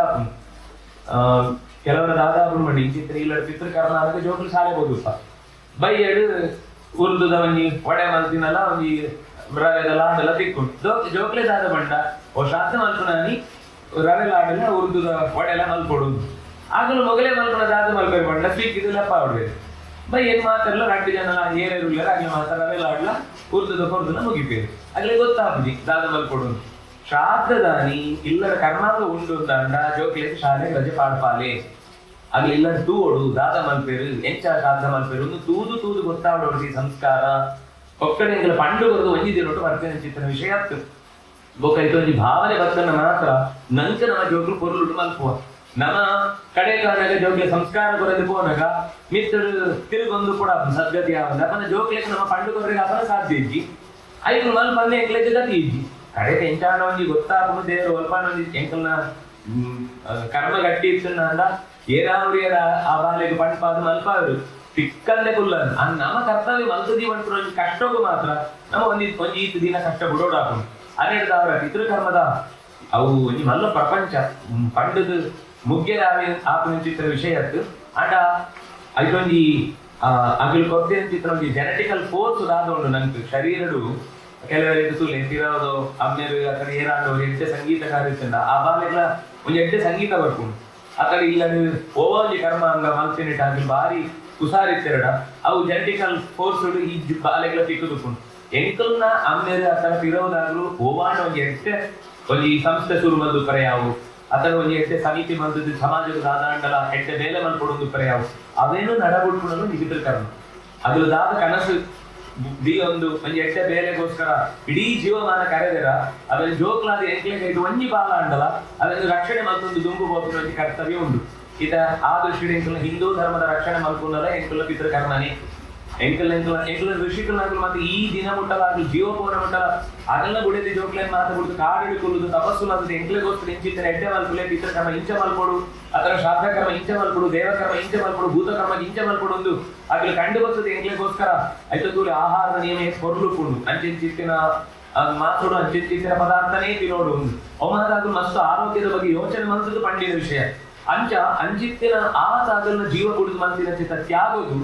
ಕೆಲವರ ದಾದಾಪುರ ಮಾಡಿ ಚಿತ್ರ ಇಲ್ಲ ಪಿತೃಕರ್ಮ ಆದಾಗ ಜೋಗ್ಲಿ ಸಾಲೇಬಹುದು ಬೈಯಡು ಉರ್ದುದ ಒಂಜಿ ಒಡೆ ಮಲ್ತಿನಲ್ಲ ಒಂಜಿ ರವೆದ ಲಾಡೆಲ್ಲ ತಿಕ್ಕೊಂಡು ಜೋಗ್ಲೆ ದಾದ ಬಂಡ ಓ ಶಾಸ್ತ್ರ ಮಲ್ಪುನಾನಿ ರವೆ ಲಾಡೆಲ್ಲ ಉರ್ದುದ ಒಡೆಲ್ಲ ಮಲ್ಪೊಡುದು ಆಗಲೂ ಮೊಗಲೇ ಮಲ್ಪನ ದಾದ ಮಲ್ಪೇರು ಬಂಡ ಸ್ವೀಟ್ ಇದು ಲೆಪ್ಪ ಹೊಡ್ಬೇಕು ಬೈ ಏನ್ ಮಾತಾಡಲ್ಲ 2 ಜನ ಏರೇರುಲ್ಲ ಆಗ್ಲಿ ಮಾತಾಡ ರವೆ ಲಾಡ್ಲ ಉರ್ದುದ ಕೊರ್ದುನ ಮುಗಿಪೇರು ಆಗ್ಲೇ ಗೊತ್ತಾಗ್ಲಿ ದಾದ ಮಲ್ಪೊಡುದು ಶ್ರಾದ್ದದಾನಿ ಇಲ್ಲರ ಕರ್ಮಾಂಗ ಉಂಡು ದಂಡ ಜೋಗ್ಲೆ ಶಾಲೆ ರಜೆ ಪಾಡ್ಪಾಲೆ ಆಗ್ಲಿ ಇಲ್ಲರ ತೂವೋಡು ದಾದ ಮಲ್ಪೇರು ಎಂಚ ಶ್ರಾದ್ದ ಮಲ್ಪೇರು ಒಂದು ತೂದು ಗೊತ್ತಾವಡೋಡಿ ಸಂಸ್ಕಾರ ಒಕ್ಕಡೆ ಪಂಡು ಬರೆದು ಒಂಜಿದಿರೋಟು ಬರ್ತೇನೆ ಚಿತ್ರ ವಿಷಯ ಆಗ್ತದೆ ಬೊಕ್ಕ ಇದೊಂದು ಭಾವನೆ ಬರ್ತನ ಮಾತ್ರ ನಂಕ ನಮ್ಮ ಜೋಗ್ಲು ಪೊರ್ಲುಡು ಮಲ್ಪುವ ನಮ್ಮ ಕಡೆ ಕಾರಣಾಗ ಜೋಗ್ಲೆ ಸಂಸ್ಕಾರ ಕೊರದು ಪೋನಾಗ ಮಿತ್ರರು ತಿರುಗೊಂದು ಕೂಡ ಸದ್ಗತಿ ಆವಂದ ಅಪ್ಪನ ಜೋಗ್ಲೆಗೆ ನಮ್ಮ ಪಂಡು ಕೊರ್ರಿಗೆ ಅಪ್ಪನ ಸಾಧ್ಯ ಇಜ್ಜಿ ಐದು ಮಲ್ಪನ್ನೇ ಎಂಕ್ಲೆಜ್ ಗತಿ ಇಜ್ಜಿ ಕಡೆ ಎಂಚಾಣ ಒಂಜಿ ಗೊತ್ತಾಪನು ದೇವರು ಒಲ್ಪಾನ ಒಂಜಿ ಎಂಕಲ್ನ ಕರ್ಮ ಗಟ್ಟಿ ಇತ್ತನ್ನ ಅಂದ ಏರಾವರಿಯರ ಆ ಬಾಲೆಗೆ ಪಂಪಾದ ಮಲ್ಪಾದರು ತಿಕ್ಕಲ್ಲೇ ಕುಲ್ಲ ನಮ್ಮ ಕರ್ತವ್ಯ ಮಲ್ತದಿ ಬಂಟ್ರು ಕಷ್ಟಕ್ಕೂ ಮಾತ್ರ ನಮ್ಮ ಒಂಜಿ ಈತ ದಿನ ಕಷ್ಟ ಬಿಡೋಡಾಕೊಂಡು ಹನ್ನೆರಡದವರ ಪಿತೃಕರ್ಮದ ಅವು ಒಂಜಿ ಮಲ್ಲ ಪ್ರಪಂಚ ಪಂಡದ ಮುಗ್ಗೆರ ಆಪಿನ ಚಿತ್ರ ವಿಷಯತ್ತು ಅಂಡ ಅದೊಂದು ಅಗಲು ಕೊರತೆ ಚಿತ್ರ ಒಂದು ಜೆನೆಟಿಕಲ್ ಫೋರ್ಸ್ ದಾದೊಂಡು ನಂಗೆ ಶರೀರಡು ಕೆಲವರು ಎದುಸುಲೆ ತಿರೋದು ಅಮ್ಮೆರು ಆ ಕಡೆ ಏರಾಡೋರು ಎಡ್ಡೆ ಸಂಗೀತಕಾರ ಇರ್ತಂಡ ಆ ಬಾಲೆಗಳ ಒಂದು ಎಡ್ಡೆ ಸಂಗೀತ ಬರ್ಕೊಂಡು ಆ ಕಡೆ ಇಲ್ಲ ಓವಲ್ಲಿ ಕರ್ಮ ಅಂಗ ಮಲ್ತಿನಿಟ್ಟ ಅಲ್ಲಿ ಭಾರಿ ಕುಸಾರಿತ್ತೆರಡ ಅವು ಜೆನೆಟಿಕಲ್ ಫೋರ್ಸ್ ಈ ಬಾಲೆಗಳ ತಿಕ್ಕುದುಕೊಂಡು ಎಂಕಲ್ನ ಅಮ್ಮೆರು ಆ ಕಡೆ ತಿರೋದಾಗ್ಲು ಓವಾಂಡ ಒಂದು ಎಡ್ಡೆ ಒಂದು ಈ ಸಂಸ್ಥೆ ಶುರು ಬಂದು ಪರ್ಯಾವು ಅಥವಾ ಒಂದು ಎಡ್ಡೆ ಸಮಿತಿ ಬಂದದ್ದು ಸಮಾಜದ ದಾದಾಂಡಲ ಎಡ್ಡೆ ಬೇಲೆ ಮಲ್ಪಡೊಂದು ಪರ್ಯಾವು ಅವೇನು ನಡಬುಡ್ಕೊಂಡು ನಿಗಿದ್ರ ಕರ್ಮ ಅದ್ರ ದಾದ ಕನಸು ಒಂದು ಎಡ್ಡೆ ಬೇಲೆಗೋಸ್ಕರ ಇಡೀ ಜೀವಮಾನ ಕರೆದರ ಅದನ್ನು ಜೋಕ್ಲಾದ ಎಂಕ್ಲೆಗೆ ಇದು ಒಂಜಿ ಬಾಲ ಅಂಡಲ ಅದನ್ನು ರಕ್ಷಣೆ ಮತ್ತೊಂದು ದುಂಬು ಹೋಗುವ ಕರ್ತವ್ಯ ಉಂಟು ಇದ ಆ ದೃಷ್ಟಿಯಿಂದ ಎಂಕಲ ಹಿಂದೂ ಧರ್ಮದ ರಕ್ಷಣೆ ಮಲ್ಕೊಂಡಲ್ಲ ಎಂಕಲ ಪಿತೃಕರ್ಮನೇ ಎಂಕಲ ಋಷಿಕಲಾಗಲು ಮತ್ತೆ ಈ ದಿನ ಮುಟ್ಟಲಾಗಲು ಜೀವಪೂರ್ಣ ಮುಟ್ಟಲ ಅದೆಲ್ಲ ಗುಡಿದ ಜೋಕ್ಲೇನ್ ಮಾತಾಡುದು ಕಾಡಿಡಿಕೊಳ್ಳುದು ತಪಸ್ಸು ಮಾಡೋದು ಎಂಕ್ಲೆಗೋಸ್ಕರ ಇಂಚಿನ ಎಡ್ಡೆ ಮಲ್ಪುಲೆ ಪಿತೃಕರ್ಮ ಇಂಚ ಮಲ್ಪಡು ಅದರ ಶ್ರಾದ್ದಕರ್ಮ ಇಂಚ ಮಲ್ಪಡು ದೇವಕರ್ಮ ಇಂಚ ಮಲ್ಪಡು ಭೂತಕರ್ಮ ಇಂಚ ಮಲ್ಪಡೊಂದು ಆಗ್ಲಿ ಕಂಡು ಬರ್ತದೆ ಎಂಕ್ಲೆಗೋಸ್ಕರ ಆಯ್ತು ಆಹಾರದ ನಿಯಮ ಹೊರಲುಕೊಂಡು ಅಂಚಿನ ಮಾತಾಡು ಅಂಚಿನ ಪದಾರ್ಥನೇ ತಿನ್ನೋಡು ಒಂದು ಅವಮಾನದಾಗಲು ಮಸ್ತು ಆರೋಗ್ಯದ ಬಗ್ಗೆ ಯೋಚನೆ ಮನಸ್ಸದು ಪಂಡಿನ ವಿಷಯ ಅಂಚಿತ್ತಿನ ಆ ಸಾಗಲ್ನ ಜೀವ ಕುಡಿದು ಮನಸ್ಸಿನ ಚಿತ್ತ ತ್ಯಾಗೋದು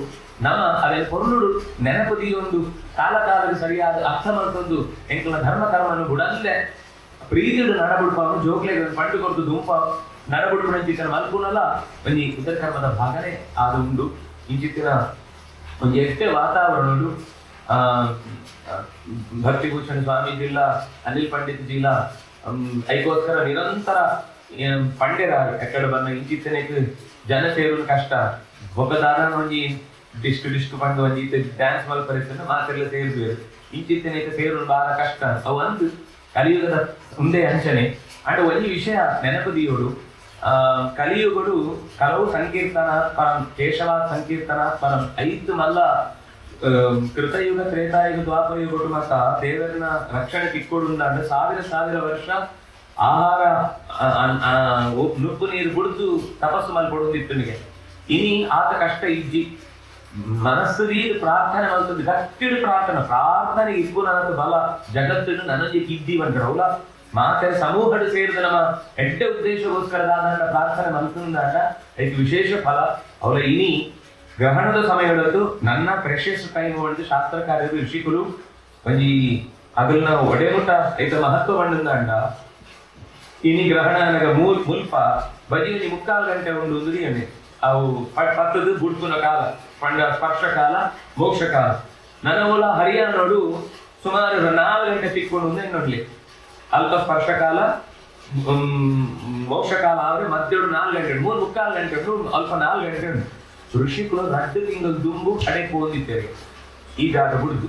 ನಮ್ಮ ಅದೇ ಹೊರಳುಡು ನೆನಪದಿ ಒಂದು ಕಾಲಕಾಲಕ್ಕೆ ಸರಿಯಾದ ಅರ್ಥ ಮಾಡ್ಕೊಂಡು ಎಂಕಲ ಧರ್ಮ ಕರ್ಮನ್ನು ಬುಡಲ್ಲೇ ಪ್ರೀತಿಡು ನಡಬುಡ್ಪವನ್ನು ಜೋಗ್ಲೆಗೆ ಪಂಡು ಕೊಡ್ತು ದುಂಪ ನಡಬುಡ್ಪುಣ ಚಿತ್ರ ಮಲ್ಪುನಲ್ಲ ಒಂದು ಉತ್ತರ ಕರ್ಮದ ಭಾಗನೇ ಅದು ಉಂಡು ಇಂಚಿತ್ತಿನ ಒಂದು ಎಷ್ಟೇ ವಾತಾವರಣ ಭಕ್ತಿಭೂಷಣ ಸ್ವಾಮೀಜಿಲ್ಲ ಅನಿಲ್ ಪಂಡಿತ್ ಜಿಲ್ಲ ಐಗೋಸ್ಕರ ನಿರಂತರ ಪಂಡ್ಯರ ಎಕ್ಕಡೆ ಬಂದ ಇಂಚಿತ್ತನೇಕ್ ಜನ ಸೇರುವುದು ಕಷ್ಟ ಒಬ್ಬದಾದ ಒಂಜಿ ಡಿಸ್ಕ್ ಪಂಡು ಒಂಜಿ ಡ್ಯಾನ್ಸ್ ಮಲ್ಪರಿಸ್ತಂದ್ರೆ ಮಾತೆಲ್ಲ ಸೇರ್ಬೇರು ಇಂಚಿತ್ತನೇಕ ಸೇರುವುದು ಬಹಳ ಕಷ್ಟ ಅವು ಒಂದು ಕಲಿಯುಗದ ಮುಂದೆ ಅಂಚನೆ ಅಂಡ್ ಒಂಜಿ ವಿಷಯ ನೆನಪದಿಯೋಡು ಕಲಿಯುಗಡು ಕಲವು ಸಂಕೀರ್ತನ ಪರಂ ಕೇಶವ ಸಂಕೀರ್ತನ ಪರಂ ಐದು ಮಲ್ಲ ಕೃತಯುಗ ತ್ರೇತಾಯುಗ ದ್ವಾಪರಯುಗಡು ಮತ್ತ ದೇವರನ್ನ ರಕ್ಷಣೆ ತಿಕ್ಕೊಡು ಅಂದ್ರೆ ಸಾವಿರ ವರ್ಷ ಆಹಾರ ನುಪ್ಪು ನೀರು ಕುಡಿದು ತಪಸ್ಸು ಮಲ್ಪಡುತ್ತಿತ್ತು ನಿಮಗೆ ಇನಿ ಆತ ಕಷ್ಟ ಇಜ್ಜಿ ಮನಸ್ಸು ನೀರು ಪ್ರಾರ್ಥನೆ ಮಲ್ತದ್ದು ಗಟ್ಟಿಡು ಪ್ರಾರ್ಥನೆ ಇಬ್ಬು ನನಗೆ ಬಲ ಜಗತ್ತಿನ ನನಗೆ ಇದ್ದೀವಂತಾರೆ ಅವಳ ಮಾತೆ ಸಮೂಹಡು ಸೇರಿದ ನಮ್ಮ ಎಡ್ಡೆ ಉದ್ದೇಶಗೋಸ್ಕರದಾದ ಪ್ರಾರ್ಥನೆ ಮಲ್ತಂದಾಗ ಇದು ವಿಶೇಷ ಫಲ ಅವಳ ಇನಿ ಗ್ರಹಣದ ಸಮಯಗಳದ್ದು ನನ್ನ ಪ್ರೆಷಸ್ ಟೈಮ್ ಹೊಡೆದು ಶಾಸ್ತ್ರಕಾರ್ಯರು ಋಷಿಕರು ಒಂಜಿ ಅದನ್ನ ಒಡೆಮುಟ ಐತ ಮಹತ್ವ ಬಂದಂಡ ಇನಿ ಗ್ರಹಣ ನನಗೆ ಮುಲ್ಪ ಬಜಿ ಒಂಜಿ 3/4 ಗಂಟೆ ಒಂದು ದಿಯನೆ ಅವು ಪತ್ತದು ಬುಡ್ಪುನ ಕಾಲ ಪಂಡ ಸ್ಪರ್ಶ ಕಾಲ ಮೋಕ್ಷ ಕಾಲ ನನ್ನ ಓಲ ಹರಿಯಾಣೋಡು ಸುಮಾರು 4 ಗಂಟೆ ತಿಕ್ಕೊಂಡು ನೋಡ್ಲಿ ಅಲ್ಪ ಸ್ಪರ್ಶ ಕಾಲ ಮೋಕ್ಷ ಕಾಲ ಆದ್ರೆ ಮಧ್ಯ 4 ಗಂಟೆ 3/4 ಗಂಟೆ ಅಲ್ಪ 4 ಗಂಟೆ ಉಂಟು ಋಷಿಗಳು 2 ತಿಂಗಳು ದುಂಬು ಕಡೆಗೆ ಹೋಗಿದ್ದೇವೆ ಈ ಜಾಗ ಬಿಡುದು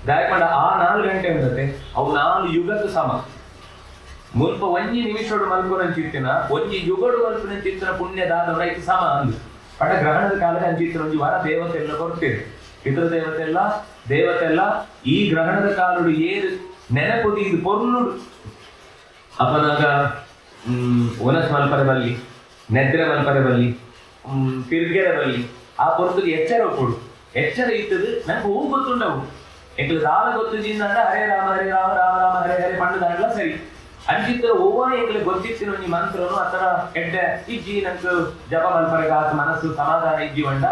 ದಯಕೊಂಡ ಆ 4 ಗಂಟೆ ಉಂಟತೆ ಅವು 4 ಯುಗದ ಸಮ ಮುಲ್ಪ ಒಂಜಿ ನಿಮಿಷೋಡು ಮಲ್ಪುನ ಚಿತ್ತಿನ ಒಂಜಿ ಯುಗಡು ಮಲ್ಪುನ ಚಿತ್ತಿನ ಪುಣ್ಯದಾದ ರೈತ ಸಮ ಅಂದು ಪಟ ಗ್ರಹಣದ ಕಾಲದ ಅಂಚಿತ್ತಿನ ಒಂಜಿ ವಾರ ದೇವತೆ ಎಲ್ಲ ಕೊಡ್ತೇವೆ ಪಿತೃ ದೇವತೆ ಎಲ್ಲ ಈ ಗ್ರಹಣದ ಕಾಲುಡು ಏರು ನೆನಪುದಿ ಇದು ಪೊರ್ನುಡು ಅಪನಾಗ ಒನಸ್ ಮಲ್ಪರೆ ಬಲ್ಲಿ ನೆದ್ರೆ ಮಲ್ಪರೆ ಬಲ್ಲಿ ತಿರ್ಗೆರೆ ಬಲ್ಲಿ ಆ ಪೊರ್ತುಗೆ ಎಚ್ಚರ ಕೊಡು ಎಚ್ಚರ ಇತ್ತದು ನಂಗೆ ಹೂ ಗೊತ್ತುಂಡವು ಎಂಕ್ಲು ದಾಲ ಗೊತ್ತಿದ್ದಿಂದ ಹರೇ ರಾಮ ರಾಮ ರಾಮ ಹರೇ ಹರೇ ಪಂಡದಾಗಲ್ಲ ಸರಿ ಅಂಚಿತ್ತರ ಓವ ಎಂಗ್ಲೆ ಗೊತ್ತಿತ್ತಿನ ಒಂಜಿ ಮಂತ್ರನು ಆತರ ಎಡ್ಡೆ ಇಜ್ಜಿ ನಂಗೆ ಜಪ ಮಲ್ಪರೆಗ ಆತ ಮನಸ್ಸು ಸಮಾಧಾನ ಇಜ್ಜಿ ಬಂಡ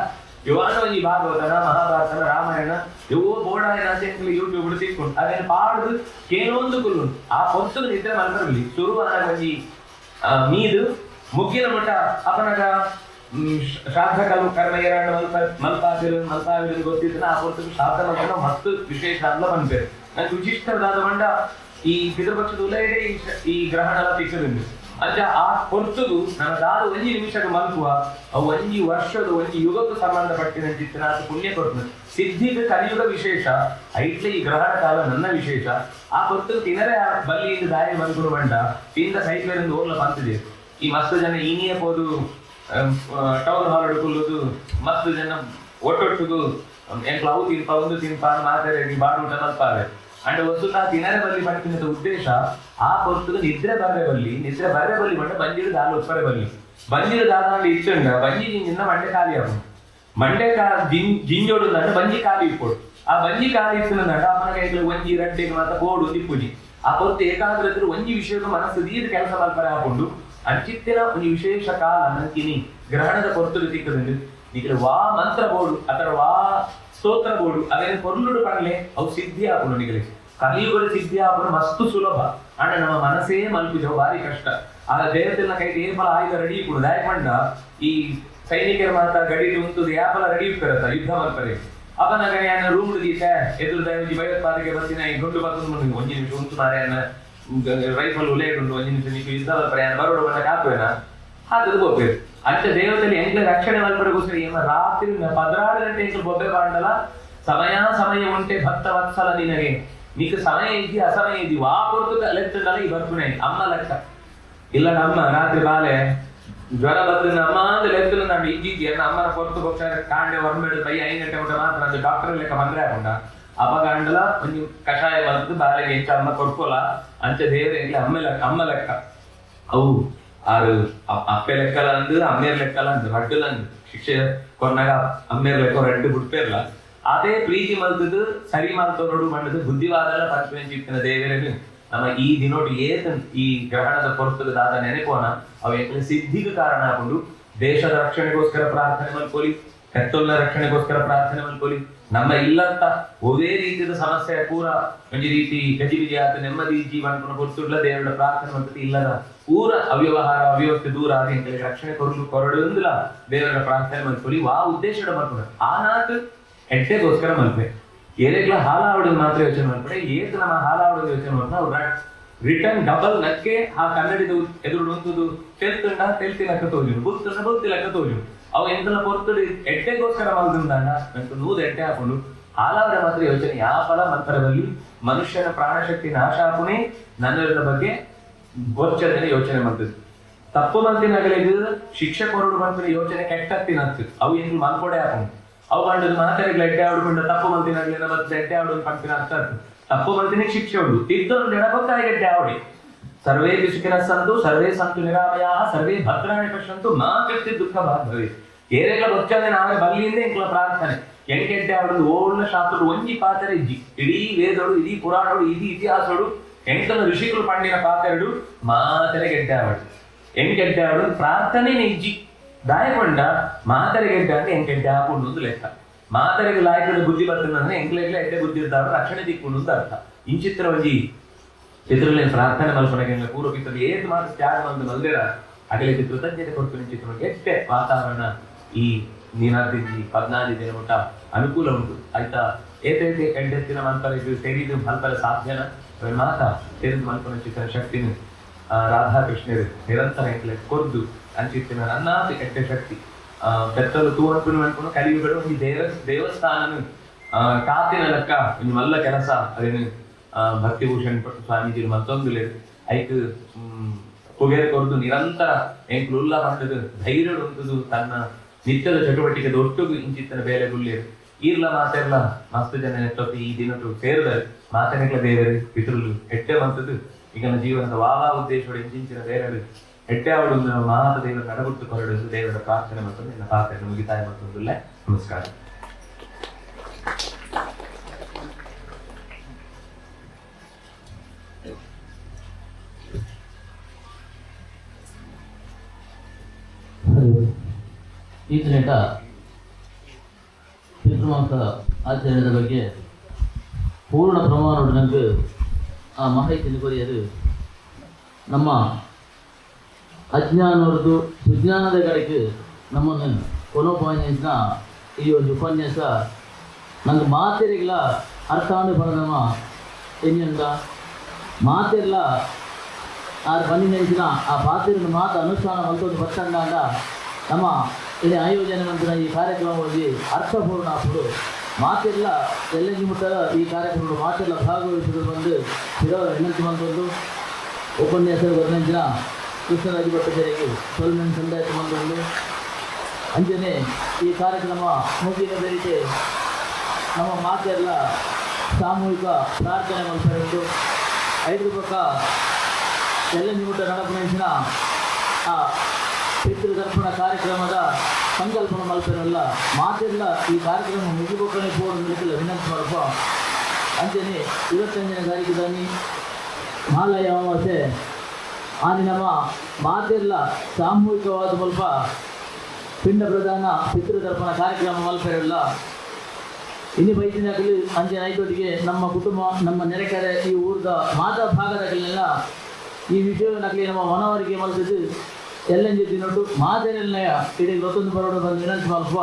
ಯುವಾನ ಒಂಜಿ ಭಾಗವತನ ಮಹಾಭಾರತನ ರಾಮಾಯಣ ಇವೋ ಬೋಡಾಯನ ಎಂಗ್ಲು ಯೂಟ್ಯೂಬ್ ತಿಕ್ಕೊಂಡು ಅದೇನು ಪಾಡ್ದು ಕೇನೊಂದು ಕುಲ್ಲು ಆ ಪೊತ್ತು ನಿದ್ರೆ ಮಲ್ಪರಲಿ ಶುರುವಾನ ಒಂಜಿ ಮೀದು ಮುಗ್ಗಿನ ಮಟ್ಟ ಅಪನಗ ಶ್ರಾದ್ದ ಕರ್ಮ ಎರಡು ಮಲ್ಪಾವಿರು ಗೊತ್ತಿದ್ದನ ಆ ಪೊತ್ತು ಶ್ರಾದ್ದ ಮಲ್ಪನ ಮತ್ತು ವಿಶೇಷ ಅಲ್ಲ ಬಂದ್ಬೇರೆ ನಂಗೆ ವಿಶಿಷ್ಟವಾದ ಮಂಡ ಈ ಪಿತೃಪಕ್ಷದ ಉಲಯಡೆ ಈ ಗ್ರಹಣ ಎಲ್ಲ ತಿಕ್ಕದಿಂದ ಅಂಚ ಆ ಪೊರ್ತುಗು ನನ್ನ ದಾದ ಒಂಜಿ ನಿಮಿಷಕ್ಕೆ ಮಲ್ಪುವ ಅವು ಒಂಜಿ ವರ್ಷದ ಒಂಜಿ ಯುಗಕ್ಕೂ ಸಂಬಂಧಪಟ್ಟಿನ ಚಿತ್ರ ಅದು ಪುಣ್ಯ ಕೊಡ್ತದೆ ಸಿದ್ಧಿಗೆ ಕಲಿಯುಗ ವಿಶೇಷ ಐಟ್ಲೆ ಈ ಗ್ರಹಣ ಕಾಲ ನನ್ನ ವಿಶೇಷ ಆ ಪೊರ್ತುಗು ತಿನ್ನರೆ ಬಲ್ಲಿಯಿಂದ ದಾರಿ ಮಲ್ಕೊಂಡು ಬಂಡ ತಿಂದ ಸೈಕ್ಲರಿಂದ ಓರ್ಲ ಬಂತಿದೆ ಈ ಮಸ್ತ್ ಜನ ಈನಿಯ ಹೋದು ಟೌನ್ ಹಾಲ್ ಹುಡುಕುವುದು ಮಸ್ತ್ ಜನ ಒಟ್ಟೊಟ್ಟಿಗೂ ಎಂಕ್ಲು ಅವು ತಿನ್ಪ ಮಾತಾಡಿ ಬಾಡುಟ ಮಲ್ಪಾವೆ ಅಂಡ್ ವಸ್ತುತ ತಿನ್ನರೆ ಬಲ್ಲಿ ಮಾಡ್ತಿದ್ದ ಉದ್ದೇಶ ಆ ಪೊರ್ತುಗು ನಿದ್ರೆ ಬರ್ರೆ ಬಲ್ಲಿ ಬಂಡ ಬಂಜಿಡು ದಾಲ ಉಪ್ಪರೆ ಬಲ್ಲಿ ಬಂಜಿಡು ದಾದ ಇಟ್ಟಂಡ ಬಂಜಿ ಜಿಂಜಿಂದ ಮಂಡೆ ಖಾಲಿ ಆಗ ಮಂಡೆ ಜಿಂಜೋಡು ಅಂದ್ರೆ ಬಂಜಿ ಖಾಲಿ ಇಪ್ಪೋಡು ಆ ಬಂಜಿ ಖಾಲಿ ಇತ್ತಂಡ ಅಮ್ಮನ ಕೈಗಳು ಒಂಜಿ ರಡ್ಡೆಗೆ ಮಾತ್ರ ಬೋಡು ತಿಪ್ಪುಜಿ ಆ ಪೊರ್ತು ಏಕಾಗ್ರತೆ ಒಂಜಿ ವಿಷಯಕ್ಕೆ ಮನಸ್ಸು ದೀರ್ ಕೆಲಸ ಮಲ್ಪರೆ ಹಾಕೊಂಡು ಅಂಚಿತ್ತಿನ ಒಂದು ವಿಶೇಷ ಕಾಲ ನಂತಿನಿ ಗ್ರಹಣದ ಪೊರ್ತುಗು ತಿಕ್ಕದಂಡು ಈಗ ವಾ ಮಂತ್ರ ಬೋಡು ಅಥವಾ ವಾ ಸ್ತೋತ್ರ ಬೋಡು ಅದೇನು ಪೊರ್ಲುಡು ಪಡಲೆ ಅವು ಸಿದ್ಧಿ ಹಾಕೊಂಡು ನಿಗಲಿ ಕಲಿಯುಗದ ಸಿದ್ಧಿ ಹಾಕೊಂಡು ಮಸ್ತು ಸುಲಭ ಅಣ್ಣ ನಮ್ಮ ಮನಸ್ಸೇ ಮಲ್ಪಿದೆವು ಭಾರಿ ಕಷ್ಟ ಆಗ ದೇವತೆಲ್ಲ ಕೈ ಏಪಲ ಆಯುಧ ರೆಡಿ ಕೊಡು ದಯಕೊಂಡ ಈ ಸೈನಿಕರ ಮಾತ್ರ ಗಡಿ ಉಂಟು ಯಾಪಲ ರೆಡಿ ಇರ್ತಾರತ್ತ ಯುದ್ಧ ಮಲ್ಪರೆ ಅಪನ ಗಣಿಯನ್ನ ರೂಮ್ ಗೀತ ಎದುರು ದಯವಿಟ್ಟು ಭಯೋತ್ಪಾದಕ ಬರ್ತಿನ ಈ ಗುಂಡು ಬರ್ತಂದು ಒಂಜಿ ನಿಮಿಷ ಉಂಟು ಮಾರೆಯನ್ನ ರೈಫಲ್ ಉಲೇಡುಂಡು ಒಂಜಿ ನಿಮಿಷ ನೀವು ಯುದ್ಧ ಮಲ್ಪರೆ ಬರೋಡು ಬಂದಾಗ ಹಾಕುವೇನ ಹಾಕದು ಬೋಪೇರು ಅಂಚ ದೇವತೆಯಲ್ಲಿ ಎಂಗ್ಲ ರಕ್ಷಣೆ ಮಲ್ಪರೆಗೋಸ್ಕರ ಏನ ರಾತ್ರಿ 16 ಗಂಟೆ ಎಂಕ್ಲು ಬೊಬ್ಬೆ ಬಾಂಡಲ ಸಮಯ ಉಂಟೆ ಭಕ್ತ ವತ್ಸಲ ನಿನಗೆ నీకు సమయం ఇది అసమయం ఇది వా పొరుతుగా లెక్కడాలి ఈ బర్పునే అమ్మ లెక్క ಇಲ್ಲ ನಮ್ಮ ರಾತ್ರಿ ಬಾಲೆ ಜ್ವರ ಬರ್ತದೆ ಅಮ್ಮ ಅಂದ್ರೆ ಲೆಕ್ಕಲು ನಾನು ಇಜ್ಜಿದ್ದಿ ಅನ್ನ ಅಮ್ಮನ పొరుతు ఒకసారి కాండే వరమేడు పై 5 గంటೆ ಊಟ ಮಾತ್ರ ಅದು ಡಾಕ್ಟರ್ ಲೆಕ್ಕ ಬಂದ್ರೆ ಹಾಕೊಂಡ ಅಪಗಾಂಡಲ ಒಂದು ಕಷಾಯ ಬರ್ತದೆ ಬಾಲೆಗೆ ಎಂಚ ಅಮ್ಮ ಕೊಡ್ಕೋಲ ಅಂಚ ದೇವರೇ ಅಮ್ಮ ಲೆಕ್ಕ ಅವು ಆರು ಅಪ್ಪೆ ಲೆಕ್ಕಲ ಅಂದು ಅಮ್ಮೇರ್ ಲೆಕ್ಕಲ ಅಂದು ರಡ್ಡುಲ ಅಂದು ಶಿಕ್ಷೆ ಕೊನ್ನಾಗ ಅಮ್ಮೇರ್ ಲೆಕ್ಕ ರಡ್ಡು ಬಿಡ್ಪೇರ್ಲ ಅದೇ ಪ್ರೀತಿ ಮಲ್ತದ್ದು ಸರಿ ಮಲ್ತೋಡು ಬಂದದ್ದು ಬುದ್ಧಿವಾದಲ್ಲ ಪಂಚವೆಂಚಿತ್ತಿನ ದೇವರಿಗೆ ನಮ್ಮ ಈ ದಿನೋಡು ಏತನ್ ಈ ಗ್ರಹಣದ ಪೊರ್ತುಗದಾದ ನೆನಪೋನ ಅವು ಸಿದ್ಧಿಗೆ ಕಾರಣ ಹಾಕೊಂಡು ದೇಶದ ರಕ್ಷಣೆಗೋಸ್ಕರ ಪ್ರಾರ್ಥನೆ ಮಲ್ಕೊಲಿ ಹೆತ್ತೊಲ್ಲ ರಕ್ಷಣೆಗೋಸ್ಕರ ಪ್ರಾರ್ಥನೆ ಮಲ್ಕೊಲಿ ನಮ್ಮ ಇಲ್ಲಂತ ಒದೇ ರೀತಿಯ ಸಮಸ್ಯೆ ಪೂರ ಒಂದು ರೀತಿ ಗಜಿಬಿಜಿ ಆತ ನೆಮ್ಮದಿ ಜೀವನ ಗೊತ್ತುಳ್ಳ ದೇವರ ಪ್ರಾರ್ಥನೆ ಮಾಡ್ತದೆ ಇಲ್ಲದ ಪೂರ ಅವ್ಯವಹಾರ ಅವ್ಯವಸ್ಥೆ ದೂರ ಆಗಿ ರಕ್ಷಣೆ ಕೊರಡುಂದಿಲ್ಲ ದೇವರ ಪ್ರಾರ್ಥನೆ ಮಲ್ಕೊಲಿ ಆ ಉದ್ದೇಶದ ಮಲ್ಕೊಂಡು ಆ ನಾಲ್ಕು ಹೆಡ್ಡೆಗೋಸ್ಕರ ಮಲ್ಪೆ ಏರೆಗ್ಲ ಹಾಲಾವಡೋದು ಮಾತ್ರ ಯೋಚನೆ ಮಾಡ್ತಾರೆ ಏಕ ನಮ್ಮ ಹಾಲಾವಡೋದು ಯೋಚನೆ ಮಾಡ್ತಾ ಅವ್ರು ರಿಟರ್ನ್ ಡಬಲ್ ನಕ್ಕೆ ಆ ಕನ್ನಡಿದ ಎದುರು ಹೊಂದುದು ತೆಲ್ತಿ ಲೆಕ್ಕ ತೋಜು ಬುತ್ತಿ ಲೆಕ್ಕ ತೋಜು ಅವು ಎಂತೆಲ್ಲ ಪೊರ್ತುಡು ಎಡ್ಡೆಗೋಸ್ಕರ ಮಲ್ದಂಡ ನಂಗೆ 100 ಎಡ್ಡೆ ಹಾಕೊಂಡು ಹಾಲಾವಡೆ ಮಾತ್ರ ಯೋಚನೆ ಯಾವ ಫಲ ಮಂತ್ರದಲ್ಲಿ ಮನುಷ್ಯನ ಪ್ರಾಣಶಕ್ತಿ ನಾಶ ಹಾಕುನೇ ನನ್ನೆಲ್ಲರ ಬಗ್ಗೆ ಗೋಚರದಲ್ಲಿ ಯೋಚನೆ ಮಾಡ್ತದೆ ತಪ್ಪು ಮಂತಿನಾಗಲಿದ್ದು ಶಿಕ್ಷಕರು ಬಂದ ಯೋಚನೆ ಕೆಟ್ಟತ್ತಿನತ್ತು ಅವು ಏನು ಮಲ್ಕೊಡೆ ಹಾಕೊಂಡು ಅವು ಕಂಡದು ಮಾತಾಡಿಗ್ಲ ಎಡ್ಡೆ ಆಡ್ಕೊಂಡು ತಪ್ಪು ಮಂತಿನಾಗ್ಲಿನ ಮತ್ತೆ ಎಡ್ಡೆ ಆಡೋದು ಪಂಪಿನ ಅರ್ಥ ತಪ್ಪು ಮಂತಿನಿಗೆ ಶಿಕ್ಷೆ ಉಂಟು ತಿದ್ದೊಂದು ಎಡಪಕ್ಕಾಗಿ ಎಡ್ಡೆ ಆವಡಿ ಸರ್ವೇ ಸುಖಿನಃ ಸಂತು ಸರ್ವೇ ಸಂತು ನಿರಾಮಯಾಃ ಸರ್ವೇ ಭದ್ರಾಣಿ ಪಶ್ಯಂತು ಮಾ ಕೃತ್ಯ ದುಃಖ ಭಾಗ್ಭವೆ ಏರೆಲ್ಲ ಗೊತ್ತಾದ್ರೆ ನಾವೇ ಬಲ್ಲಿಂದ ಎಂಕ್ಲ ಪ್ರಾರ್ಥನೆ ಎಂಕೆಡ್ಡೆ ಆಡೋದು ಓಳ್ನ ಶಾಸ್ತ್ರಗಳು ಒಂಜಿ ಪಾತ್ರೆ ಇಜ್ಜಿ ಇಡೀ ವೇದಗಳು ಇಡೀ ಪುರಾಣಗಳು ಇಡೀ ಇತಿಹಾಸಗಳು ಎಂಕಲ ಋಷಿಗಳು ಪಂಡಿನ ಪಾತ್ರೆಗಳು ಮಾತರೆ ಗೆಡ್ಡೆ ಆವಡು ಎಂಗೆಡ್ಡೆ ಆಡೋದು ಪ್ರಾರ್ಥನೆ ಇಜ್ಜಿ ದಾಯಕೊಂಡ ಮಾತರೆ ಗೆಡ್ಡೆ ಅಂದ್ರೆ ಎಂಗೆಡ್ಡೆ ಹಾಕೊಂಡು ಒಂದು ಲೆಕ್ಕ ಮಾತರೆಗೆ ಲಾಯಕದ ಬುದ್ಧಿ ಬರ್ತದೆ ಎಂಕ್ಲೆಗ್ಲ ಎಡ್ಡೆ ಬುದ್ಧಿ ಇರ್ತಾವ ರಕ್ಷಣೆ ದಿಕ್ಕೊಂಡು ಅಂತ ಅರ್ಥ ಇಂಚಿತ್ರ ಒಂಜಿ ಚಿತ್ರದಲ್ಲಿ ಪ್ರಾರ್ಥನೆ ಮಲ್ಪನೆಗೆ ಪೂರ್ವ ಪಿತ್ರದಲ್ಲಿ ಏದು ಮಾತ್ರ ತ್ಯಾಗ ಬಂದು ಮಲ್ದೇರ ಅಗಲಿಗೆ ಕೃತಜ್ಞತೆ ಕೊಡ್ತೀನಿ ಚಿತ್ರ ಎಷ್ಟೇ ವಾತಾವರಣ ಈ ನೀನಾದಿದ್ದಿ 14 ದಿನ ಊಟ ಅನುಕೂಲ ಉಂಟು ಆಯ್ತಾ ಏತೈತೆ ಎಂಟೆತ್ತಿನ ಮಲ್ಪನೆ ಸೇರಿದು ಮಲ್ಪನೆ ಸಾಧ್ಯನ ಮಾತಾ ಸೇರಿದು ಮಲ್ಪನೆ ಚಿತ್ರ ಶಕ್ತಿನ ರಾಧಾಕೃಷ್ಣರು ನಿರಂತರ ಎಂಕ್ಲೆ ಕೊರ್ದು ಅಂಚಿತ್ತಿನ ನನ್ನಾತಿ ಎಟ್ಟೆ ಶಕ್ತಿ ಬೆತ್ತಲು ತೂ ಅನ್ಕೊಂಡು ಅನ್ಕೊಂಡು ಕಲಿಯುಗಳು ಒಂದು ದೇವಸ್ಥಾನನು ಕಾತಿನ ಲೆಕ್ಕ ಒಂದು ಮಲ್ಲ ಕೆಲಸ ಅದೇನು ಭಕ್ತಿಭೂಷಣ್ ಸ್ವಾಮೀಜಿ ಮತ್ತೊಂದು ಐಕ್ ಪುಗೇರೆ ಕೊರದು ನಿರಂತರ ಎಂಕ್ಲು ಉಲ್ಲ ಪಂಡದು ಧೈರ್ಯ ಉಂಟದು ತನ್ನ ನಿತ್ಯದ ಚಟುವಟಿಕೆ ಒಟ್ಟಿಗೂ ಇಂಚಿತ್ತನ ಬೇರೆ ಗುಳ್ಳಿಯರು ಈರ್ಲ ಮಾತೆಲ್ಲ ಮಸ್ತ್ ಜನ ನೆಟ್ಟೊತ್ತಿ ಈ ದಿನಟ್ಟು ಸೇರಿದರೆ ಮಾತನೆಗಳ ಬೇರೆ ಪಿತೃಲು ಎಟ್ಟೆ ಬಂತದ್ದು ಈಗ ನನ್ನ ಜೀವನದ ವಾವಾ ಉದ್ದೇಶಗಳು ಇಂಚಿಂಚಿನ ಬೇರೆ ಎಟ್ಟೆ ಆವಡು ಮಹಾತ ದೇವರ ನಡಗುಟ್ಟು ಕೊರಡುವುದು ದೇವರ ಪ್ರಾರ್ಥನೆ ಮತ್ತು ನಿನ್ನ ಪಾತ್ರೆಯನ್ನು ಮುಗಿತಾಯ ಮತ್ತೊಂದಿಲ್ಲ. ನಮಸ್ಕಾರ. ಈ ದಿನದ ಪಿತೃಮಾಂಸ ಆಚರಣೆಯ ಬಗ್ಗೆ ಪೂರ್ಣ ಪ್ರಮಾಣದ ನನಗೆ ಆ ಮಾಹಿತಿಯನ್ನು ಕೊರಿಯರು ನಮ್ಮ ಅಜ್ಞಾನವರದು ಸುಜ್ಞಾನದ ಕಡೆಗೆ ನಮ್ಮನ್ನು ಕೊನೋಪಾಯನ ಈ ಒಂದು ಉಪನ್ಯಾಸ ನಂಗೆ ಮಾತೆರೆಗಳ ಅರ್ಥಾಂದು ಪಡೆದಮ್ಮ ಎನ್ನಿಂದ ಮಾತೆಲ್ಲ ಆ ಬನ್ನಿ ನೆನೆಸಿನ ಆ ಪಾತ್ರೆಯನ್ನು ಮಾತು ಅನುಷ್ಠಾನ ಮಲ್ಕೊಂಡು ಬರ್ತಂಡ ನಮ್ಮ ಇಲ್ಲಿ ಆಯೋಜನೆ ನಂತರ ಈ ಕಾರ್ಯಕ್ರಮವಾಗಿ ಅರ್ಥಪೂರ್ಣ ಅప్పుడు ಮಾತೆಲ್ಲ ಎಲ್ಲೆಂಗಿ ಮುಟ್ಟದ ಈ ಕಾರ್ಯಕ್ರಮಗಳು ಮಾತೆಲ್ಲ ಭಾಗವಹಿಸಿದ್ರು ಬಂದು ಇರೋ ಎಣ್ಣೆ ಬಂದೊಂದು ಉಪನ್ಯಾಸರು ವರ್ಣಿಸಿನ ಕೃಷ್ಣರಾಜ ಭಟ್ಟಾಚಾರ್ಯರಿಗೆ ಸೊಲ್ಮೆನ್ ಸಂದಾಯ ಬಂದೊಂದು ಅಂಜನೆ ಈ ಕಾರ್ಯಕ್ರಮ ಮುಗಿದ ಬೇಡಿಕೆ ನಮ್ಮ ಮಾತೆಲ್ಲ ಸಾಮೂಹಿಕ ಪ್ರಾರ್ಥನೆ ಮಾಡ್ಕೊಂಡು 5 ಪಕ್ಕ ಎಲ್ಲೆಂಗಿ ಮುಟ್ಟ ನಡಪಣಿಸಿನ ಆ ಪಿತೃತರ್ಪಣ ಕಾರ್ಯಕ್ರಮದ ಸಂಕಲ್ಪನ ಮಲ್ಪನಲ್ಲ ಮಾತೆಲ್ಲ ಈ ಕಾರ್ಯಕ್ರಮ ಮುಗಿಬೇಕನೆ ಪೋಡಿಲ್ಲ ವಿನಂತಿ ಮಾಡಪ್ಪ ಅಂಜನೆ 25ನೇ ತಾರೀಕು ದಾನಿ ಮಾಲಯ ಅಮಾವಾಸ್ಯೆ ಆನಿ ನಮ್ಮ ಮಾತೆಲ್ಲ ಸಾಮೂಹಿಕವಾದ ಸ್ವಲ್ಪ ಪಿಂಡ ಪ್ರಧಾನ ಪಿತೃತರ್ಪಣ ಕಾರ್ಯಕ್ರಮ ಮಲ್ಪರಲ್ಲ ಇನ್ನು ಬೈದಿನಾಗಲಿ ಅಂಜನೆ ಐದೊಟ್ಟಿಗೆ ನಮ್ಮ ಕುಟುಂಬ ನಮ್ಮ ನೆರೆಕರೆ ಈ ಊರದ ಮಾತಾ ಭಾಗದಾಗಲೆಲ್ಲ ಈ ವಿಷಯವನ್ನಾಗಲಿ ನಮ್ಮ ಮನವರಿಗೆ ಮಲ್ಪಿದ್ದು ಎಲ್ಲಂಜಿ ದಿನೊಟ್ಟು ಮಾತೆರೆಲ್ಲನೆಯ ಇಡೀ ಇವತ್ತೊಂದು ಬರೋಡು ಬಂದು ವಿನಂತಿ ಮಲ್ಪ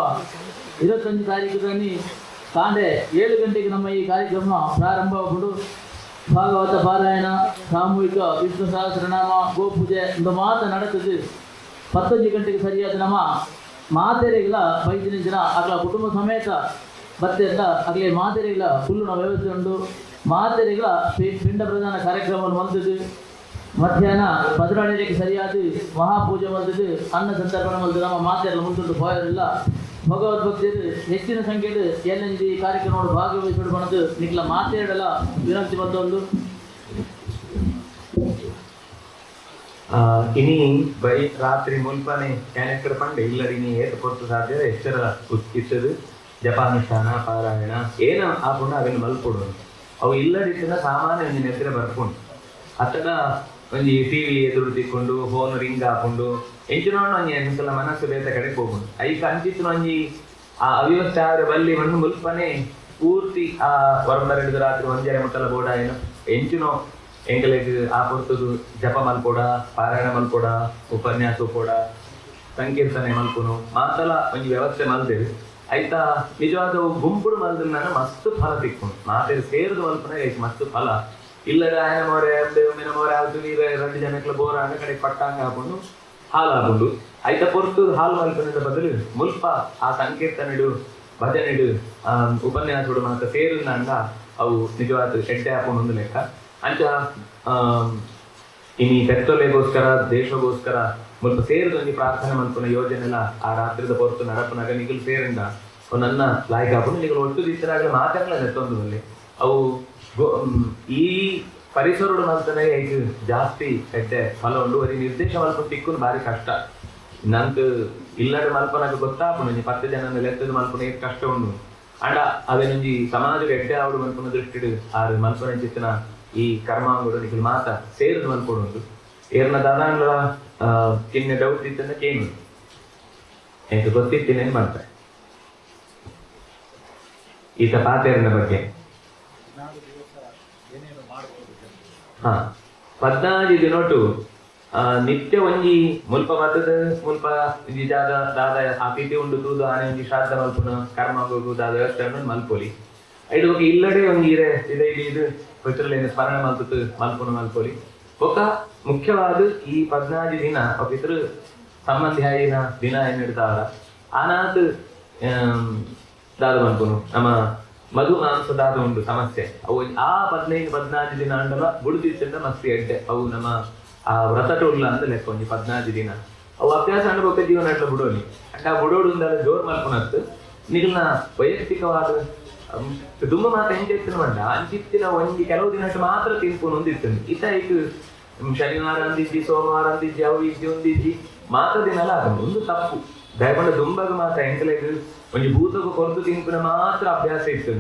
25 ತಾರೀಕು ದಾನಿ ಕಾಂಡೆ 7 ಗಂಟೆಗೆ ನಮ್ಮ ಈ ಕಾರ್ಯಕ್ರಮ ಪ್ರಾರಂಭಗೊಂಡು ಭಾಗವತ ಪಾರಾಯಣ ಸಾಮೂಹಿಕ ವಿಷ್ಣು ಸಹಸ್ರನಾಮ ಗೋಪೂಜೆ ಒಂದು ಮಾತು ನಡೆತದೆ 15 ಗಂಟೆಗೆ ಸರಿಯಾದ ನಮ್ಮ ಮಾತೆರೆಗಳ ಬೈದಿನ ಜನ ಆಗಲ ಕುಟುಂಬ ಸಮೇತ ಬತ್ತೆಲ್ಲ ಆಗಲೇ ಮಾತೆರೆಗಳ ಫುಲ್ಲಿನ ವ್ಯವಸ್ಥೆ ಉಂಟು ಮಾತೆರೆಗಳ ಪಿಂಡ ಪ್ರಧಾನ ಕಾರ್ಯಕ್ರಮವನ್ನು ಮಲ್ತದ್ದು ಮಧ್ಯಾಹ್ನ 12 ಸರಿಯಾದ ಮಹಾಪೂಜೆ ಮಲ್ತದ್ದು ಅನ್ನ ಸಂತರ್ಪಣೆ ಮಲ್ತದ್ದು ನಮ್ಮ ಮಾತೆಲ್ಲ ಮುಂದುಂಟು ಹೋಯರಿಲ್ಲ ಭಗವದ್ಭಕ್ತಿಯರು ಹೆಚ್ಚಿನ ಸಂಖ್ಯೆಯಲ್ಲಿ ಎಲ್ಲೆಂದು ಈ ಕಾರ್ಯಕ್ರಮಗಳು ಭಾಗವಹಿಸಿಕೊಂಡು ಬಂದು ನಿಖಲ ಮಾತೆರಡಲ್ಲ ವಿನಂತಿ ಬಂದೊಂದು ಇನಿ ಬೈ ರಾತ್ರಿ ಮುಲ್ಪನೆ ಕ್ಯಾನೆಕ್ಟರ್ ಪಂಡೆ ಇಲ್ಲರಿನಿ ಏತ ಕೊಟ್ಟು ಸಾಧ್ಯ ಎಚ್ಚರ ಉತ್ಕಿಸದು ಜಪಾನುಷ್ಠಾನ ಪಾರಾಯಣ ಏನು ಆಪುಂಡು ಅವೆಲ್ಲ ಮಲ್ಪೊಡು ಅವು ಇಲ್ಲದಿದ್ದ ಸಾಮಾನ್ಯ ಒಂದು ನೆತ್ತಿರ ಬರ್ಕೊಂಡು ಅತ್ತಗ ಒಂಜಿ ಟಿವಿ ಎದುರು ತಿಕ್ಕೊಂಡು ಫೋನ್ ರಿಂಗ್ ಹಾಕೊಂಡು ಎಂಚಿನೋಣ ಒಂಜಿ ಎಂತಲ್ಲ ಮನಸ್ಸು ಬೇತ ಕಡೆಗೆ ಹೋಗುಂಡು ಐಕ ಅಂಚಿತ್ತು ಒಂಜಿ ಆ ಅವ್ಯವಸ್ಥೆ ಆದ್ರೆ ಬಲ್ಲಿ ಮಣ್ಣು ಮುಲ್ಪನೆ ಪೂರ್ತಿ ಆ ಹೊರಬರಡಿದ ರಾತ್ರಿ 1 ಮುಟ್ಟಲ ಬೋಡ ಏನು ಎಂಚಿನೋ ಎಂಕಲೆಗ್ ಆ ಪೊರ್ತದು ಜಪ ಮಲ್ಪೋಡ ಪಾರಾಯಣ ಮಲ್ಪೋಡ ಉಪನ್ಯಾಸ ಉಪೋಡ ಸಂಕೀರ್ತನೆ ಮಲ್ಪುನು ಮಾತಲ ಒಂಜಿ ವ್ಯವಸ್ಥೆ ಮಲ್ದೇವೆ ಆಯ್ತಾ ನಿಜವಾದ ಗುಂಪುಡು ಮಲ್ದ ನಾನು ಮಸ್ತ್ ಫಲ ತಿಕ್ಕೊಂಡು ಮಾತೇರಿ ಸೇರಿದು ಮಲ್ಪನೆ ಮಸ್ತ್ ಫಲ ಇಲ್ಲದ ఆయన ಮೋರೆ ದೇವಮಿನ ಮೋರೆ ಅದು ವೀರ 2 ಜನಕ್ಲ ಬೋರ ಅಂಗ ಕಡೆ ಪಟ್ಟಾಂಗ ಹಾಕೊಂಡು ಹಾಲು ಹಾಕೊಂಡು ಆಯ್ತಾ ಪೊರ್ತು ಹಾಲು ಮಲ್ಪನದ ಬದಲು ಮುಲ್ಪ ಆ ಸಂಕೀರ್ತನೆಡು ಭಜನೆಡು ಉಪನ್ಯಾಸಗಳು ಮಾತ್ರ ಸೇರಿದಂಡ ಅವು ನಿಜವಾದ ಎಡ್ಡೆ ಹಾಕೊಂಡು ಒಂದು ಲೆಕ್ಕ ಅಂಚ ಇನಿ ಪೆತ್ತೊಲೆಗೋಸ್ಕರ ದೇಶಗೋಸ್ಕರ ಮುಲ್ಪ ಸೇರಿದ ಒಂಜಿ ಪ್ರಾರ್ಥನೆ ಮಲ್ಪುನ ಯೋಜನೆಲ ಆ ರಾತ್ರಿದ ಪೊರ್ತು ನಡಪುನಾಗ ನಿಗಲು ಸೇರಿಂದ ನನ್ನ ಲಾಯ್ಕ್ ಹಾಕೊಂಡು ನಿಗಲು ಒಟ್ಟು ದಿತ್ತನಾಗಲೇ ಮಾತಾಡಲ ನೆತ್ತೊಂದು ಅವು ಈ ಪರಿಸರಡು ಮಲ್ತನೆ ಈಗ ಜಾಸ್ತಿ ಎಡ್ಡೆ ಫಲ ಉಂಡು ಅದೇ ನಿರ್ದೇಶ ಮಲ್ಪ ತಿಕ್ಕುನು ಭಾರಿ ಕಷ್ಟ ನಂಗೆ ಇಲ್ಲದ ಮಲ್ಪನಾಗ ಗೊತ್ತಾಪುನು 10 ಜನ ಲೆಕ್ಕದ ಮಲ್ಪನ ಕಷ್ಟ ಉಂಡು ಅಂಡ ಅವೇನೊಂಜಿ ಸಮಾಜದ ಎಡ್ಡೆ ಆವಡು ಮಲ್ಪನ ದೃಷ್ಟಿಡು ಆರು ಮಲ್ಪನ ಚಿತ್ತನ ಈ ಕರ್ಮಾಂಗುಡು ನಿಖಿಲ್ ಮಾತ ಸೇರಿದ ಮಲ್ಪಡುಂಡು ಏರ್ನ ದಾದಾಂಗ್ಲ ಚಿನ್ನ ಡೌಟ್ ಇತ್ತಂದ ಕೇನು ಎಂತ ಗೊತ್ತಿತ್ತೇನೇನು ಮಾಡ್ತಾರೆ ಈತ ಪಾತೇರನ ಬಗ್ಗೆ 14 ದಿನೊಟ್ಟು ನಿತ್ಯ ಒಂಜಿ ಮುಲ್ಪ ಮತದ ಮುಲ್ಪ ದಾದ ಅತಿಥಿ ಉಂಡು ತೂದು ಆನೆ ಒಂಜಿ ಶ್ರಾದ್ದ ಮಲ್ಪುನ ಕರ್ಮ ಹೋಗು ದಾದ ವ್ಯವಸ್ಥೆ ಮಲ್ಪೊಲಿ ಐದು ಹೋಗಿ ಇಲ್ಲಡೆ ಒಂಜಿ ಇದು ಪಿತೃಲೇನ ಸ್ಮರಣ ಮಲ್ಪುತ್ತು ಮಲ್ಪೊಲಿ ಒಕ್ಕ ಮುಖ್ಯವಾದ ಈ 14 ದಿನ ಪಿತೃ ಸಂಬಂಧಿ ಆಯಿನ ದಿನ ಏನಿಡ್ತಾವರ ಆನಾತ್ ದಾದ ಮಲ್ಪುನು ನಮ್ಮ ಮಧು ಮಾಂಸ ದಾದ ಉಂಡು ಸಮಸ್ಯೆ ಅವು ಆ 15-14 ದಿನ ಅಂಡಲ ಬುಡುದಿತ್ತಿಂದ ಮಸ್ತಿ ಎಡ್ಡೆ ಅವು ನಮ್ಮ ಆ ವ್ರತ ಟೋಡ್ಲ ಅಂತ ಲೆಕ್ಕ ಒಂಜಿ 14 ದಿನ ಅವು ಅಭ್ಯಾಸ ಅಂಡ ಬೊಕ್ಕ ಜೀವನ ಅಟ್ಲ ಬುಡೋನಿ ಅಂಡ ಆ ಬುಡೋಡು ಉಂದಲ್ಲ ಜೋರ್ ಮಲ್ಪುನತ್ತು ನಿಗಲ್ನ ವೈಯಕ್ತಿಕವಾದ ದುಂಬ ಮಾತ ಹೆಂಗೆ ಮಂಡ ಅಂಚಿತ್ತಿನ ಒಂಜಿ ಕೆಲವು ದಿನಟ್ಟು ಮಾತ್ರ ತಿನ್ಪುನು ಒಂದಿತ್ತು ಇತ ಈಗ ಶನಿವಾರ ಅಂದಿಜ್ಜಿ ಸೋಮವಾರ ಅಂದಿಜ್ಜಿ ಅವು ಇಜ್ಜಿ ಒಂದಿಜ್ಜಿ ಮಾತ ದಿನಲ ಒಂದು ತಪ್ಪು ದಯಪಂಡ ದುಂಬಗ ಮಾತ ಎಂಕಲೆಗ್ ಒಂಜಿ ಭೂತಗ ಕೊರತು ತಿನ್ಪುನ ಮಾತ್ರ ಅಭ್ಯಾಸ ಇತ್ತು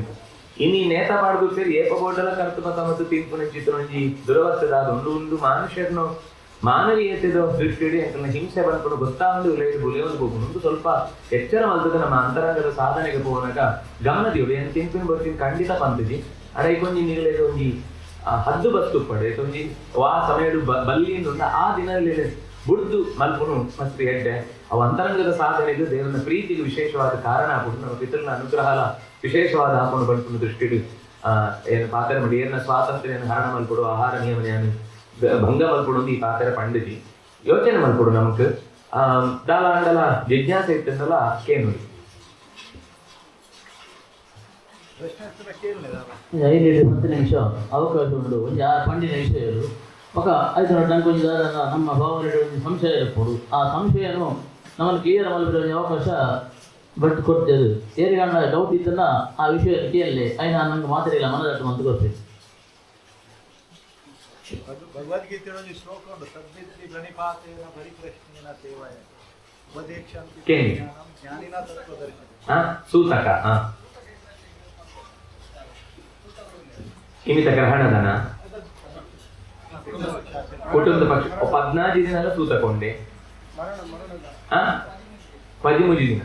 ಇನ್ನು ನೇತ ಪಾಡ್ದು ಸೇರಿ ಏಪ ಬೋರ್ಡಲ ಕರ್ತು ಮತ್ತು ತಿನ್ಪುನ ಚಿತ್ರ ಒಂಜಿ ದುರವಸ್ಥೆದಾದ ಒಂದು ಮನುಷ್ಯರ್ನು ಮಾನವೀಯತೆದ ದೃಷ್ಟಿಡಿ ಎಂಕಲ್ನ ಹಿಂಸೆ ಬಂದ್ಕೊಂಡು ಗೊತ್ತಾಂದು ಉಲೇದು ಬುಲಿಯೊಂದು ಹೋಗುನು ಒಂದು ಸ್ವಲ್ಪ ಎಚ್ಚರ ಮಲ್ತದ ನಮ್ಮ ಅಂತರಂಗದ ಸಾಧನೆಗೆ ಹೋಗನಾಗ ಗಮನದಿಯೋಡು ಏನು ತಿನ್ಪಿನ ಬರ್ತೀನಿ ಖಂಡಿತ ಪಂತಜಿ ಅಡ ಈಗೊಂಜಿ ನಿಗಲೇದು ಒಂಜಿ ಹದ್ದು ಬಸ್ತು ಪಡೆ ಒಂಜಿ ವಾ ಸಮಯಡು ಬಲ್ಲಿಯಿಂದ ಆ ದಿನದಲ್ಲಿ ಬುಡ್ದು ಮಲ್ಪುನು ಮಸ್ತಿ ಎಡ್ಡೆ ಅವು ಅಂತರಂಗದ ಸಾಧನೆಗೂ ದೇವನ ಪ್ರೀತಿಗೆ ವಿಶೇಷವಾದ ಕಾರಣ ಆಗ್ಬಿಟ್ಟು ನಮ್ಮ ಪಿತೃನ ಅನುಗ್ರಹಲ ವಿಶೇಷವಾದ ಹಾಕೊಂಡು ಬಂದ್ಪುನ ದೃಷ್ಟಿಡು ಏನು ಪಾತ್ರ ಮಾಡಿ ಏನ ಸ್ವಾತಂತ್ರ್ಯ ಹರಣ ಮಲ್ಪಡು ಆಹಾರ ನಿಯಮನೆಯನ್ನು ಭಂಗ ಮಲ್ಪಡು ಈ ಪಾತ್ರ ಪಂಡಿತಿ ಯೋಚನೆ ಮಲ್ಪಡು ನಮಕ್ ದಾಲ ಅಂಡಲ ಜಿಜ್ಞಾಸೆ ಇತ್ತಂದಲ್ಲ ಕೇನು 5-10 ನಿಮಿಷ ಅವಕಾಶ ಉಂಡು ಒಂಜಿ ಆ ಪಂಡಿನ ವಿಷಯಗಳು ఒక 5 ಗಂಟೆ ಕೊಂಚ ನಮ್ಮ ಭಾವನೆಗೆ ಒಂದು ಸಂಶಯ ಇರ್ಬೋದು ಆ ಸಂಶಯನು ನಮ್ಮನ್ನು ಕ್ಲಿಯರ್ ಮಾಡಲಿರೋ ಅವಕಾಶ ಬಟ್ ಕೊಡ್ತೇವೆ ಏರಿಗಣ್ಣ ಡೌಟ್ ಇದ್ದನ್ನ ಆ ವಿಷಯ ಕೇಳಲಿ అయినా ನಂಗೆ ಮಾತಾಡಿಲ್ಲ ಮನದಟ್ಟು ಅಂತ ಗೊತ್ತಿದೆ ಭಗವದ್ಗೀತೆಯಲ್ಲಿ ಶ್ಲೋಕ ಉಂಟು ತದ್ವಿದ್ಧಿ ಪ್ರಣಿಪಾತೇನ ಪರಿಪ್ರಶ್ನೇನ ಸೇವಾಯ ಉಪದೇಶಾಂತಿ ಜ್ಞಾನಿನ ತತ್ವದರ್ಶನ ಸೂತಕ ಇಮಿತ ಗ್ರಹಣದನ ಕುಟುಂಬದ ಪಕ್ಷ 14 ದಿನ ಸೂತಕೊಂಡೆ 13 ದಿನ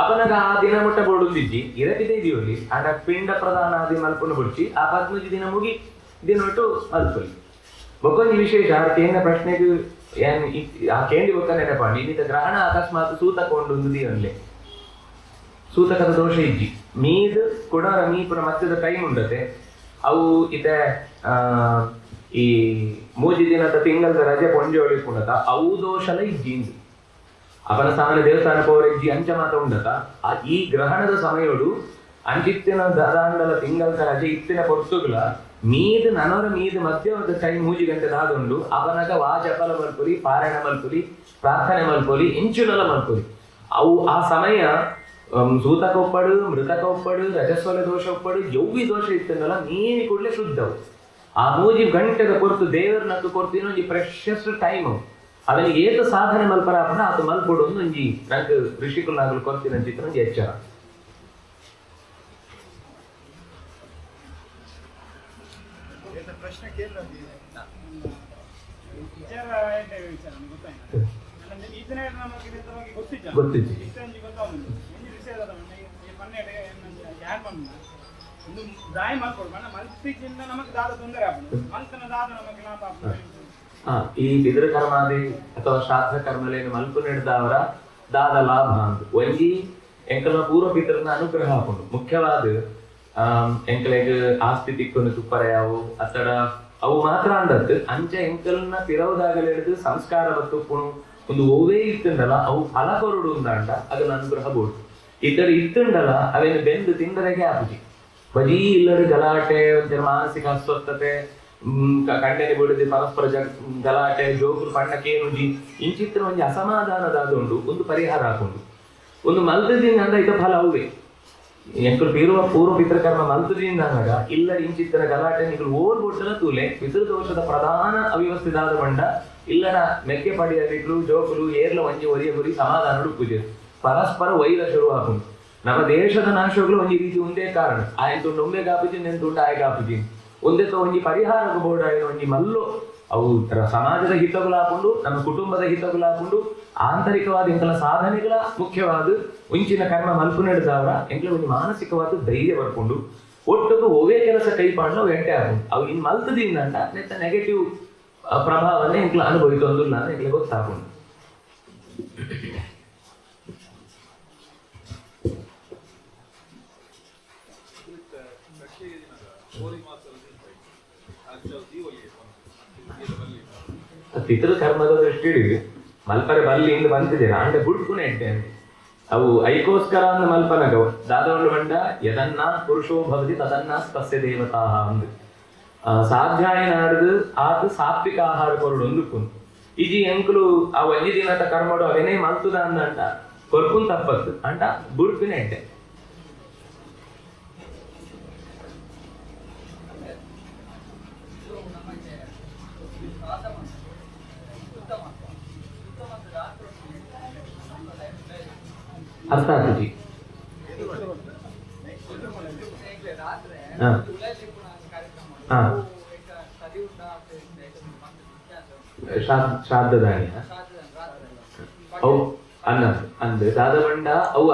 ಅಪನಗ ಆ ದಿನ ಮುಟ್ಟ ಬೋಡುಂದಿಜ್ಜಿ ಇರತಿದೆ ಇದೆಯೋಲಿ ಆಡ ಪಿಂಡ ಪ್ರಧಾನ ಆದಿ ಮಲ್ಪನ್ನು ಬಿಡ್ಚಿ ಆ 15 ದಿನ ಮುಗಿ ದಿನ ಒಟ್ಟು ಮಲ್ಪಲಿ ಬೊಕ್ಕೊಂದು ವಿಶೇಷ ಕೇಂದ್ರ ಪ್ರಶ್ನೆಗೆ ಏನ್ ಆ ಕೇಂದ್ರ ಬೊಕ್ಕ ನೆನಪಾಡಿ ಇನ್ನಿತ ಗ್ರಹಣ ಅಕಸ್ಮಾತ್ ಸೂತಕೊಂಡು ದಿನಲ್ಲೇ ಸೂತಕದ ದೋಷ ಇಜ್ಜಿ ಮೀದು ಕೂಡ ಮೀಪುರ ಮಧ್ಯದ ಟೈಮ್ ಉಂಡತೆ ಅವು ಇತ ಈ 3 ದಿನದ ತಿಂಗಳದ ರಜೆ ಪೊಂಜೆ ಒಳಿಪುಂಡತ ಅವು ದೋಷಲ ಇಜ್ಜಿಂದು ಅವನ ಸಾಮನೆ ದೇವಸ್ಥಾನ ಪೋರ ಇಜ್ಜಿ ಅಂಚ ಮಾತ ಉಂಡತ ಈ ಗ್ರಹಣದ ಸಮಯೋಡು ಅಂಚಿತ್ತಿನ ದಾಂಡಲ ತಿಂಗಳದ ರಜೆ ಇತ್ತಿನ ಪೊರ್ತುಗಳ ಮೀದು ನನವರ ಮೀದು ಮಧ್ಯವದ ಟೈಮ್ 3 ಗಂಟೆ ದಾದುಂಡು ಅವನಗ ವಾಜಪಲ ಮಲ್ಪುಲಿ ಪಾರಾಯಣ ಮಲ್ಪುಲಿ ಪ್ರಾರ್ಥನೆ ಮಲ್ಪುಲಿ ಇಂಚುನಲ ಮಲ್ಪುಲಿ ಅವು ಆ ಸಮಯ ಸೂತಕ ಒಪ್ಪಡು ಮೃತಕ ಒಪ್ಪಡು ರಜಸ್ವಲ ದೋಷ ಒಪ್ಪಡು ಯೌವಿ ದೋಷ ಇತ್ತಂದಲ್ಲ ನೀನಿ ಕೂಡಲೇ ಶುದ್ಧವು ಆ 3 ಗಂಟೆದ ಕೊರ್ತು ದೇವರನದ್ದು ಕೊರ್ತು ಇನ್ನೊಂದು ಪ್ರೆಷಸ್ ಟೈಮ್ ಅವನಿಗೆ ಏತ ಸಾಧನೆ ಮಲ್ಪರ ಅದು ಮಲ್ಪಡು ಒಂದೊಂಜಿ ನಂಗೆ ಋಷಿಕುಲ್ನಾಗಲು ಕೊರ್ತಿನ ಚಿತ್ರ ಒಂದು ಎಚ್ಚರ ಪ್ರಶ್ನೆ ಕೇಳಿ ಗೊತ್ತಿತ್ತು ಈ ಪಿತೃ ಕರ್ಮಾದಿ ಅಥವಾ ಶ್ರಾದ್ದ ಕರ್ಮಲೇನು ಮಲ್ಪು ನಡೆದವರ ದಾದ ಲಾಭ ಅಂತ ಒಂಜಿ ಎಂಕಲ್ನ ಪೂರ್ವ ಪಿತೃನ ಅನುಗ್ರಹ ಹಾಕೊಂಡು ಮುಖ್ಯವಾದ ಎಂಕಲೆಗ್ ಆಸ್ತಿ ತಿಕ್ಕೊಂಡು ತುಪ್ಪರೆಯಾವು ಅತ್ತಡ ಅವು ಮಾತ್ರ ಅಂದದ್ದು ಅಂಚೆ ಎಂಕಲ್ನ ಪಿರವುದಾಗಲು ಹಿಡಿದು ಸಂಸ್ಕಾರ ಬತ್ತುಪ್ಪುಣು ಒಂದು ಓವೇ ಇತ್ತುಂಡಲ್ಲ ಅವು ಫಲ ಕೊರಡು ಅಂದ ಅದನ್ನ ಅನುಗ್ರಹ ಬೋಡು ಇತರ ಇತ್ತುಂಡಲ್ಲ ಅವೇನು ಬೆಂದು ತಿಂದರೆಗೆ ಆಪುಜಿ ಬರೀ ಇಲ್ಲರು ಗಲಾಟೆ ಒಂಥರ ಮಾನಸಿಕ ಅಸ್ವಸ್ಥತೆ ಕಂಟೆನೆ ಬಿಡದೆ ಪರಸ್ಪರ ಗಲಾಟೆ ಜೋಕುಲು ಪಂಡಕ್ಕೇನುಂಜಿ ಇಂಚಿತ್ರ ಒಂಜಿ ಅಸಮಾಧಾನದಾದುಂಡು ಒಂದು ಪರಿಹಾರ ಹಾಕೊಂಡು ಒಂದು ಮಲ್ತದಿಂದ ಅಂದ ಇತ ಫಲ ಅವೇ ಎಂಕುಲು ಪೂರ್ವ ಪಿತೃಕರ್ಮ ಮಲ್ತದಿಂದ ಅನ್ನಗ ಇಲ್ಲದ ಇಂಚಿತ್ತಿನ ಗಲಾಟೆ ನಿಗಳು ಓರ್ ಬೊಟ್ಟಲ ತೂಲೆ ಪಿತೃದೋಷದ ಪ್ರಧಾನ ಅವ್ಯವಸ್ಥೆದಾದ ಮಂಡ ಇಲ್ಲನ ಮೆಕ್ಕೆ ಪಡಿಯಲಿಗಳು ಜೋಕುಲು ಏರ್ಲ ಒಂಜಿ ಒರಿಯ ಗುರಿ ಸಮಾಧಾನ ಪೂಜೆ ಪರಸ್ಪರ ವೈರ ಶುರು ಹಾಕೊಂಡು ನಮ್ಮ ದೇಶದ ನಾಶಗಳು ಒಂಜಿ ರೀತಿ ಒಂದೇ ಕಾರಣ ಆಯ್ನ ತುಂಡು ಒಮ್ಮೆ ಕಾಪುಜಿ ನೆನ್ ತುಂಡು ಆಯ್ ಕಾಪುಜಿ ಒಂದೇ ಒಂಜಿ ಪರಿಹಾರ ಬೋರ್ಡ್ ಆಯ್ನ ಒಂಜಿ ಮಲ್ಲು ಅವು ಸಮಾಜದ ಹಿತಗಳು ಹಾಕೊಂಡು ನಮ್ಮ ಕುಟುಂಬದ ಹಿತಗಳು ಹಾಕೊಂಡು ಆಂತರಿಕವಾದ ಎಂಕಲ ಸಾಧನೆಗಳ ಮುಖ್ಯವಾದ ಉಂಚಿನ ಕರ್ಮ ಮಲ್ಪು ನಡೆದವರ ಎಂಕಲ ಒಂದು ಮಾನಸಿಕವಾದ ಧೈರ್ಯ ಬರ್ಕೊಂಡು ಒಟ್ಟಿಗೆ ಒವೇ ಕೆಲಸ ಕೈ ಪಾಡ್ಲು ಎಂಟೆ ಹಾಕೊಂಡು ಅವು ಇನ್ನು ಮಲ್ತದಿಂದ ನೆತ್ತ ನೆಗೆಟಿವ್ ಪ್ರಭಾವನೆ ಎಂಕಲ ಅನುಭವಿತೊಂದಿಲ್ಲ ಅಂತ ಎಂಕಲೆ ಗೊತ್ತಾಕೊಂಡು ಪಿತೃ ಕರ್ಮದ ದೃಷ್ಟಿ ಹಿಡಿದು ಮಲ್ಪರೆ ಬಲ್ಲಿಂದ ಬಂತಿದ್ದೀರ ಅಂಡೆ ಬುಡ್ಕುನೆ ಎಂಟೆ ಅವು ಐಕೋಸ್ಕರ ಅಂದ ಮಲ್ಪನಗ ದಾದವಳು ಬಂಡ ಯದನ್ನ ಪುರುಷೋ ಭವತಿ ತದನ್ನ ತಸ್ಯ ದೇವತಾ ಅಂದು ಸಾಧ್ಯಾಯ ನಾಡ್ದು ಆತ ಸಾತ್ವಿಕ ಆಹಾರ ಕೊರಡು ಒಂದುಕುನ್ ಇಜಿ ಎಂಕುಲು ಆ ಒಂಜಿ ದಿನದ ಕರ್ಮಡು ಅವೇನೇ ಮಲ್ತುದ ಅಂದಂಟ ಕೊರ್ಪುನ್ ತಪ್ಪತ್ತು ಅಂಟ ಬುಡ್ಕುನೆ ಎಂಟೆ ಅರ್ಥ ಆಗ್ತದೆ ಶ್ರಾದ್ದದಾನಿ ಅವು ಅನ್ನ ಅಂದ್ರೆ ದಾದವಂಡ ಅವು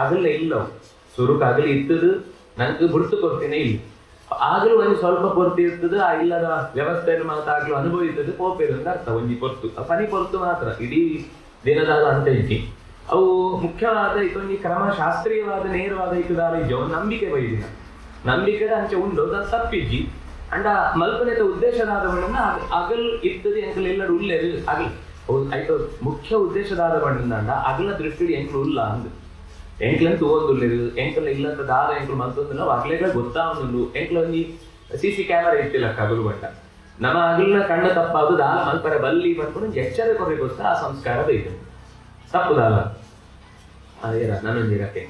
ಅಗಲ ಇಲ್ಲವು ಸುರುಕು ಅಗಲಿ ಇತ್ತದು ನಂಗೆ ಬಿಡ್ತು ಕೊಡ್ತೇನೆ ಇಲ್ಲ ಆಗಲೂ ಒಂದು ಸ್ವಲ್ಪ ಕೊರತೆ ಇರ್ತದೆ ಆ ಇಲ್ಲದ ವ್ಯವಸ್ಥೆಯನ್ನು ಮಾತಾಗ್ಲೂ ಅನುಭವಿಸ್ತದೆ ಪೋಪೇರು ಅಂತ ಅರ್ಥ ಒಂಜಿ ಕೊರ್ತು ಪನಿ ಕೊರ್ತು ಮಾತ್ರ ಇಡೀ ದಿನದಾದ ಅಂತ ಇದ್ದಿ ಅವು ಮುಖ್ಯವಾದ ಇದೊಂದು ಕ್ರಮ ಶಾಸ್ತ್ರೀಯವಾದ ನೇರವಾದ ಇದಾದ ಇಜ್ಜ ಒಂದು ನಂಬಿಕೆ ಬೈದಿನ ನಂಬಿಕೆದ ಅಂಚೆ ಉಂಡು ಅದು ತಪ್ಪಿಜ್ಜಿ ಅಂಡ ಮಲ್ಪನೆತ ಉದ್ದೇಶದಾದ ಬಣ್ಣ ಅಗಲ್ ಇರ್ತದೆ ಎಂಕಲ್ ಎಲ್ಲರೂ ಉಲ್ಲೇರು ಅಗಲ್ ಆಯ್ತು ಮುಖ್ಯ ಉದ್ದೇಶದಾದ ಬಣ್ಣ ಅಗಲ ದೃಷ್ಟಿ ಎಂಕಲು ಉಲ್ಲ ಅಂದು ಎಂಕ್ಲಂತೂ ಓದುಲ್ಲೇರು ಎಂಕಲ್ ಇಲ್ಲಂತ ದಾದ ಎಂಕಲು ಮಲ್ತೊಂದಿಲ್ಲ ಅಗ್ಲೆಗಳ ಗೊತ್ತಾವೊಂದು ಎಂಕಲ್ ಒಂದು CC ಕ್ಯಾಮರಾ ಇತ್ತಿಲ್ಲ ಅಗಲು ಬಣ್ಣ ನಮ್ಮ ಅಗಲಿನ ಕಣ್ಣ ತಪ್ಪಾದು ದಾಲ ಮಲ್ಪರೆ ಬಲ್ಲಿ ಬಂದ್ಕೊಂಡು ಎಚ್ಚರ ಕೊರಗೋಸ್ಕರ ಆ ಸಂಸ್ಕಾರ ಬೈತು ತಪ್ಪುದಲ್ಲ ಅದೇರ ನನ್ನೊಂದು ಇರಕ್ಕೆ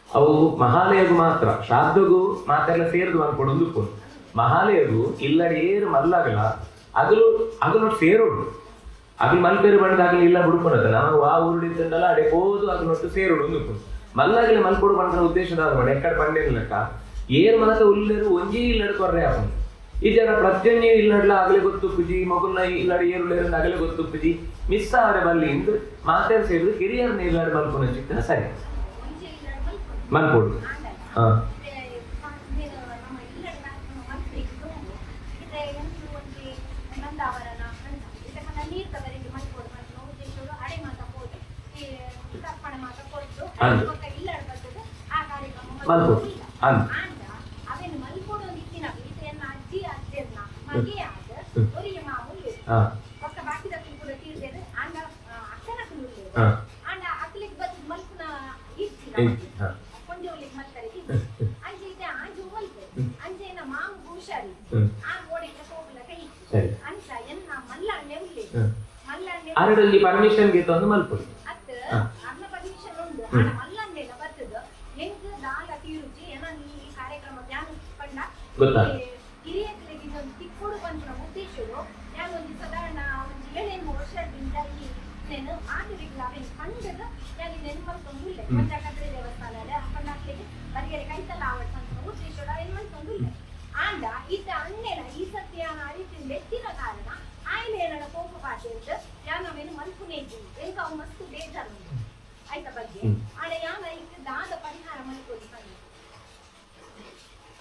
ಅವು ಮಹಾಲಯಗೂ ಮಾತ್ರ ಶ್ರಾದ್ದಗೂ ಮಾತೆಲ್ಲ ಸೇರಿದು ಅನ್ಕೊಂಡು ಮಹಾಲಯಗೂ ಇಲ್ಲಡಿ ಏರು ಮಲ್ಲಾಗಲ ಅಗಲು ಸೇರೋಡು ಅಗಲು ಮಲ್ಪೇರು ಬಂದಾಗಲಿ ಇಲ್ಲ ಬಿಡ್ಕೊಂಡದ ನಾವು ಆ ಊರುಡಿದ್ದಲ್ಲ ಅಡೆ ಹೋದು ಅಗಲೊಟ್ಟು ಸೇರೋಡು ಒಂದು ಮಲ್ಲಾಗಲಿ ಮಲ್ಕೊಡು ಬಂದ ಉದ್ದೇಶದ ಎಕ್ಕಡೆ ಪಂಡೇನಕ್ಕ ಏರ್ ಮಾತ ಉಲ್ಲೇರು ಒಂಜಿ ಇಲ್ಲಡು ಕೊರ್ರೆ ಆಪನ್ ಈ ಜನ ಪ್ರತ್ಯೊಂಜಿ ಇಲ್ಲಡ್ಲ ಆಗಲೇ ಗೊತ್ತು ಪುಜಿ ಮಗುಲ್ನ ಇಲ್ಲಡಿ ಏರುಳ್ಳೇರು ಆಗಲೇ ಗೊತ್ತು ಪುಜಿ ಮಿಸ್ ಅವರೇ ಬಲ್ಲಿ ಇಂದು ಮಾತೇರು ಸೇರಿದು ಕಿರಿಯರ್ನ ಇಲ್ಲಡು ಮಲ್ಪುನ ಚಿತ್ತನ ಸರಿ ಮಲ್ಪೋಡು ಹಾ ಮಲ್ಪೋಡು ಅಂದ್ ಅರಡಲ್ಲಿ ಪರ್ಮಿಷನ್ ಗೆ ತಂದು ಮಲ್ಪೋಡು ಗೊತ್ತಾ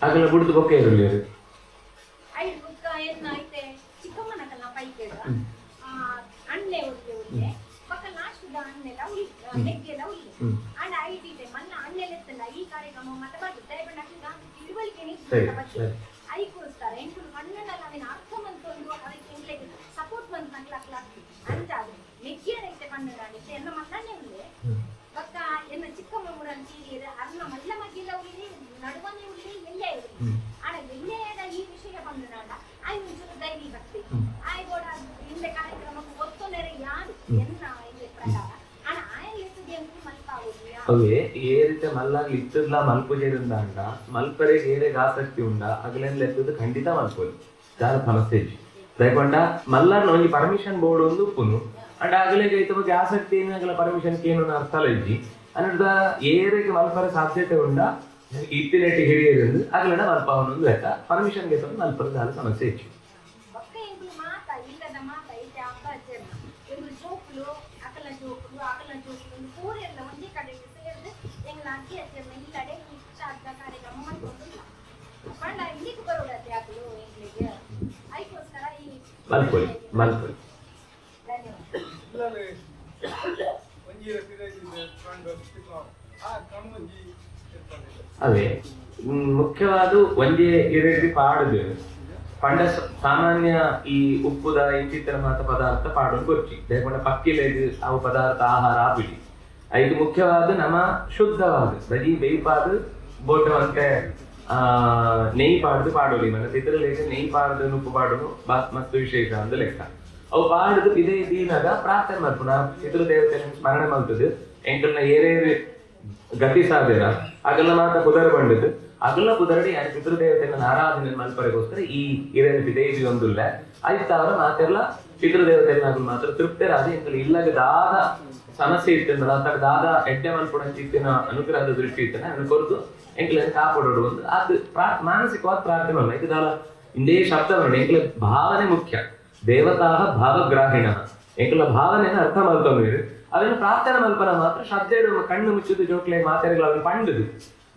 ಆಗಲ್ಲ ಬಿಡುದು ಬೊಕ್ಕೆ ಇರಲಿ ಸಪೋರ್ಟ್ అవే ఏ ರೀತಿ మళ్ళీ ఇట్లా మలుపు చేరిందంట మల్పరేకి ఏరేకి ఆసక్తి ఉండా అగలేం లేకపోతే ಖಂಡಿತ మలుపులు చాలా సమస్య లేకుండా మళ్ళా ನಮಗೆ ಪರ್ಮಿಷನ್ ಬೋರ್ಡ್ ಒಂದು ಉಪ್ಪುನು ಅಂಡ್ ಆಗಲೇಗೆ ಐತೆ ಬಗ್ಗೆ ಆಸಕ್ತಿ ಏನಾಗಲ್ಲ ಪರ್ಮಿಷನ್ಗೆ ಏನು ಅರ್ಥ ಇಜ್ಜಿ ಅನ್ನದ ಏರೆಗೆ ಮಲ್ಪರ ಸಾಧ್ಯತೆ ಉಂಡ ಇತ್ತಿನೆಟ್ಟಿ ಹಿಡಿಯೋದು ಆಗಲಡ ಮಲ್ಪವನ್ನೊಂದು ಲೆಕ್ಕ ಪರ್ಮಿಷನ್ಗೆ ತಂದು ಮಲ್ಪರ ಜಾಲ ಸಮಸ್ಯೆ ಹೆಚ್ಚು ಮಲ್ಪೊಲಿ ಮಲ್ಪೊಲಿ అవే ముఖ్యవాదు ಒಂದೇ ಇರಡಿ ಪಾಡುದು పండ సామాన్య ఈ ఉప్పుದ ఇంచిత్తన మాత పదార్థ పాడుకు వచ్చి లేకుండా పక్కిలేదు అವು పదార్థ ಆಹಾರ ಆಬಿಡಿ ಐದು ಮುಖ್ಯವಾದ ನಮ್ಮ ಶುದ್ಧವಾದ ಬರೀ ಬೇಯ್ಪಾದು ಬೋಟವಂತೆ ನೆయ్యి ಪಾಡ್ದು ಪಾಡೋಲಿ మన ತಿದ್ರಲೇಗೆ ನೆయ్యి ಪಾಡ್ದು ಉಪ್ಪು ಪಾಡೋನು ಮಸ್ತ್ ವಿಶೇಷ ಅಂತ ಲೆಕ್ಕ ಅವು ಪಾಡ್ದು ಇದೇ ದೀನಾಗ ಪ್ರಾರ್ಥನೆ ಮಾಡ್ತು ನಾ ಪಿತೃ ದೇವತೆ ಸ್ಮರಣೆ ಮಾಡ್ತದೆ ಎಂಕಲ್ನ ಏರೇರಿ ಗತಿ ಸಾಧ್ಯ ಆಗಲ್ಲ ಮಾತ್ರ ಕುದರ ಬಂಡದು ಆಗಲ್ಲ ಕುದರಡಿ ಪಿತೃದೇವತೆಗಳ ಆರಾಧನೆ ಮಲ್ಪರೆಗೋಸ್ಕರ ಈ ಇರೇನು ದೇವಿ ಒಂದಿಲ್ಲ ಆಯ್ತಾವ ಮಾತೆಲ್ಲ ಪಿತೃದೇವತೆಗಳ ಮಾತ್ರ ತೃಪ್ತರಾದ ಎಂಕಲ್ ಇಲ್ಲಾಗ ದಾದ ಸಮಸ್ಯೆ ಇರ್ತಂದಲ್ಲ ಅತ್ತ ದಾದ ಎಡ್ಡೆ ಮಲ್ಪಡಂಚ ಇತ್ತಿನ ಅನುಗ್ರಹದ ದೃಷ್ಟಿ ಇತ್ತನ ಅದನ್ನು ಕೊರದು ಎಂಕಲನ್ನು ಕಾಪಾಡೋಡು ಒಂದು ಅದು ಮಾನಸಿಕವಾದ ಪ್ರಾರ್ಥನೆ ಅಲ್ಲ ಇದಲ್ಲ ಇಂದೇ ಶಬ್ದ ನೋಡಿ ಎಂಕಲ ಭಾವನೆ ಮುಖ್ಯ ದೇವತಾ ಭಾವಗ್ರಾಹಿಣ ಎಂಕಲ ಭಾವನೆಯನ್ನು ಅರ್ಥ ಮಾಡ್ಕೊಂಡ್ರು ಅದನ್ನು ಪ್ರಾರ್ಥನೆ ಮಲ್ಪನ ಮಾತ್ರ ಶ್ರದ್ಧೆ ಕಣ್ಣು ಮುಚ್ಚಿದ್ದು ಜೋಕ್ಲೆ ಮಾತಾಡಿಗಳು ಅದನ್ನು ಪಂಡದು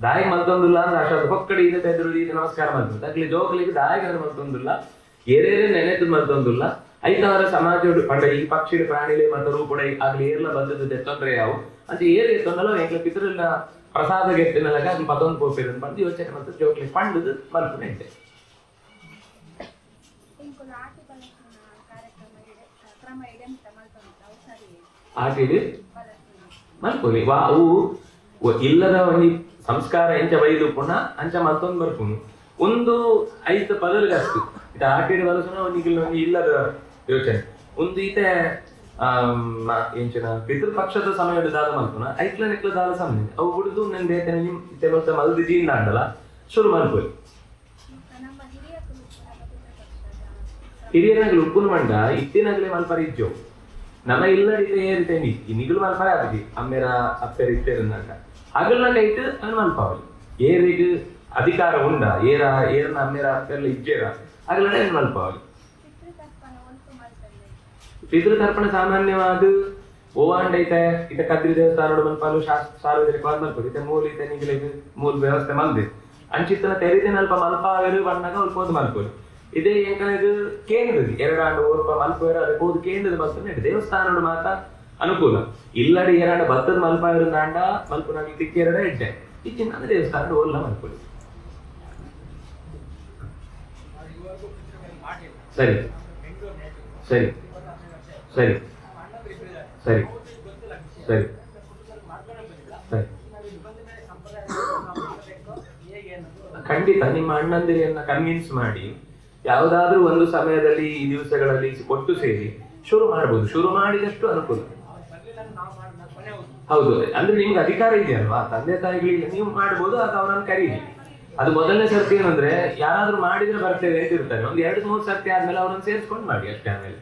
ದಾಯಿ ಮಲ್ತೊಂದಿಲ್ಲ ಅಂದ್ರೆ ಅಷ್ಟೊಂದು ಹೊಕ್ಕಡಿ ಇದೆ ತೆದ್ರು ಇದು ನಮಸ್ಕಾರ ಮಾಡ್ತಾರೆ ಅಗ್ಲಿ ಜೋಕ್ಲಿಗೆ ದಾಯಿಗಳು ಮಲ್ತೊಂದಿಲ್ಲ ಏರೇರೇ ನೆನೆದು ಮಲ್ತೊಂದಿಲ್ಲ ಐದವರ ಸಮಾಜ ಪಂಡ ಈ ಪಕ್ಷಿ ಪ್ರಾಣಿಲೆ ಮತ್ತು ರೂಪುಡ ಆಗ್ಲಿ ಏರ್ಲ ಬಂದದ್ದು ತೊಂದರೆ ಯಾವು ಅಂತ ಏರ್ ಎತ್ತೊಂದಲ್ಲ ಎಂಕ್ಲ ಪಿತೃಲ್ಲ ಪ್ರಸಾದ ಗೆತ್ತಿನಲಾಗ ಅದು ಮತ್ತೊಂದು ಪೋಪಿರನ್ನು ಬಂದು ಯೋಚನೆ ಮತ್ತು ಜೋಕ್ಲಿ ಪಂಡದು ಮಲ್ಪನೆ ಇದೆ ಆಟಿಡಿ ಮಲ್ಪೊಲಿ ಅವು ಇಲ್ಲದ ಒಂದು ಸಂಸ್ಕಾರ ಎಂಚ ಬೈದು ಪುನಃ ಅಂಚ ಮತ್ತೊಂದು ಬರ್ಪುನು ಒಂದು ಐದು ಪದರ್ಗಷ್ಟು ಇದು ಆಟಿಡಿ ಬಲಸುನ ಒಂದು ಇಲ್ಲದ ಯೋಚನೆ ಒಂದು ಈತೆ ಎಂಚಿನ ಪಿತೃಪಕ್ಷದ ಸಮಯದ ದಾದ ಮಲ್ಪುನ ಐಕ್ಲ ನೆಕ್ಲ ದಾದ ಸಮಯ ಅವು ಬಿಡುದು ನನ್ನ ದೇತನ ಇತ್ತೆ ಮತ್ತೆ ಮಲ್ದು ಜೀನ್ ದಾಂಡಲ್ಲ ಶುರು ಮಲ್ಪೊಲಿ ಹಿರಿಯನಾಗ್ಲಿ ಉಪ್ಪುನ ಮಂಡ ಇತ್ತಿನಾಗ್ಲಿ ಮಲ್ಪರಿ ಇಜ್ಜೋ ನಮ್ಮ ಇಲ್ಲಡಿತೆ ಏರಿತೆ ನಿಗುಲು ಮಲ್ಪರೆ ಆಗಿ ಅಮ್ಮೇರ ಅಪ್ಪೆರ ಇತ್ತೇರಂದಂಡ ಅಗಲ್ನ ಕೈಟ್ ಅನ್ ಮಲ್ಪಾವಲಿ ಏರಿಗೆ ಅಧಿಕಾರ ಉಂಡ ಏರನ ಅಮ್ಮೇರ ಅಪ್ಪೆಲ್ಲ ಇಜ್ಜೇರ ಅಗಲಡೆ ಅನ್ ಮಲ್ಪಾವಲಿ ಪಿತೃತರ್ಪಣ ಸಾಮಾನ್ಯವಾದ ಓವಾಂಡೈತೆ ಇತ ಕದ್ರಿ ದೇವಸ್ಥಾನ ಮಲ್ಪಾಲು ಸಾರ್ವಜನಿಕವಾದ ಮಲ್ಪದು ಇತ ಮೂಲ ಇತ ನಿಗಲಿಗೆ ಮೂಲ ವ್ಯವಸ್ಥೆ ಮಲ್ದೆ ಅಂಚಿತ್ತನ ತೆರಿದೆ ನಲ್ಪ ಮಲ್ಪಾವೆರು ಬಣ್ಣಗ ಉಲ್ಪೋದು ಮಲ್ಪೋದು ಇದೇ ಎಂಕನದು ಕೇಂದ್ರದಿ 2 ಆಂಡು ಓರ್ಪ ಮಲ್ಪೇರ ಅದಕ್ಕೆ ಹೋದು ಕೇಂದ್ರದ ಮಲ್ಪನೆ ದೇವಸ್ಥಾನಗಳು ಮಾತ್ರ ಅನುಕೂಲ ಇಲ್ಲಡಿ 2 ಬತ್ತದ ಮಲ್ಪಾಯರು ನಾಂಡ ಮಲ್ಪನಾಗಿ ತಿಕ್ಕೆರಡ ಎಡ್ಡೆ ಇಚ್ಚಿನ ದೇವಸ್ಥಾನ ಓಲ್ಲ ಮಲ್ಪೊಲಿ ಸರಿ ಸರಿ ಸರಿ ಸರಿ ಸರಿ ಸರಿ ಖಂಡಿತ ನಿಮ್ಮ ಅಣ್ಣಂದಿರಿಯನ್ನ ಕನ್ವಿನ್ಸ್ ಮಾಡಿ ಯಾವುದಾದ್ರೂ ಒಂದು ಸಮಯದಲ್ಲಿ ಈ ದಿವಸಗಳಲ್ಲಿ ಒಟ್ಟು ಸೇರಿ ಶುರು ಮಾಡಬಹುದು ಶುರು ಮಾಡಿದಷ್ಟು ಅನುಕೂಲ ಹೌದು ಅಂದ್ರೆ ನಿಮ್ಗೆ ಅಧಿಕಾರ ಇದೆಯಲ್ವಾ ತಂದೆ ತಾಯಿಗಳಿಗೆ ನೀವು ಮಾಡ್ಬೋದು ಅಥವಾ ಅವರನ್ನು ಕರೀರಿ ಅದು ಮೊದಲನೇ ಸರ್ತಿ ಏನಂದ್ರೆ ಯಾರಾದ್ರೂ ಮಾಡಿದ್ರೆ ಬರ್ತೇವೆ ಅಂತ ಇರ್ತಾರೆ ಒಂದು 2-3 ಸರ್ತಿ ಆದ್ಮೇಲೆ ಅವ್ರನ್ನ ಸೇರಿಸ್ಕೊಂಡು ಮಾಡಿ ಅಷ್ಟೇ ಆಮೇಲೆ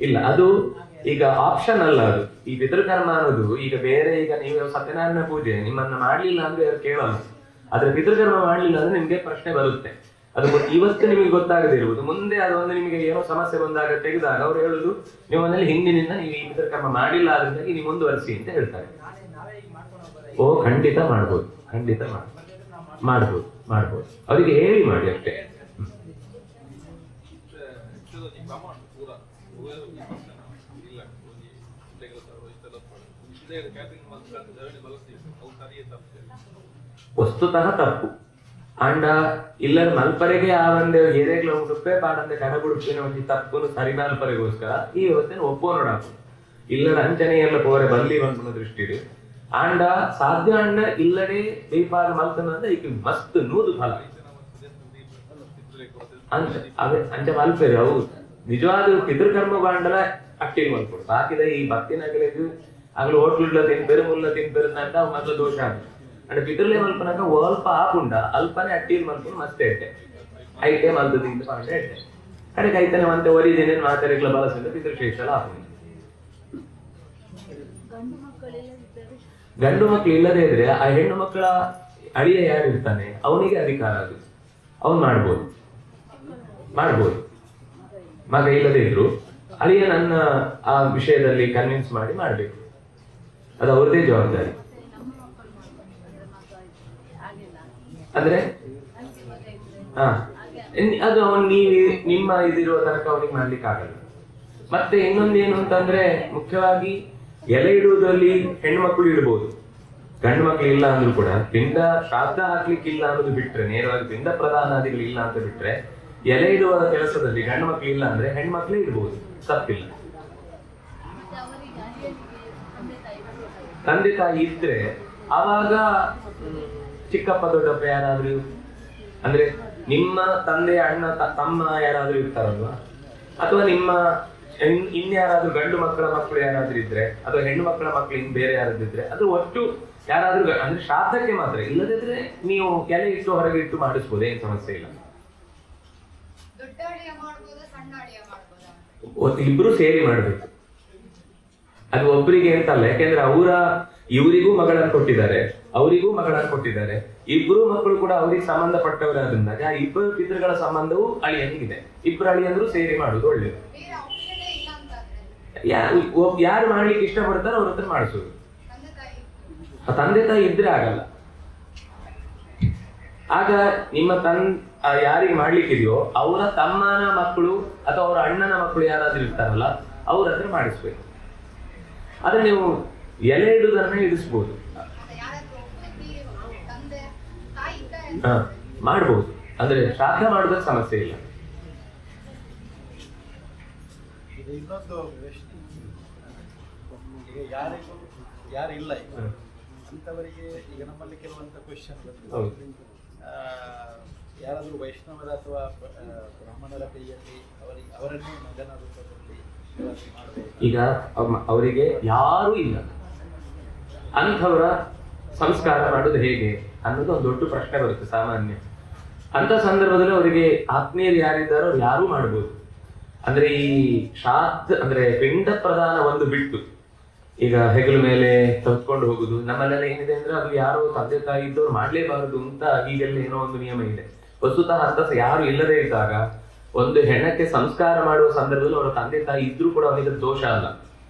ಇಲ್ಲ ಅದು ಈಗ ಆಪ್ಷನ್ ಅಲ್ಲ ಅದು ಈ ಪಿತೃಕರ್ಮ ಅನ್ನೋದು ಈಗ ಬೇರೆ ಈಗ ನೀವು ಸತ್ಯನಾರಾಯಣ ಪೂಜೆ ನಿಮ್ಮನ್ನ ಮಾಡ್ಲಿಲ್ಲ ಅಂದ್ರೆ ಯಾರು ಕೇಳಲ್ಲ ಆದ್ರೆ ಪಿತೃಕರ್ಮ ಮಾಡ್ಲಿಲ್ಲ ಅಂದ್ರೆ ನಿಮ್ಗೆ ಪ್ರಶ್ನೆ ಬರುತ್ತೆ ಅದು ಇವತ್ತು ನಿಮಗೆ ಗೊತ್ತಾಗದೇ ಇರುವುದು ಮುಂದೆ ಅದೊಂದು ನಿಮಗೆ ಏನೋ ಸಮಸ್ಯೆ ಬಂದಾಗ ತೆಗೆದಾಗ ಅವ್ರು ಹೇಳುದು ನೀವು ಮನೇಲಿ ಹಿಂದಿನಿಂದ ನೀವು ಈ ಪಿತೃಕರ್ಮ ಮಾಡಿಲ್ಲ ಆದ್ರಿಂದಾಗಿ ನೀವು ಮುಂದುವರಿಸಿ ಅಂತ ಹೇಳ್ತಾರೆ ಓ ಖಂಡಿತ ಮಾಡ್ಬೋದು ಖಂಡಿತ ಮಾಡ್ಬೋದು ಅವರಿಗೆ ಹೇಳಿ ಮಾಡಿ ಅಷ್ಟೇ ವಸ್ತುತಃ ತಪ್ಪು ಅಂಡ ಇಲ್ಲರ ಮಲ್ಪರೆಗೆ ಆ ಒಂದು ಏರೆಗ್ಲ ಉಡುಪೆ ಪಾಡಂದೆ ಕಡಗುಡುಪಿನ ಒಂದು ತಪ್ಪು ಸರಿ ಮಲ್ಪರೆಗೋಸ್ಕರ ಈ ವ್ಯವಸ್ಥೆ ಒಪ್ಪೋನೋಡಾಕು ಇಲ್ಲರ ಅಂಚನೆ ಎಲ್ಲ ಪೋರೆ ಬಲ್ಲಿ ಬಂದ ದೃಷ್ಟಿ ಅಂಡ ಸಾಧ್ಯ ಅಂಡ ಇಲ್ಲಡೆ ದೀಪಾದ ಮಲ್ತನ ಅಂದ್ರೆ ಈಗ ಮಸ್ತ್ ನೂದು ಫಲ ಅಂಚ ಅವೇ ಅಂಚ ಮಲ್ಪೆರೆ ಅವು ನಿಜವಾದ ಪಿತೃಕರ್ಮಗಾಂಡಲ ಅಟ್ಟಿಲ್ ಮಲ್ಪಡು ಬಾಕಿದ ಈ ಭಕ್ತಿನಗಲಿಗೆ ಆಗಲು ಹೋಟ್ಲುಡ್ಲ ತಿನ್ಪೇರು ಮುಲ್ಲ ತಿನ್ಪೇರು ಅಂತ ಮೊದಲು ದೋಷ ಆಗ ಅಂದ್ರೆ ಪಿತೃಲೆ ಮಲ್ಪನಾಗ ಸ್ವಲ್ಪ ಆಪುಂಡ ಅಲ್ಪನೆ ಅಟ್ಟಿಲ್ ಮಲ್ಪನು ಮಸ್ತ್ ಇಟ್ಟೆ ಐಟೆ ಮಲ್ದು ತಿಂದು ಪಾಂಡೆ ಇಟ್ಟೆ ಕಡೆಗೆ ಐತನೆ ಮತ್ತೆ ಒರಿದೇನೆ ಮಾತಾಡಿಗಳ ಬಳಸಿದ ಪಿತೃಶೇಷಲ ಆಪುಂಡ. ಗಂಡು ಮಕ್ಕಳು ಇಲ್ಲದೆ ಇದ್ರೆ ಆ ಹೆಣ್ಣು ಮಕ್ಕಳ ಅಳಿಯ ಯಾರು ಇರ್ತಾನೆ ಅವನಿಗೆ ಅಧಿಕಾರ ಅದು, ಅವನು ಮಾಡ್ಬೋದು. ಮಗ ಇಲ್ಲದೆ ಇದ್ರು ಅಳಿಯ ನನ್ನ ಆ ವಿಷಯದಲ್ಲಿ ಕನ್ವಿನ್ಸ್ ಮಾಡಿ ಮಾಡ್ಬೇಕು, ಅದು ಅವ್ರದೇ ಜವಾಬ್ದಾರಿ. ಅಂದ್ರೆ ಅದು ನಿಮ್ಮ ಇದಿರುವ ತನಕ ಅವನಿಗೆ ಮಾಡ್ಲಿಕ್ಕೆ ಆಗಲ್ಲ. ಮತ್ತೆ ಇನ್ನೊಂದೇನು ಅಂತಂದ್ರೆ ಮುಖ್ಯವಾಗಿ ಎಲೆ ಇಡುವುದರಲ್ಲಿ ಹೆಣ್ಣು ಮಕ್ಕಳು ಇಡ್ಬೋದು, ಗಂಡು ಮಕ್ಳು ಇಲ್ಲ ಅಂದ್ರೂ ಕೂಡ ಪಿಂಡ ಶ್ರಾದ್ದ ಹಾಕ್ಲಿಕ್ಕಿಲ್ಲ ಅನ್ನೋದು ಬಿಟ್ರೆ, ನೇರವಾಗಿ ಪಿಂಡ ಪ್ರಧಾನಾದಿಗಳು ಇಲ್ಲ ಅಂತ ಬಿಟ್ರೆ ಎಲೆ ಇಡುವ ಕೆಲಸದಲ್ಲಿ ಗಂಡು ಮಕ್ಳು ಇಲ್ಲ ಅಂದ್ರೆ ಹೆಣ್ಮಕ್ಳೇ ಇಡ್ಬೋದು, ತಪ್ಪಿಲ್ಲ. ತಂದೆ ತಾಯಿ ಇದ್ರೆ ಆವಾಗ ಚಿಕ್ಕಪ್ಪ ದೊಡ್ಡಪ್ಪ ಯಾರಾದ್ರೂ ಅಂದ್ರೆ ನಿಮ್ಮ ತಂದೆ ಅಣ್ಣ ತಮ್ಮ ಯಾರಾದ್ರೂ ಇರ್ತಾರಲ್ವಾ, ಅಥವಾ ನಿಮ್ಮ ಇನ್ಯಾರಾದ್ರೂ ಗಂಡು ಮಕ್ಕಳ ಮಕ್ಕಳು ಯಾರಾದ್ರೂ ಇದ್ರೆ ಅಥವಾ ಹೆಣ್ಣು ಮಕ್ಕಳ ಮಕ್ಕಳು ಇನ್ ಬೇರೆ ಯಾರಾದ್ರೂ ಇದ್ರೆ ಅದು ಒಟ್ಟು ಯಾರಾದ್ರೂ ಅಂದ್ರೆ ಶ್ರಾದ್ದಕ್ಕೆ ಮಾತ್ರ, ಇಲ್ಲದಿದ್ರೆ ನೀವು ಎಲೆ ಇಟ್ಟು ಹೊರಗೆ ಇಟ್ಟು ಮಾಡಿಸ್ಬೋದು, ಏನ್ ಸಮಸ್ಯೆ ಇಲ್ಲ. ಇಬ್ರು ಸೇರಿ ಮಾಡ್ಬೇಕು, ಅದು ಒಬ್ಬರಿಗೆ ಅಂತಲ್ಲ. ಯಾಕೆಂದ್ರೆ ಇವರಿಗೂ ಮಗಳನ್ನು ಕೊಟ್ಟಿದ್ದಾರೆ, ಅವರಿಗೂ ಮಗಳನ್ನು ಕೊಟ್ಟಿದ್ದಾರೆ, ಇಬ್ರು ಮಕ್ಕಳು ಕೂಡ ಅವ್ರಿಗೆ ಸಂಬಂಧಪಟ್ಟವರಾದ್ರಿಂದ ಆ ಇಬ್ಬರು ಪಿತೃಗಳ ಸಂಬಂಧವು ಅಳಿಯನಿಗಿದೆ. ಇಬ್ರು ಅಳಿಯಂದ್ರು ಸೇರಿ ಮಾಡುದು ಒಳ್ಳೇದು. ಯಾರು ಮಾಡ್ಲಿಕ್ಕೆ ಇಷ್ಟಪಡ್ತಾರೋ ಅವ್ರ ಹತ್ರ ಮಾಡಿಸೋದು. ತಂದೆ ತಾಯಿ ಇದ್ರೆ ಆಗಲ್ಲ. ಆಗ ನಿಮ್ಮ ಯಾರಿಗೆ ಮಾಡ್ಲಿಕ್ಕಿದೆಯೋ ಅವರ ತಮ್ಮನ ಮಕ್ಕಳು ಅಥವಾ ಅವರ ಅಣ್ಣನ ಮಕ್ಕಳು ಯಾರಾದ್ರೂ ಇರ್ತಾರಲ್ಲ ಅವ್ರ ಹತ್ರ ಮಾಡಿಸ್ಬೇಕು. ಆದ್ರೆ ನೀವು ಎಲೆ ಇಡುವುದನ್ನ ಇಡಿಸ್ಬೋದು, ಮಾಡ್ಬೋದು. ಅಂದ್ರೆ ಶ್ರಾದ್ದ ಮಾಡೋದಕ್ಕೆ ಸಮಸ್ಯೆ ಇಲ್ಲ. ಇನ್ನೊಂದು ಈಗ ಯಾರಿಲ್ಲ ಅಂತವರಿಗೆ ಈಗ ನಮ್ಮಲ್ಲಿ ಕೆಲವಂತ ಕ್ವೆಶ್ಚನ್ ಯಾರಾದ್ರೂ ವೈಷ್ಣವರ ಅಥವಾ ಬ್ರಾಹ್ಮಣರ ಕೈಯಲ್ಲಿ ಅವರನ್ನೇ ಮಗನ ರೂಪದಲ್ಲಿ ಮಾಡಬೇಕು. ಈಗ ಅವರಿಗೆ ಯಾರೂ ಇಲ್ಲ, ಅಂಥವರ ಸಂಸ್ಕಾರ ಮಾಡೋದು ಹೇಗೆ ಅನ್ನೋದು ಒಂದು ದೊಡ್ಡ ಪ್ರಶ್ನೆ ಬರುತ್ತೆ ಸಾಮಾನ್ಯ. ಅಂತ ಸಂದರ್ಭದಲ್ಲಿ ಅವರಿಗೆ ಆತ್ಮೀಯರು ಯಾರಿದ್ದಾರೋ ಅವ್ರು ಯಾರೂ ಮಾಡ್ಬೋದು. ಅಂದ್ರೆ ಈ ಅಂದ್ರೆ ಪಿಂಡ ಪ್ರಧಾನ ಒಂದು ಬಿಟ್ಟು ಈಗ ಹೆಗಲ ಮೇಲೆ ತೆಗೆದುಕೊಂಡು ಹೋಗುದು ನಮ್ಮಲ್ಲೆಲ್ಲ ಏನಿದೆ ಅಂದ್ರೆ ಅದು ಯಾರೋ ತಂದೆ ತಾಯಿ ಇದ್ದವ್ರು ಮಾಡ್ಲೇಬಾರದು ಅಂತ ಹೀಗೆಲ್ಲ ಏನೋ ಒಂದು ನಿಯಮ ಇದೆ. ವಸ್ತುತಃ ಅಂತ ಯಾರು ಇಲ್ಲದೆ ಇದ್ದಾಗ ಒಂದು ಹೆಣ್ಣಕ್ಕೆ ಸಂಸ್ಕಾರ ಮಾಡುವ ಸಂದರ್ಭದಲ್ಲಿ ಅವರ ತಂದೆ ತಾಯಿ ಇದ್ರೂ ಕೂಡ ಅವನಿಗೆ ದೋಷ ಅಲ್ಲ.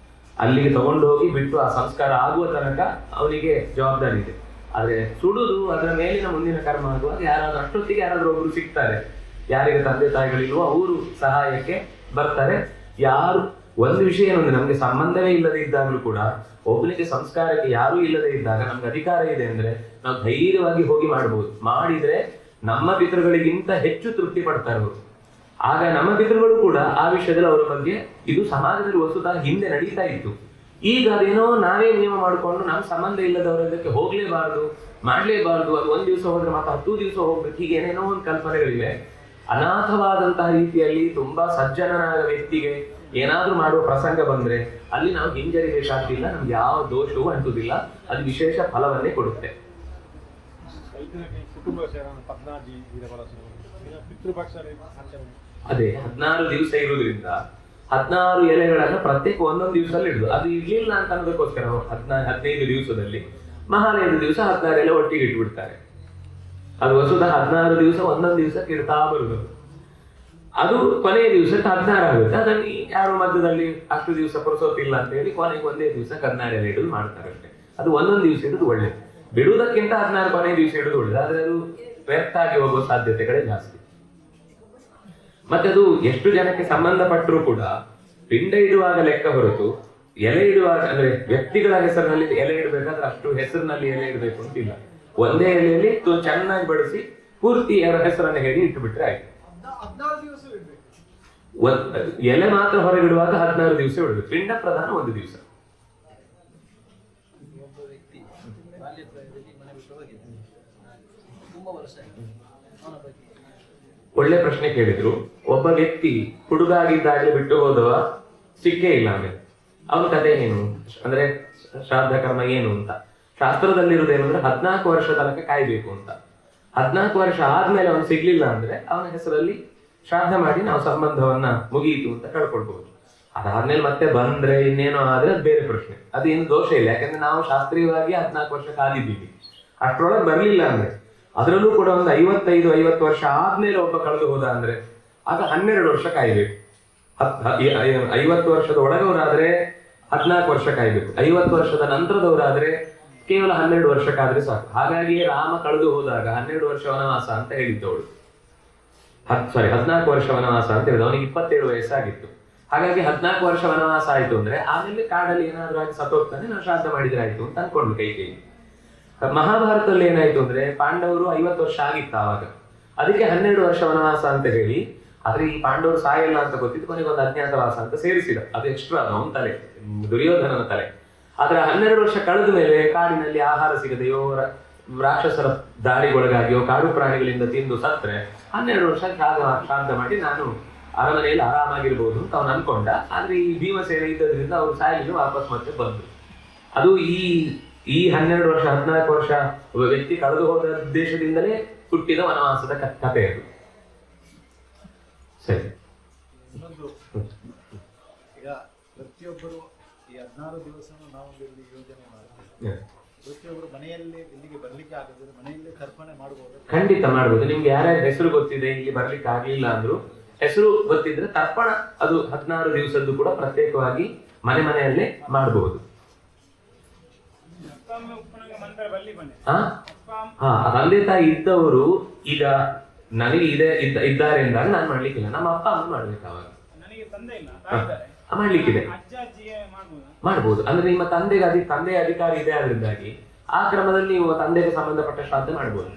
ಅಲ್ಲಿಗೆ ತಗೊಂಡು ಹೋಗಿ ಬಿಟ್ಟು ಆ ಸಂಸ್ಕಾರ ಆಗುವ ತನಕ ಅವನಿಗೆ ಜವಾಬ್ದಾರಿ ಇದೆ. ಆದ್ರೆ ಸುಡುದು ಅದರ ಮೇಲಿನ ಮುಂದಿನ ಕರ್ಮ ಆಗುವಾಗ ಯಾರಾದ್ರೂ ಅಷ್ಟೊತ್ತಿಗೆ ಯಾರಾದ್ರೂ ಒಬ್ರು ಸಿಗ್ತಾರೆ, ಯಾರಿಗೆ ತಂದೆ ತಾಯಿಗಳಿಲ್ವೋ ಅವರು ಸಹಾಯಕ್ಕೆ ಬರ್ತಾರೆ. ಯಾರು ಒಂದು ವಿಷಯ ಏನಂದ್ರೆ ನಮ್ಗೆ ಸಂಬಂಧವೇ ಇಲ್ಲದೆ ಇದ್ದಾಗಲೂ ಕೂಡ ಒಬ್ಬನಿಗೆ ಸಂಸ್ಕಾರಕ್ಕೆ ಯಾರೂ ಇಲ್ಲದೆ ಇದ್ದಾಗ ನಮ್ಗೆ ಅಧಿಕಾರ ಇದೆ ಅಂದ್ರೆ ನಾವು ಧೈರ್ಯವಾಗಿ ಹೋಗಿ ಮಾಡ್ಬೋದು. ಮಾಡಿದ್ರೆ ನಮ್ಮ ಪಿತೃಗಳಿಗಿಂತ ಹೆಚ್ಚು ತೃಪ್ತಿ ಪಡ್ತಾರೆ ಅವರು. ಆಗ ನಮ್ಮ ಪಿತೃಗಳು ಕೂಡ ಆ ವಿಷಯದಲ್ಲಿ ಅವರ ಬಗ್ಗೆ ಇದು ಸಮಾಜದಲ್ಲಿ ವಸ್ತುತಃ ಹಿಂದೆ ನಡೀತಾ ಇತ್ತು. ಈಗ ಅದೇನೋ ನಾವೇ ನಿಯಮ ಮಾಡಿಕೊಂಡು ನಮ್ಮ ಸಂಬಂಧ ಇಲ್ಲದವರ ಇದಕ್ಕೆ ಹೋಗ್ಲೇಬಾರ್ದು, ಮಾಡ್ಲೇಬಾರ್ದು, ಅದು ಒಂದ್ ದಿವಸ ಹೋದ್ರೆ ಮತ್ತೆ 10 ದಿವಸ ಹೋಗ್ಬೇಕು, ಹೀಗೆ ಏನೇನೋ ಒಂದು ಕಲ್ಪನೆಗಳಿವೆ. ಅನಾಥವಾದಂತಹ ರೀತಿಯಲ್ಲಿ ತುಂಬಾ ಸಜ್ಜನನಾದ ವ್ಯಕ್ತಿಗೆ ಏನಾದ್ರೂ ಮಾಡುವ ಪ್ರಸಂಗ ಬಂದ್ರೆ ಅಲ್ಲಿ ನಾವು ಹಿಂಜರಿಬೇಕಾಗ್ತಿಲ್ಲ, ನಮ್ಗೆ ಯಾವ ದೋಷವೂ ಅಂಟುವುದಿಲ್ಲ, ಅದು ವಿಶೇಷ ಫಲವನ್ನೇ ಕೊಡುತ್ತೆ. ಅದೇ 16 ದಿವಸ ಇರುವುದರಿಂದ 16 ಎಲೆಗಳನ್ನ ಪ್ರತ್ಯೇಕ ಒಂದೊಂದು ದಿವಸದಲ್ಲಿ ಇಡುದು. ಅದು ಇರ್ಲಿಲ್ಲ ಅಂತ ಅನ್ನೋದಕ್ಕೋಸ್ಕರ 15 ದಿವಸದಲ್ಲಿ ಮಹಾಲಯದ ದಿವಸ 16 ಎಲೆ ಒಟ್ಟಿಗೆ ಇಟ್ಬಿಡ್ತಾರೆ. ಅದು ವಸುದ 16 ದಿವಸ ಒಂದೊಂದು ದಿವಸಕ್ಕೆ ಇಡ್ತಾ ಬರುದು. ಅದು ಕೊನೆಯ ದಿವಸಕ್ಕೆ 16 ಆಗುತ್ತೆ. ಅದನ್ನು ಯಾರು ಮಧ್ಯದಲ್ಲಿ ಅಷ್ಟು ದಿವಸ ಪುರುಸೋತಿಲ್ಲ ಅಂತ ಹೇಳಿ ಕೊನೆಗೆ ಒಂದೇ ದಿವಸ 16 ಎಲೆ ಇಡುದು ಮಾಡ್ತಾರೆ ಅಷ್ಟೇ. ಅದು ಒಂದೊಂದು ದಿವಸ ಇಡುದು ಒಳ್ಳೇದು. ಬಿಡುವುದಕ್ಕಿಂತ 16 ಕೊನೆಯ ದಿವಸ ಇಡುದು ಒಳ್ಳೇದು. ಆದ್ರೆ ಅದು ವ್ಯರ್ಥ ಆಗಿ ಹೋಗುವ ಸಾಧ್ಯತೆಗಳೇ ಜಾಸ್ತಿ. ಮತ್ತೆ ಅದು ಎಷ್ಟು ಜನಕ್ಕೆ ಸಂಬಂಧಪಟ್ಟರೂ ಕೂಡ ಪಿಂಡ ಇಡುವಾಗ ಲೆಕ್ಕ ಹೊರತು ಎಲೆ ಇಡುವಾಗ ಅಂದ್ರೆ ವ್ಯಕ್ತಿಗಳ ಹೆಸರಿನಲ್ಲಿ ಎಲೆ ಇಡಬೇಕಾದ್ರೆ ಅಷ್ಟು ಹೆಸರಿನಲ್ಲಿ ಎಲೆ ಇಡಬೇಕು ಅಂತಿಲ್ಲ. ಒಂದೇ ಎಲೆಯಲ್ಲಿ ಚೆನ್ನಾಗಿ ಬಡಿಸಿ ಪೂರ್ತಿ ಅವರ ಹೆಸರನ್ನು ಹೇಳಿ ಇಟ್ಟು ಬಿಟ್ರೆ ಆಯ್ತು. ಎಲೆ ಮಾತ್ರ ಹೊರಗಿಡುವಾಗ 16 ದಿವಸ ಇಡಬೇಕು. ಪಿಂಡ ಪ್ರಧಾನ 1 ದಿವಸ. ಒಳ್ಳೆ ಪ್ರಶ್ನೆ ಕೇಳಿದ್ರು. ಒಬ್ಬ ವ್ಯಕ್ತಿ ಹುಡುಗ ಆಗಿದ್ದಾಗಲೇ ಬಿಟ್ಟು ಹೋದವ ಸಿಕ್ಕೇ ಇಲ್ಲ ಆಮೇಲೆ ಅವನ ಕಥೆ ಏನು ಅಂದ್ರೆ ಶ್ರಾದ್ದ ಕರ್ಮ ಏನು ಅಂತ ಶಾಸ್ತ್ರದಲ್ಲಿರುವುದೇನಂದ್ರೆ 14 ವರ್ಷ ತನಕ ಕಾಯ್ಬೇಕು ಅಂತ. 14 ವರ್ಷ ಆದ್ಮೇಲೆ ಅವನು ಸಿಗ್ಲಿಲ್ಲ ಅಂದ್ರೆ ಅವನ ಹೆಸರಲ್ಲಿ ಶ್ರಾದ್ದ ಮಾಡಿ ನಾವು ಸಂಬಂಧವನ್ನ ಮುಗಿಯಿತು ಅಂತ ಕಳ್ಕೊಳ್ಬಹುದು. ಅದಾದ್ಮೇಲೆ ಮತ್ತೆ ಬಂದ್ರೆ ಇನ್ನೇನೋ ಆದ್ರೆ ಅದು ಬೇರೆ ಪ್ರಶ್ನೆ, ಅದೇನು ದೋಷ ಇಲ್ಲ. ಯಾಕಂದ್ರೆ ನಾವು ಶಾಸ್ತ್ರೀಯವಾಗಿ 14 ವರ್ಷ ಕಾದಿದ್ದೀವಿ. ಅಷ್ಟರೊಳಗೆ ಬರ್ಲಿಲ್ಲ ಅಂದ್ರೆ ಅದರಲ್ಲೂ ಕೂಡ ಒಂದು 55-50 ವರ್ಷ ಆದ್ಮೇಲೆ ಒಬ್ಬ ಕಳೆದು ಹೋದ ಅಂದ್ರೆ ಆಗ 12 ವರ್ಷ ಕಾಯ್ಬೇಕು. 50 ವರ್ಷದ ಒಳಗವರಾದ್ರೆ 14 ವರ್ಷ ಕಾಯ್ಬೇಕು. 50 ವರ್ಷದ ನಂತರದವರಾದ್ರೆ ಕೇವಲ 12 ವರ್ಷಕ್ಕಾದ್ರೆ ಸಾಕು. ಹಾಗಾಗಿ ರಾಮ ಕಳೆದು ಹೋದಾಗ 12 ವರ್ಷ ವನವಾಸ ಅಂತ ಹೇಳಿದ್ದವಳು. 14 ವರ್ಷ ವನವಾಸ ಅಂತ ಹೇಳಿದ. ಅವನಿಗೆ 27 ವಯಸ್ಸಾಗಿತ್ತು. ಹಾಗಾಗಿ 14 ವರ್ಷ ವನವಾಸ ಆಯ್ತು ಅಂದ್ರೆ ಆಮೇಲೆ ಕಾಡಲ್ಲಿ ಏನಾದ್ರೂ ಆಗಿ ಸತ್ತೋಗ್ತಾನೆ, ನಾವು ಶ್ರಾದ್ದ ಮಾಡಿದ್ರೆ ಆಯ್ತು ಅಂತ ಅನ್ಕೊಂಡ್ಲು ಕೈಕೇಯಿ. ಮಹಾಭಾರತದಲ್ಲಿ ಏನಾಯ್ತು ಅಂದ್ರೆ ಪಾಂಡವರು 50 ವರ್ಷ ಆಗಿತ್ತು ಆವಾಗ, ಅದಕ್ಕೆ 12 ವರ್ಷ ವನವಾಸ ಅಂತ ಹೇಳಿ. ಆದ್ರೆ ಈ ಪಾಂಡವರು ಸಾಯಲ್ಲ ಅಂತ ಗೊತ್ತಿದ್ದು ಕೊನೆಗೆ ಒಂದು ಅಜ್ಞಾತವಾಸ ಅಂತ ಸೇರಿಸಿದ. ಅದು ಎಕ್ಸ್ಟ್ರಾ ಅವನ ತಲೆ, ದುರ್ಯೋಧನನ ತಲೆ. ಆದ್ರೆ 12 ವರ್ಷ ಕಳೆದ ಮೇಲೆ ಕಾಡಿನಲ್ಲಿ ಆಹಾರ ಸಿಗದೆಯೋ ರಾಕ್ಷಸರ ದಾಳಿಗೊಳಗಾಗಿಯೋ ಕಾಡು ಪ್ರಾಣಿಗಳಿಂದ ತಿಂದು ಸತ್ರೆ 12 ವರ್ಷ ಶ್ರಾದ್ದ ಮಾಡಿ ನಾನು ಅರಮನೆಯಲ್ಲಿ ಆರಾಮಾಗಿರ್ಬೋದು ಅಂತ ಅವನು ಅನ್ಕೊಂಡ. ಆದ್ರೆ ಈ ಭೀಮಸೇನೆ ಇದ್ದದ್ರಿಂದ ಅವ್ರು ಸಾಯಲಿಲ್ಲ, ವಾಪಸ್ ಮತ್ತೆ ಬಂದ್ರು. ಅದು ಈ 12 ವರ್ಷ 14 ವರ್ಷ ಒಬ್ಬ ವ್ಯಕ್ತಿ ಕಳೆದು ಹೋದ ಉದ್ದೇಶದಿಂದಲೇ ಹುಟ್ಟಿದ ವನವಾಸದ ಕಥೆ ಅದು. ಸರಿ, ಇನ್ನೊಂದು, ಈಗ ಪ್ರತಿಯೊಬ್ಬರು ಈ 16 ದಿವಸ ನಾವೊಂದು ಇಲ್ಲಿ ಯೋಜನೆ ಮಾಡ್ತೀವಿ. ಪ್ರತಿಯೊಬ್ಬರು ಮನೆಯಲ್ಲಿ ಇಲ್ಲಿಗೆ ಬರ್ಲಿಕ್ಕೆ ಆಗದಿದ್ರೆ ಮನೆಯಲ್ಲೇ ತರ್ಪಣೆ ಮಾಡಬಹುದು. ಖಂಡಿತ ಮಾಡ್ಬೋದು. ನಿಮ್ಗೆ ಯಾರ್ಯಾರ ಹೆಸರು ಗೊತ್ತಿದೆ, ಇಲ್ಲಿ ಬರ್ಲಿಕ್ಕೆ ಆಗ್ಲಿಲ್ಲ ಅಂದ್ರು ಹೆಸರು ಗೊತ್ತಿದ್ರೆ ತರ್ಪಣ ಅದು 16 ದಿವಸದ್ದು ಕೂಡ ಪ್ರತ್ಯೇಕವಾಗಿ ಮನೆಯಲ್ಲೇ ಮಾಡಬಹುದು. ತಂದೆ ತಾಯಿ ಇದ್ದವರು ಈಗ ನನಗೆ ಇದ್ದಾರೆ ಅಂದಾಗ ನಾನು ಮಾಡ್ಲಿಕ್ಕಿಲ್ಲ, ನಮ್ಮ ಅಪ್ಪ ಅಮ್ಮ ಮಾಡ್ಬೇಕು. ಅವಾಗ ಮಾಡ್ಲಿಕ್ಕಿದೆ, ಮಾಡ್ಬೋದು. ಅಂದ್ರೆ ನಿಮ್ಮ ತಂದೆ ಅಧಿಕಾರಿ ಇದೆ, ಅದರಿಂದಾಗಿ ಆ ಕ್ರಮದಲ್ಲಿ ನೀವು ತಂದೆಗೆ ಸಂಬಂಧಪಟ್ಟ ಶ್ರಾದ್ದ ಮಾಡ್ಬೋದು.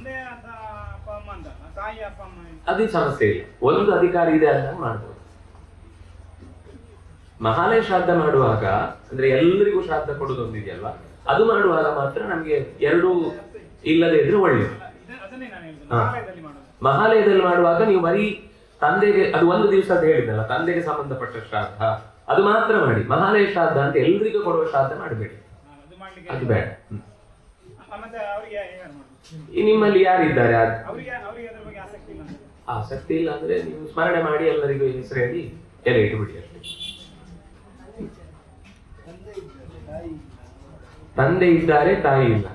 ಅದೇ ಸಮಸ್ಯೆ ಇಲ್ಲ, ಒಂದು ಅಧಿಕಾರಿ ಇದೆ ಅಂದಾಗ ಮಾಡ್ಬೋದು. ಮಹಾಲಯ ಶ್ರಾದ್ದ ಮಾಡುವಾಗ ಅಂದ್ರೆ ಎಲ್ಲರಿಗೂ ಶ್ರಾದ್ದ ಕೊಡುದೊಂದಿದೆಯಲ್ವಾ, ಅದು ಮಾಡುವಾಗ ಮಾತ್ರ ನಮ್ಗೆ ಎರಡೂ ಇಲ್ಲದೆ ಇದ್ರೆ ಒಳ್ಳೆಯದು. ಮಹಾಲಯದಲ್ಲಿ ಮಾಡುವಾಗ ನೀವು ಬರೀ ತಂದೆಗೆ, ಅದು ಒಂದು ದಿವಸ ಅಂತ ಹೇಳಿದ್ನಲ್ಲ, ತಂದೆಗೆ ಸಂಬಂಧಪಟ್ಟ ಶ್ರಾದ್ದ ಅದು ಮಾತ್ರ ಮಾಡಿ. ಮಹಾಲಯ ಶ್ರಾದ್ದ ಅಂತ ಎಲ್ರಿಗೂ ಕೊಡುವ ಶ್ರಾದ್ದ ಮಾಡಬೇಡಿ, ಅದು ಬೇಡ. ನಿಮ್ಮಲ್ಲಿ ಯಾರಿದ್ದಾರೆ ಆಸಕ್ತಿ ಇಲ್ಲ ಅಂದ್ರೆ ನೀವು ಸ್ಮರಣೆ ಮಾಡಿ ಎಲ್ಲರಿಗೂ ಹೆಸರು ಹೇಳಿ ಎಲೆ ಇಟ್ಟುಬಿಡಿ ಅಷ್ಟೇ. ತಂದೆ ಇದ್ದಾರೆ, ತಾಯಿ ಇಲ್ಲ,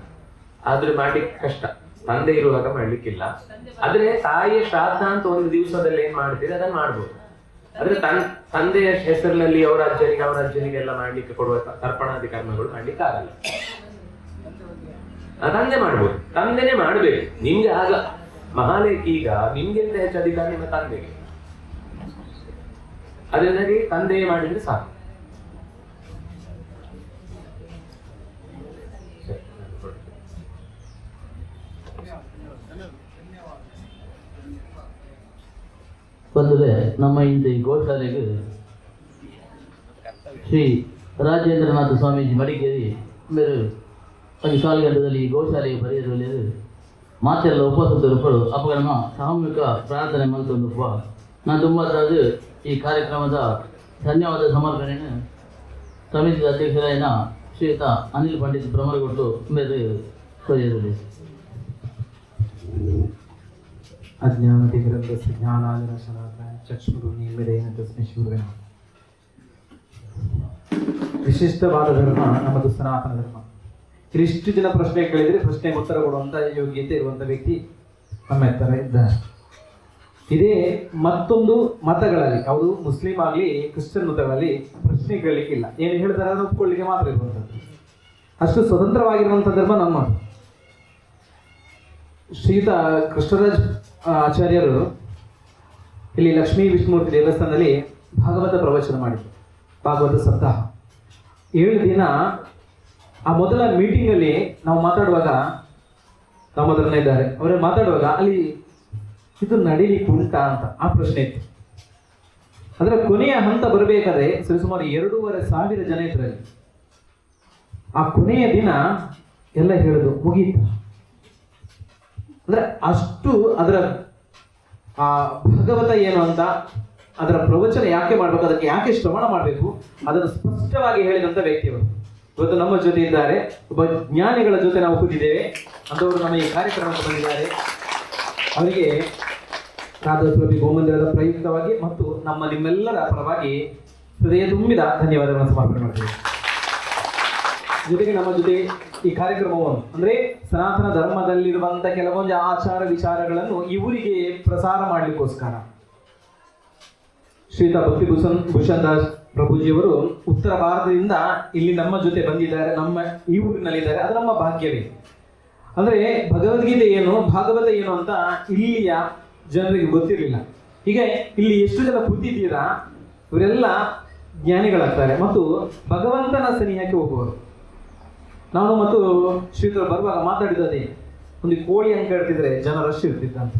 ಆದ್ರೆ ಮಾಡ್ಲಿಕ್ಕೆ ಕಷ್ಟ. ತಂದೆ ಇರುವಾಗ ಮಾಡ್ಲಿಕ್ಕಿಲ್ಲ. ಆದ್ರೆ ತಾಯಿಯ ಶ್ರಾದ್ದ ಅಂತ ಒಂದು ದಿವಸದಲ್ಲಿ ಏನ್ ಮಾಡ್ತೀರಿ ಅದನ್ನ ಮಾಡ್ಬೋದು. ಆದ್ರೆ ತಂದೆಯ ಹೆಸರಿನಲ್ಲಿ ಅವರ ಅಜ್ಜನಿಗೆಲ್ಲ ಮಾಡ್ಲಿಕ್ಕೆ ಕೊಡುವ ತರ್ಪಣಾದಿ ಕರ್ಮಗಳು ಮಾಡ್ಲಿಕ್ಕೆ ಆಗಲ್ಲ. ತಂದೆ ಮಾಡ್ಬೋದು, ತಂದೆನೆ ಮಾಡ್ಬೇಕು. ನಿಮ್ಗೆ ಆಗ ಮಹಾಲಯಕ್ಕೆ ಈಗ ನಿಮ್ಗಿಂತ ಹೆಚ್ಚು ಅಧಿಕಾರ ನಿಮ್ಮ ತಂದೆಗೆ, ಅದರಿಂದಾಗಿ ತಂದೆ ಮಾಡಿದ್ರೆ ಸಾಕು. ಬಂದರೆ ನಮ್ಮ ಇಂಥ ಈ ಗೋಶಾಲೆಗೆ ಶ್ರೀ ರಾಜೇಂದ್ರನಾಥ ಸ್ವಾಮೀಜಿ ಮಡಿಕೇರಿ ಮೇರೆ ಒಂದು ಕಾಲಘಟ್ಟದಲ್ಲಿ ಈ ಗೋಶಾಲೆಗೆ ಬರೆಯಲು ಮಾತೆಲ್ಲ ಉಪಸ್ಥಿತರು ಅಪಕರಣ ಸಾಮೂಹಿಕ ಪ್ರಾರ್ಥನೆ ಮಲ್ತೊಂದು ನಾನು ತುಂಬ ಈ ಕಾರ್ಯಕ್ರಮದ ಧನ್ಯವಾದ ಸಮರ್ಪಣೆಯನ್ನು ಸಮಿತಿ ಅಧ್ಯಕ್ಷರಾದ ಶ್ರೀಯುತ ಅನಿಲ್ ಪಂಡಿತ್ ಬ್ರಹ್ಮರಗೊಟ್ಟು ಮೇರೆ ಬರೆಯಲು. ಅಜ್ಞಾನತಿಗ್ರಂಥಸ್ಯ ಜ್ಞಾನಾಂಜನಶಲಾಕಾಯ ಚಕ್ಷುರುನ್ಮೀಲಿತೇನ ತಸ್ಮೈ ಶ್ರೀಗುರುವೇ ನಮಃ. ವಿಶಿಷ್ಟವಾದ ಧರ್ಮ ನಮ್ಮದು ಸನಾತನ ಧರ್ಮ. ಇಷ್ಟು ಜನ ಪ್ರಶ್ನೆ ಕೇಳಿದರೆ ಪ್ರಶ್ನೆಗೆ ಉತ್ತರ ಕೊಡುವಂಥ ಯೋಗ್ಯತೆ ಇರುವಂಥ ವ್ಯಕ್ತಿ ನಮ್ಮ ಹತ್ತಿರ ಇದ್ದಾರೆ. ಇದೇ ಮತ್ತೊಂದು ಮತಗಳಲ್ಲಿ, ಯಾವುದು ಮುಸ್ಲಿಂ ಆಗಲಿ ಕ್ರಿಶ್ಚಿಯನ್ ಮತಗಳಲ್ಲಿ ಪ್ರಶ್ನೆ ಕೇಳಲಿಕ್ಕಿಲ್ಲ. ಏನು ಹೇಳ್ತಾರೆ ಅದನ್ನು ಒಪ್ಕೊಳ್ಳಿಕ್ಕೆ ಮಾತ್ರ ಇರುವಂಥದ್ದು. ಅಷ್ಟು ಸ್ವತಂತ್ರವಾಗಿರುವಂಥ ಧರ್ಮ ನಮ್ಮ. ಶ್ರೀಯುತ ಕೃಷ್ಣರಾಜ್ ಆಚಾರ್ಯರು ಇಲ್ಲಿ ಲಕ್ಷ್ಮೀ ವಿಷ್ಣುಮೂರ್ತಿ ದೇವಸ್ಥಾನದಲ್ಲಿ ಭಾಗವತ ಪ್ರವಚನ ಮಾಡಿದರು. ಭಾಗವತ ಸಪ್ತಾಹ 7 ದಿನ. ಆ ಮೊದಲ ಮೀಟಿಂಗಲ್ಲಿ ನಾವು ಮಾತಾಡುವಾಗ, ನಮ್ಮ ಮೊದಲನೇ ಇದ್ದಾರೆ ಅವರೇ ಮಾತಾಡುವಾಗ ಅಲ್ಲಿ ಇದು ನಡೀಲಿಕ್ಕೆ ಉಂಟಾ ಅಂತ ಆ ಪ್ರಶ್ನೆ ಇತ್ತು. ಅದರ ಕೊನೆಯ ಹಂತ ಬರಬೇಕಾದ್ರೆ ಸರಿಸುಮಾರು 2,500 ಜನ ಇದ್ರಲ್ಲಿ. ಆ ಕೊನೆಯ ದಿನ ಎಲ್ಲ ಹೇಳೋದು ಮುಗೀತು. ಅಂದ್ರೆ ಅಷ್ಟು ಅದರ ಆ ಭಾಗವತ ಏನು ಅಂತ, ಅದರ ಪ್ರವಚನ ಯಾಕೆ ಮಾಡಬೇಕು, ಅದಕ್ಕೆ ಯಾಕೆ ಶ್ರವಣ ಮಾಡಬೇಕು, ಅದನ್ನು ಸ್ಪಷ್ಟವಾಗಿ ಹೇಳಿದಂಥ ವ್ಯಕ್ತಿಯವರು ಇವತ್ತು ನಮ್ಮ ಜೊತೆ ಇದ್ದಾರೆ. ಒಬ್ಬ ಜ್ಞಾನಿಗಳ ಜೊತೆ ನಾವು ಕೂತಿದ್ದೇವೆ, ಅಂಥವರು ನಮ್ಮ ಈ ಕಾರ್ಯಕ್ರಮಕ್ಕೆ ಬಂದಿದ್ದಾರೆ. ಅವರಿಗೆ ರಾಧಾಸ್ವಾಮಿ ಗೋಮಂದಿರದ ಪ್ರಯುಕ್ತವಾಗಿ ಮತ್ತು ನಿಮ್ಮೆಲ್ಲರ ಪರವಾಗಿ ಹೃದಯ ತುಂಬಿದ ಧನ್ಯವಾದಗಳನ್ನು ಸಮರ್ಪಣೆ ಮಾಡ್ತೀವಿ. ಜೊತೆಗೆ ನಮ್ಮ ಜೊತೆ ಈ ಕಾರ್ಯಕ್ರಮವನ್ನು ಅಂದರೆ ಸನಾತನ ಧರ್ಮದಲ್ಲಿರುವಂಥ ಕೆಲವೊಂದು ಆಚಾರ ವಿಚಾರಗಳನ್ನು ಈ ಊರಿಗೆ ಪ್ರಸಾರ ಮಾಡಲಿಕ್ಕೋಸ್ಕರ ಶ್ರೀತಾ ಭಕ್ತಿಭೂಷಣ್ ದಾಸ್ ಪ್ರಭುಜಿಯವರು ಉತ್ತರ ಭಾರತದಿಂದ ಇಲ್ಲಿ ನಮ್ಮ ಜೊತೆ ಬಂದಿದ್ದಾರೆ, ನಮ್ಮ ಈ ಊರಿನಲ್ಲಿದ್ದಾರೆ. ಅದು ನಮ್ಮ ಭಾಗ್ಯವೇ. ಅಂದರೆ ಭಗವದ್ಗೀತೆ ಏನು, ಭಾಗವತ ಏನು ಅಂತ ಇಲ್ಲಿಯ ಜನರಿಗೆ ಗೊತ್ತಿರಲಿಲ್ಲ. ಹೀಗೆ ಇಲ್ಲಿ ಎಷ್ಟು ಜನ ಕೂತಿದ್ದೀರಾ ಇವರೆಲ್ಲ ಜ್ಞಾನಿಗಳಾಗ್ತಾರೆ ಮತ್ತು ಭಗವಂತನ ಸನಿಹಕ್ಕೆ ಹೋಗುವರು. ನಾನು ಮತ್ತು ಶ್ರೀಧರ್ ಬರುವಾಗ ಮಾತಾಡಿದದೇ, ಒಂದು ಕೋಳಿ ಅಂತ ಹೇಳ್ತಿದ್ರೆ ಜನ ರಶ್ ಇರ್ತಿದ್ದಂತ.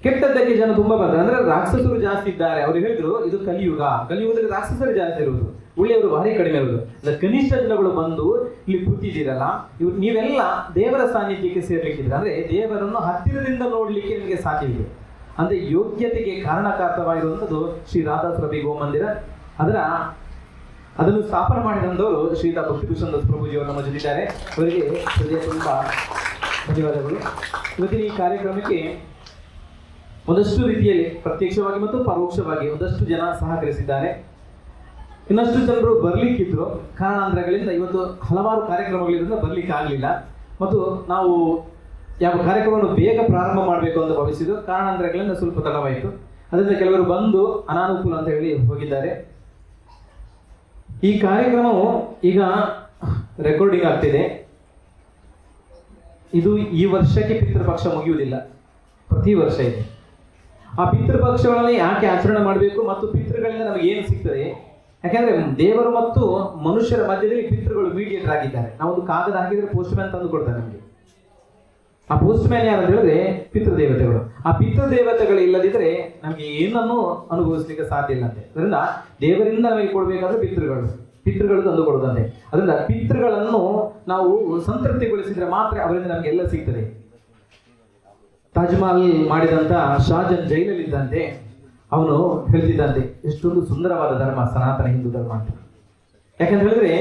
ಕೆಟ್ಟದ್ದಕ್ಕೆ ಜನ ತುಂಬಾ ಬರ್ತಾರೆ, ಅಂದ್ರೆ ರಾಕ್ಷಸರು ಜಾಸ್ತಿ ಇದ್ದಾರೆ. ಅವ್ರು ಹೇಳಿದ್ರು ಇದು ಕಲಿಯುಗದಲ್ಲಿ ರಾಕ್ಷಸರು ಜಾಸ್ತಿ ಇರುವುದು, ಒಳ್ಳೆಯವರು ಭಾರಿ ಕಡಿಮೆ ಇರುವುದು. ಕನಿಷ್ಠ ಜನಗಳು ಬಂದು ಇಲ್ಲಿ ಕೂತಿದ್ದೀರಲ್ಲ, ನೀವೆಲ್ಲ ದೇವರ ಸಾನ್ನಿಧ್ಯಕ್ಕೆ ಸೇರ್ಲಿಕ್ಕಿದ್ರೆ, ಅಂದ್ರೆ ದೇವರನ್ನು ಹತ್ತಿರದಿಂದ ನೋಡ್ಲಿಕ್ಕೆ ನಿಮಗೆ ಸಾಧ್ಯವಿದೆ ಅಂತ ಯೋಗ್ಯತೆಗೆ ಕಾರಣಕಾರ್ತವಾಗಿರುವಂಥದ್ದು ಶ್ರೀ ರಾಧಾಸ್ವಾಮಿ ಗೋಮಂದಿರ. ಅದನ್ನು ಸ್ಥಾಪನೆ ಮಾಡಿದಂಥವರು ಶ್ರೀತಾ ಭಕ್ತಿಭೂಷಣ್ ದಾಸ್ ಪ್ರಭುಜಿಯವರು ನಮ್ಮ ಜೊತೆಯಿದ್ದಾರೆ. ಅವರಿಗೆ ಹೃದಯ ತುಂಬಾ ಧನ್ಯವಾದಗಳು. ಇವತ್ತಿನ ಈ ಕಾರ್ಯಕ್ರಮಕ್ಕೆ ಒಂದಷ್ಟು ರೀತಿಯಲ್ಲಿ ಪ್ರತ್ಯಕ್ಷವಾಗಿ ಮತ್ತು ಪರೋಕ್ಷವಾಗಿ ಒಂದಷ್ಟು ಜನ ಸಹಕರಿಸಿದ್ದಾರೆ. ಇನ್ನಷ್ಟು ಜನರು ಬರ್ಲಿಕ್ಕಿದ್ರು, ಕಾರಣಾಂತರಗಳಿಂದ ಇವತ್ತು ಹಲವಾರು ಕಾರ್ಯಕ್ರಮಗಳಿಂದ ಬರ್ಲಿಕ್ಕೆ ಆಗಲಿಲ್ಲ. ಮತ್ತು ನಾವು ಯಾವ ಕಾರ್ಯಕ್ರಮವನ್ನು ಬೇಗ ಪ್ರಾರಂಭ ಮಾಡಬೇಕು ಅಂತ ಭಾವಿಸಿದ್ದು, ಕಾರಣಾಂತರಗಳಿಂದ ಸ್ವಲ್ಪ ತಡವಾಯಿತು. ಅದರಿಂದ ಕೆಲವರು ಬಂದು ಅನಾನುಕೂಲ ಅಂತ ಹೇಳಿ ಹೋಗಿದ್ದಾರೆ. ಈ ಕಾರ್ಯಕ್ರಮವು ಈಗ ರೆಕಾರ್ಡಿಂಗ್ ಆಗ್ತಿದೆ. ಇದು ಈ ವರ್ಷಕ್ಕೆ ಪಿತೃಪಕ್ಷ ಮುಗಿಯುವುದಿಲ್ಲ, ಪ್ರತಿ ವರ್ಷ ಇದೆ. ಆ ಪಿತೃಪಕ್ಷಗಳಲ್ಲಿ ಯಾಕೆ ಆಚರಣೆ ಮಾಡಬೇಕು ಮತ್ತು ಪಿತೃಗಳಿಂದ ನಮಗೆ ಏನು ಸಿಗ್ತದೆ, ಯಾಕೆಂದ್ರೆ ದೇವರು ಮತ್ತು ಮನುಷ್ಯರ ಮಧ್ಯದಲ್ಲಿ ಪಿತೃಗಳು ಮೀಡಿಯೇಟರ್ ಆಗಿದ್ದಾರೆ. ನಾವೊಂದು ಕಾಗದ ಹಾಕಿದ್ರೆ ಪೋಸ್ಟ್ ಮ್ಯಾನ್ ತಂದು ಕೊಡ್ತಾರೆ ನಮಗೆ. ಆ ಪೋಸ್ಟ್ ಮ್ಯಾನ್ ಯಾರು ಅಂತ ಹೇಳಿದ್ರೆ ಪಿತೃದೇವತೆಗಳು. ಆ ಪಿತೃದೇವತೆಗಳು ಇಲ್ಲದಿದ್ರೆ ನಮಗೆ ಏನನ್ನು ಅನುಭವಿಸ್ಲಿಕ್ಕೆ ಸಾಧ್ಯ ಇಲ್ಲ ಅಂತೆ. ಅದರಿಂದ ದೇವರಿಂದ ನಮಗೆ ಕೊಡಬೇಕಾದ್ರೆ ಪಿತೃಗಳು ತಂದು ಕೊಡೋದಂತೆ. ಅದರಿಂದ ಪಿತೃಗಳನ್ನು ನಾವು ಸಂತೃಪ್ತಿಗೊಳಿಸಿದ್ರೆ ಮಾತ್ರ ಅವರಿಂದ ನಮ್ಗೆ ಎಲ್ಲ ಸಿಗ್ತದೆ. ತಾಜ್ ಮಹಲ್ ಮಾಡಿದಂತ ಶಾಜನ್ ಜೈಲಲ್ಲಿದ್ದಂತೆ ಅವನು ಹೇಳ್ತಿದ್ದಂತೆ, ಎಷ್ಟೊಂದು ಸುಂದರವಾದ ಧರ್ಮ ಸನಾತನ ಹಿಂದೂ ಧರ್ಮ ಅಂತ. ಯಾಕಂತ ಹೇಳಿದ್ರೆ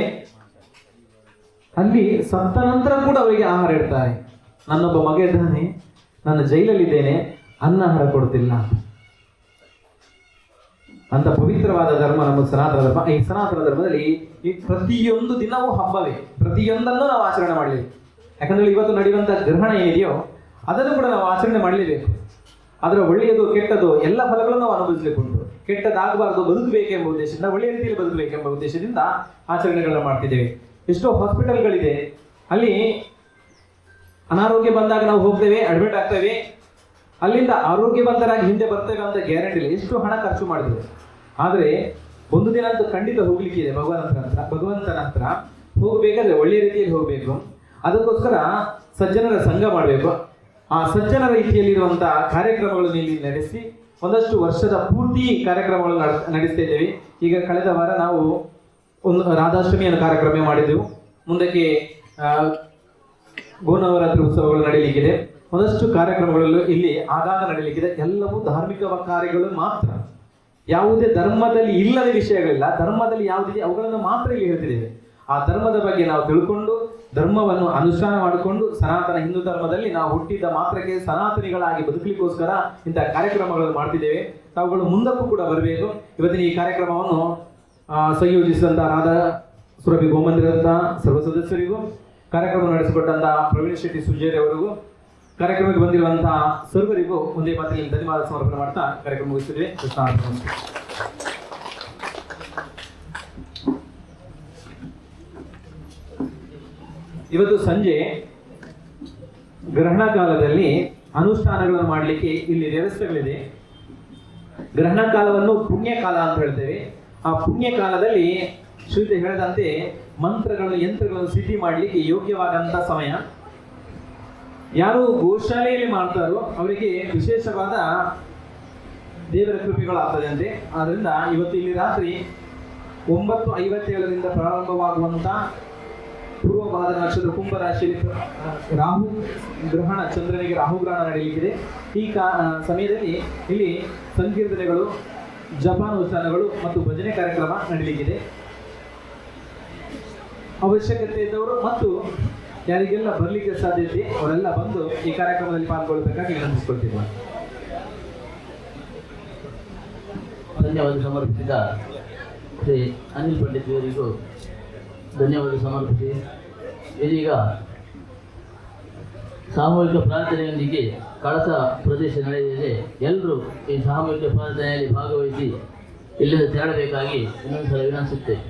ಅಲ್ಲಿ ಸತ್ತ ನಂತರ ಕೂಡ ಅವರಿಗೆ ಆಹಾರ ಇಡ್ತಾರೆ. ನನ್ನೊಬ್ಬ ಮಗ ಇದ್ದಾನೆ, ನಾನು ಜೈಲಲ್ಲಿದ್ದೇನೆ, ಅನ್ನಾಹಾರ ಕೊಡ್ತಿಲ್ಲ ಅಂತ ಪವಿತ್ರವಾದ ಧರ್ಮ ನಮ್ಮ ಸನಾತನ ಧರ್ಮ. ಈ ಸನಾತನ ಧರ್ಮದಲ್ಲಿ ಈ ಪ್ರತಿಯೊಂದು ದಿನವೂ ಹಬ್ಬವೇ, ಪ್ರತಿಯೊಂದನ್ನು ನಾವು ಆಚರಣೆ ಮಾಡಲೇಬೇಕು. ಯಾಕಂದ್ರೆ ಇವತ್ತು ನಡೆಯುವಂತ ಗ್ರಹಣ ಏನಿದೆಯೋ ಅದನ್ನು ಕೂಡ ನಾವು ಆಚರಣೆ ಮಾಡಲೇಬೇಕು. ಅದರ ಒಳ್ಳೆಯದು ಕೆಟ್ಟದು ಎಲ್ಲ ಫಲಗಳನ್ನು ನಾವು ಅನುಭವಿಸಲಿಕ್ಕೆ ಉಂಟು. ಕೆಟ್ಟದಾಗಬಾರ್ದು, ಬದುಕಬೇಕೆಂಬ ಉದ್ದೇಶದಿಂದ, ಒಳ್ಳೆಯ ರೀತಿಯಲ್ಲಿ ಬದುಕಬೇಕೆಂಬ ಉದ್ದೇಶದಿಂದ ಆಚರಣೆಗಳನ್ನ ಮಾಡ್ತಿದ್ದೇವೆ. ಎಷ್ಟೋ ಹಾಸ್ಪಿಟಲ್ಗಳಿದೆ, ಅಲ್ಲಿ ಅನಾರೋಗ್ಯ ಬಂದಾಗ ನಾವು ಹೋಗ್ತೇವೆ, ಅಡ್ಮಿಟ್ ಆಗ್ತೇವೆ, ಅಲ್ಲಿಂದ ಆರೋಗ್ಯವಂತರಾಗಿ ಹಿಂದೆ ಬರ್ತೇವೆ ಅಂತ ಗ್ಯಾರಂಟಿ ಇಲ್ಲ. ಎಷ್ಟು ಹಣ ಖರ್ಚು ಮಾಡಿದ್ರು, ಆದರೆ ಒಂದು ದಿನ ಅಂತೂ ಖಂಡಿತ ಹೋಗ್ಲಿಕ್ಕಿದೆ ಭಗವಂತನ ಹತ್ರ. ಹೋಗಬೇಕಾದ್ರೆ ಒಳ್ಳೆಯ ರೀತಿಯಲ್ಲಿ ಹೋಗಬೇಕು. ಅದಕ್ಕೋಸ್ಕರ ಸಜ್ಜನರ ಸಂಘ ಮಾಡಬೇಕು. ಆ ಸಜ್ಜನರ ರೀತಿಯಲ್ಲಿರುವಂತಹ ಕಾರ್ಯಕ್ರಮಗಳನ್ನು ಇಲ್ಲಿ ನಡೆಸಿ ಒಂದಷ್ಟು ವರ್ಷದ ಪೂರ್ತಿ ಕಾರ್ಯಕ್ರಮಗಳನ್ನು ನಡೆಸ್ತಾ ಇದ್ದೇವೆ. ಈಗ ಕಳೆದ ವಾರ ನಾವು ಒಂದು ರಾಧಾಷ್ಟಮಿಯನ್ನು ಕಾರ್ಯಕ್ರಮ ಮಾಡಿದ್ದೆವು. ಮುಂದಕ್ಕೆ ಗೋನವರಾತ್ರಿ ಉತ್ಸವಗಳು ನಡೆಯಲಿಕ್ಕಿದೆ. ಒಂದಷ್ಟು ಕಾರ್ಯಕ್ರಮಗಳು ಇಲ್ಲಿ ಆಗಾಗ ನಡೆಯಲಿಕ್ಕಿದೆ. ಎಲ್ಲವೂ ಧಾರ್ಮಿಕ ಕಾರ್ಯಗಳು ಮಾತ್ರ, ಯಾವುದೇ ಧರ್ಮದಲ್ಲಿ ಇಲ್ಲದ ವಿಷಯಗಳಿಲ್ಲ. ಧರ್ಮದಲ್ಲಿ ಯಾವುದಿದೆ ಅವುಗಳನ್ನು ಮಾತ್ರ ಇಲ್ಲಿ ಹೇಳ್ತಿದ್ದೇವೆ. ಆ ಧರ್ಮದ ಬಗ್ಗೆ ನಾವು ತಿಳ್ಕೊಂಡು ಧರ್ಮವನ್ನು ಅನುಷ್ಠಾನ ಮಾಡಿಕೊಂಡು ಸನಾತನ ಹಿಂದೂ ಧರ್ಮದಲ್ಲಿ ನಾವು ಹುಟ್ಟಿದ ಮಾತ್ರಕ್ಕೆ ಸನಾತನಿಗಳಾಗಿ ಬದುಕಲಿಕ್ಕೋಸ್ಕರ ಇಂತಹ ಕಾರ್ಯಕ್ರಮಗಳನ್ನು ಮಾಡ್ತಿದ್ದೇವೆ. ತಾವುಗಳು ಮುಂದಕ್ಕೂ ಕೂಡ ಬರಬೇಕು. ಇವತ್ತಿನ ಈ ಕಾರ್ಯಕ್ರಮವನ್ನು ಸಂಯೋಜಿಸಿದಂಥ ರಾಧಾಸ್ವಾಮಿ ಗೋಮಂದಿರದ ಸರ್ವ ಸದಸ್ಯರಿಗೂ, ಕಾರ್ಯಕ್ರಮ ನಡೆಸಿಕೊಟ್ಟಂತಹ ಪ್ರವೀಣ್ ಶೆಟ್ಟಿ ಸುಜೇರಿ ಅವರಿಗೂ, ಕಾರ್ಯಕ್ರಮಕ್ಕೆ ಬಂದಿರುವಂತಹ ಸರ್ವರಿಗೂ ಒಂದೇ ಮಾತಿನಲ್ಲಿ ಧನ್ಯವಾದ ಸಮರ್ಪಣೆ ಮಾಡ್ತಾ ಕಾರ್ಯಕ್ರಮ ಮುಗಿಸಿದ್ವಿ. ಇವತ್ತು ಸಂಜೆ ಗ್ರಹಣ ಕಾಲದಲ್ಲಿ ಅನುಷ್ಠಾನಗಳನ್ನು ಮಾಡಲಿಕ್ಕೆ ಇಲ್ಲಿ ವ್ಯವಸ್ಥೆಗಳಿದೆ. ಗ್ರಹಣ ಕಾಲವನ್ನು ಪುಣ್ಯ ಕಾಲ ಅಂತ ಹೇಳ್ತೇವೆ. ಆ ಪುಣ್ಯ ಕಾಲದಲ್ಲಿ ಶ್ರೀತೆ ಹೇಳಿದಂತೆ ಮಂತ್ರಗಳು, ಯಂತ್ರಗಳನ್ನು ಸಿದ್ಧಿ ಮಾಡಲಿಕ್ಕೆ ಯೋಗ್ಯವಾದಂಥ ಸಮಯ. ಯಾರು ಗೋಶಾಲೆಯಲ್ಲಿ ಮಾಡ್ತಾರೋ ಅವರಿಗೆ ವಿಶೇಷವಾದ ದೇವರ ಕೃಪೆಗಳಾಗ್ತದೆ ಅಂತೆ. ಆದ್ದರಿಂದ ಇವತ್ತು ಇಲ್ಲಿ ರಾತ್ರಿ 9:57 ಪ್ರಾರಂಭವಾಗುವಂಥ ಪೂರ್ವ ಭಾದ ನಕ್ಷತ್ರ ಕುಂಭ ರಾಶಿಯಲ್ಲಿ ರಾಹು ಗ್ರಹಣ, ಚಂದ್ರನಿಗೆ ರಾಹು ಗ್ರಹಣ ನಡೆಯಲಿಕ್ಕಿದೆ. ಈ ಸಮಯದಲ್ಲಿ ಇಲ್ಲಿ ಸಂಕೀರ್ತನೆಗಳು, ಜಪಾನುಷ್ಠಾನಗಳು ಮತ್ತು ಭಜನೆ ಕಾರ್ಯಕ್ರಮ ನಡೆಯಲಿಕ್ಕಿದೆ. ಅವಶ್ಯಕತೆ ಇದ್ದವರು ಮತ್ತು ಯಾರಿಗೆಲ್ಲ ಬರಲಿಕ್ಕೆ ಸಾಧ್ಯತೆ ಅವರೆಲ್ಲ ಬಂದು ಈ ಕಾರ್ಯಕ್ರಮದಲ್ಲಿ ಪಾಲ್ಗೊಳ್ಳಬೇಕಾಗಿ ವಿನಂತಿಸಿಕೊಳ್ತಿದ್ದೇವೆ. ಧನ್ಯವಾದ ಸಮರ್ಪಿಸಿದ ಶ್ರೀ ಅನಿಲ್ ಪಂಡಿತ್ ಅವರಿಗೂ ಧನ್ಯವಾದ ಸಮರ್ಪಿಸಿ ಇದೀಗ ಸಾಮೂಹಿಕ ಪ್ರಾರ್ಥನೆಯೊಂದಿಗೆ ಕಳಸ ಪ್ರದೇಶ ನಡೆಯಲಿದೆ. ಎಲ್ಲರೂ ಈ ಸಾಮೂಹಿಕ ಪ್ರಾರ್ಥನೆಯಲ್ಲಿ ಭಾಗವಹಿಸಿ ಇಲ್ಲಿಂದ ತೆರಳಬೇಕಾಗಿ ಇನ್ನೊಂದು ಸಲ ವಿನಂತಿಸುತ್ತೇವೆ.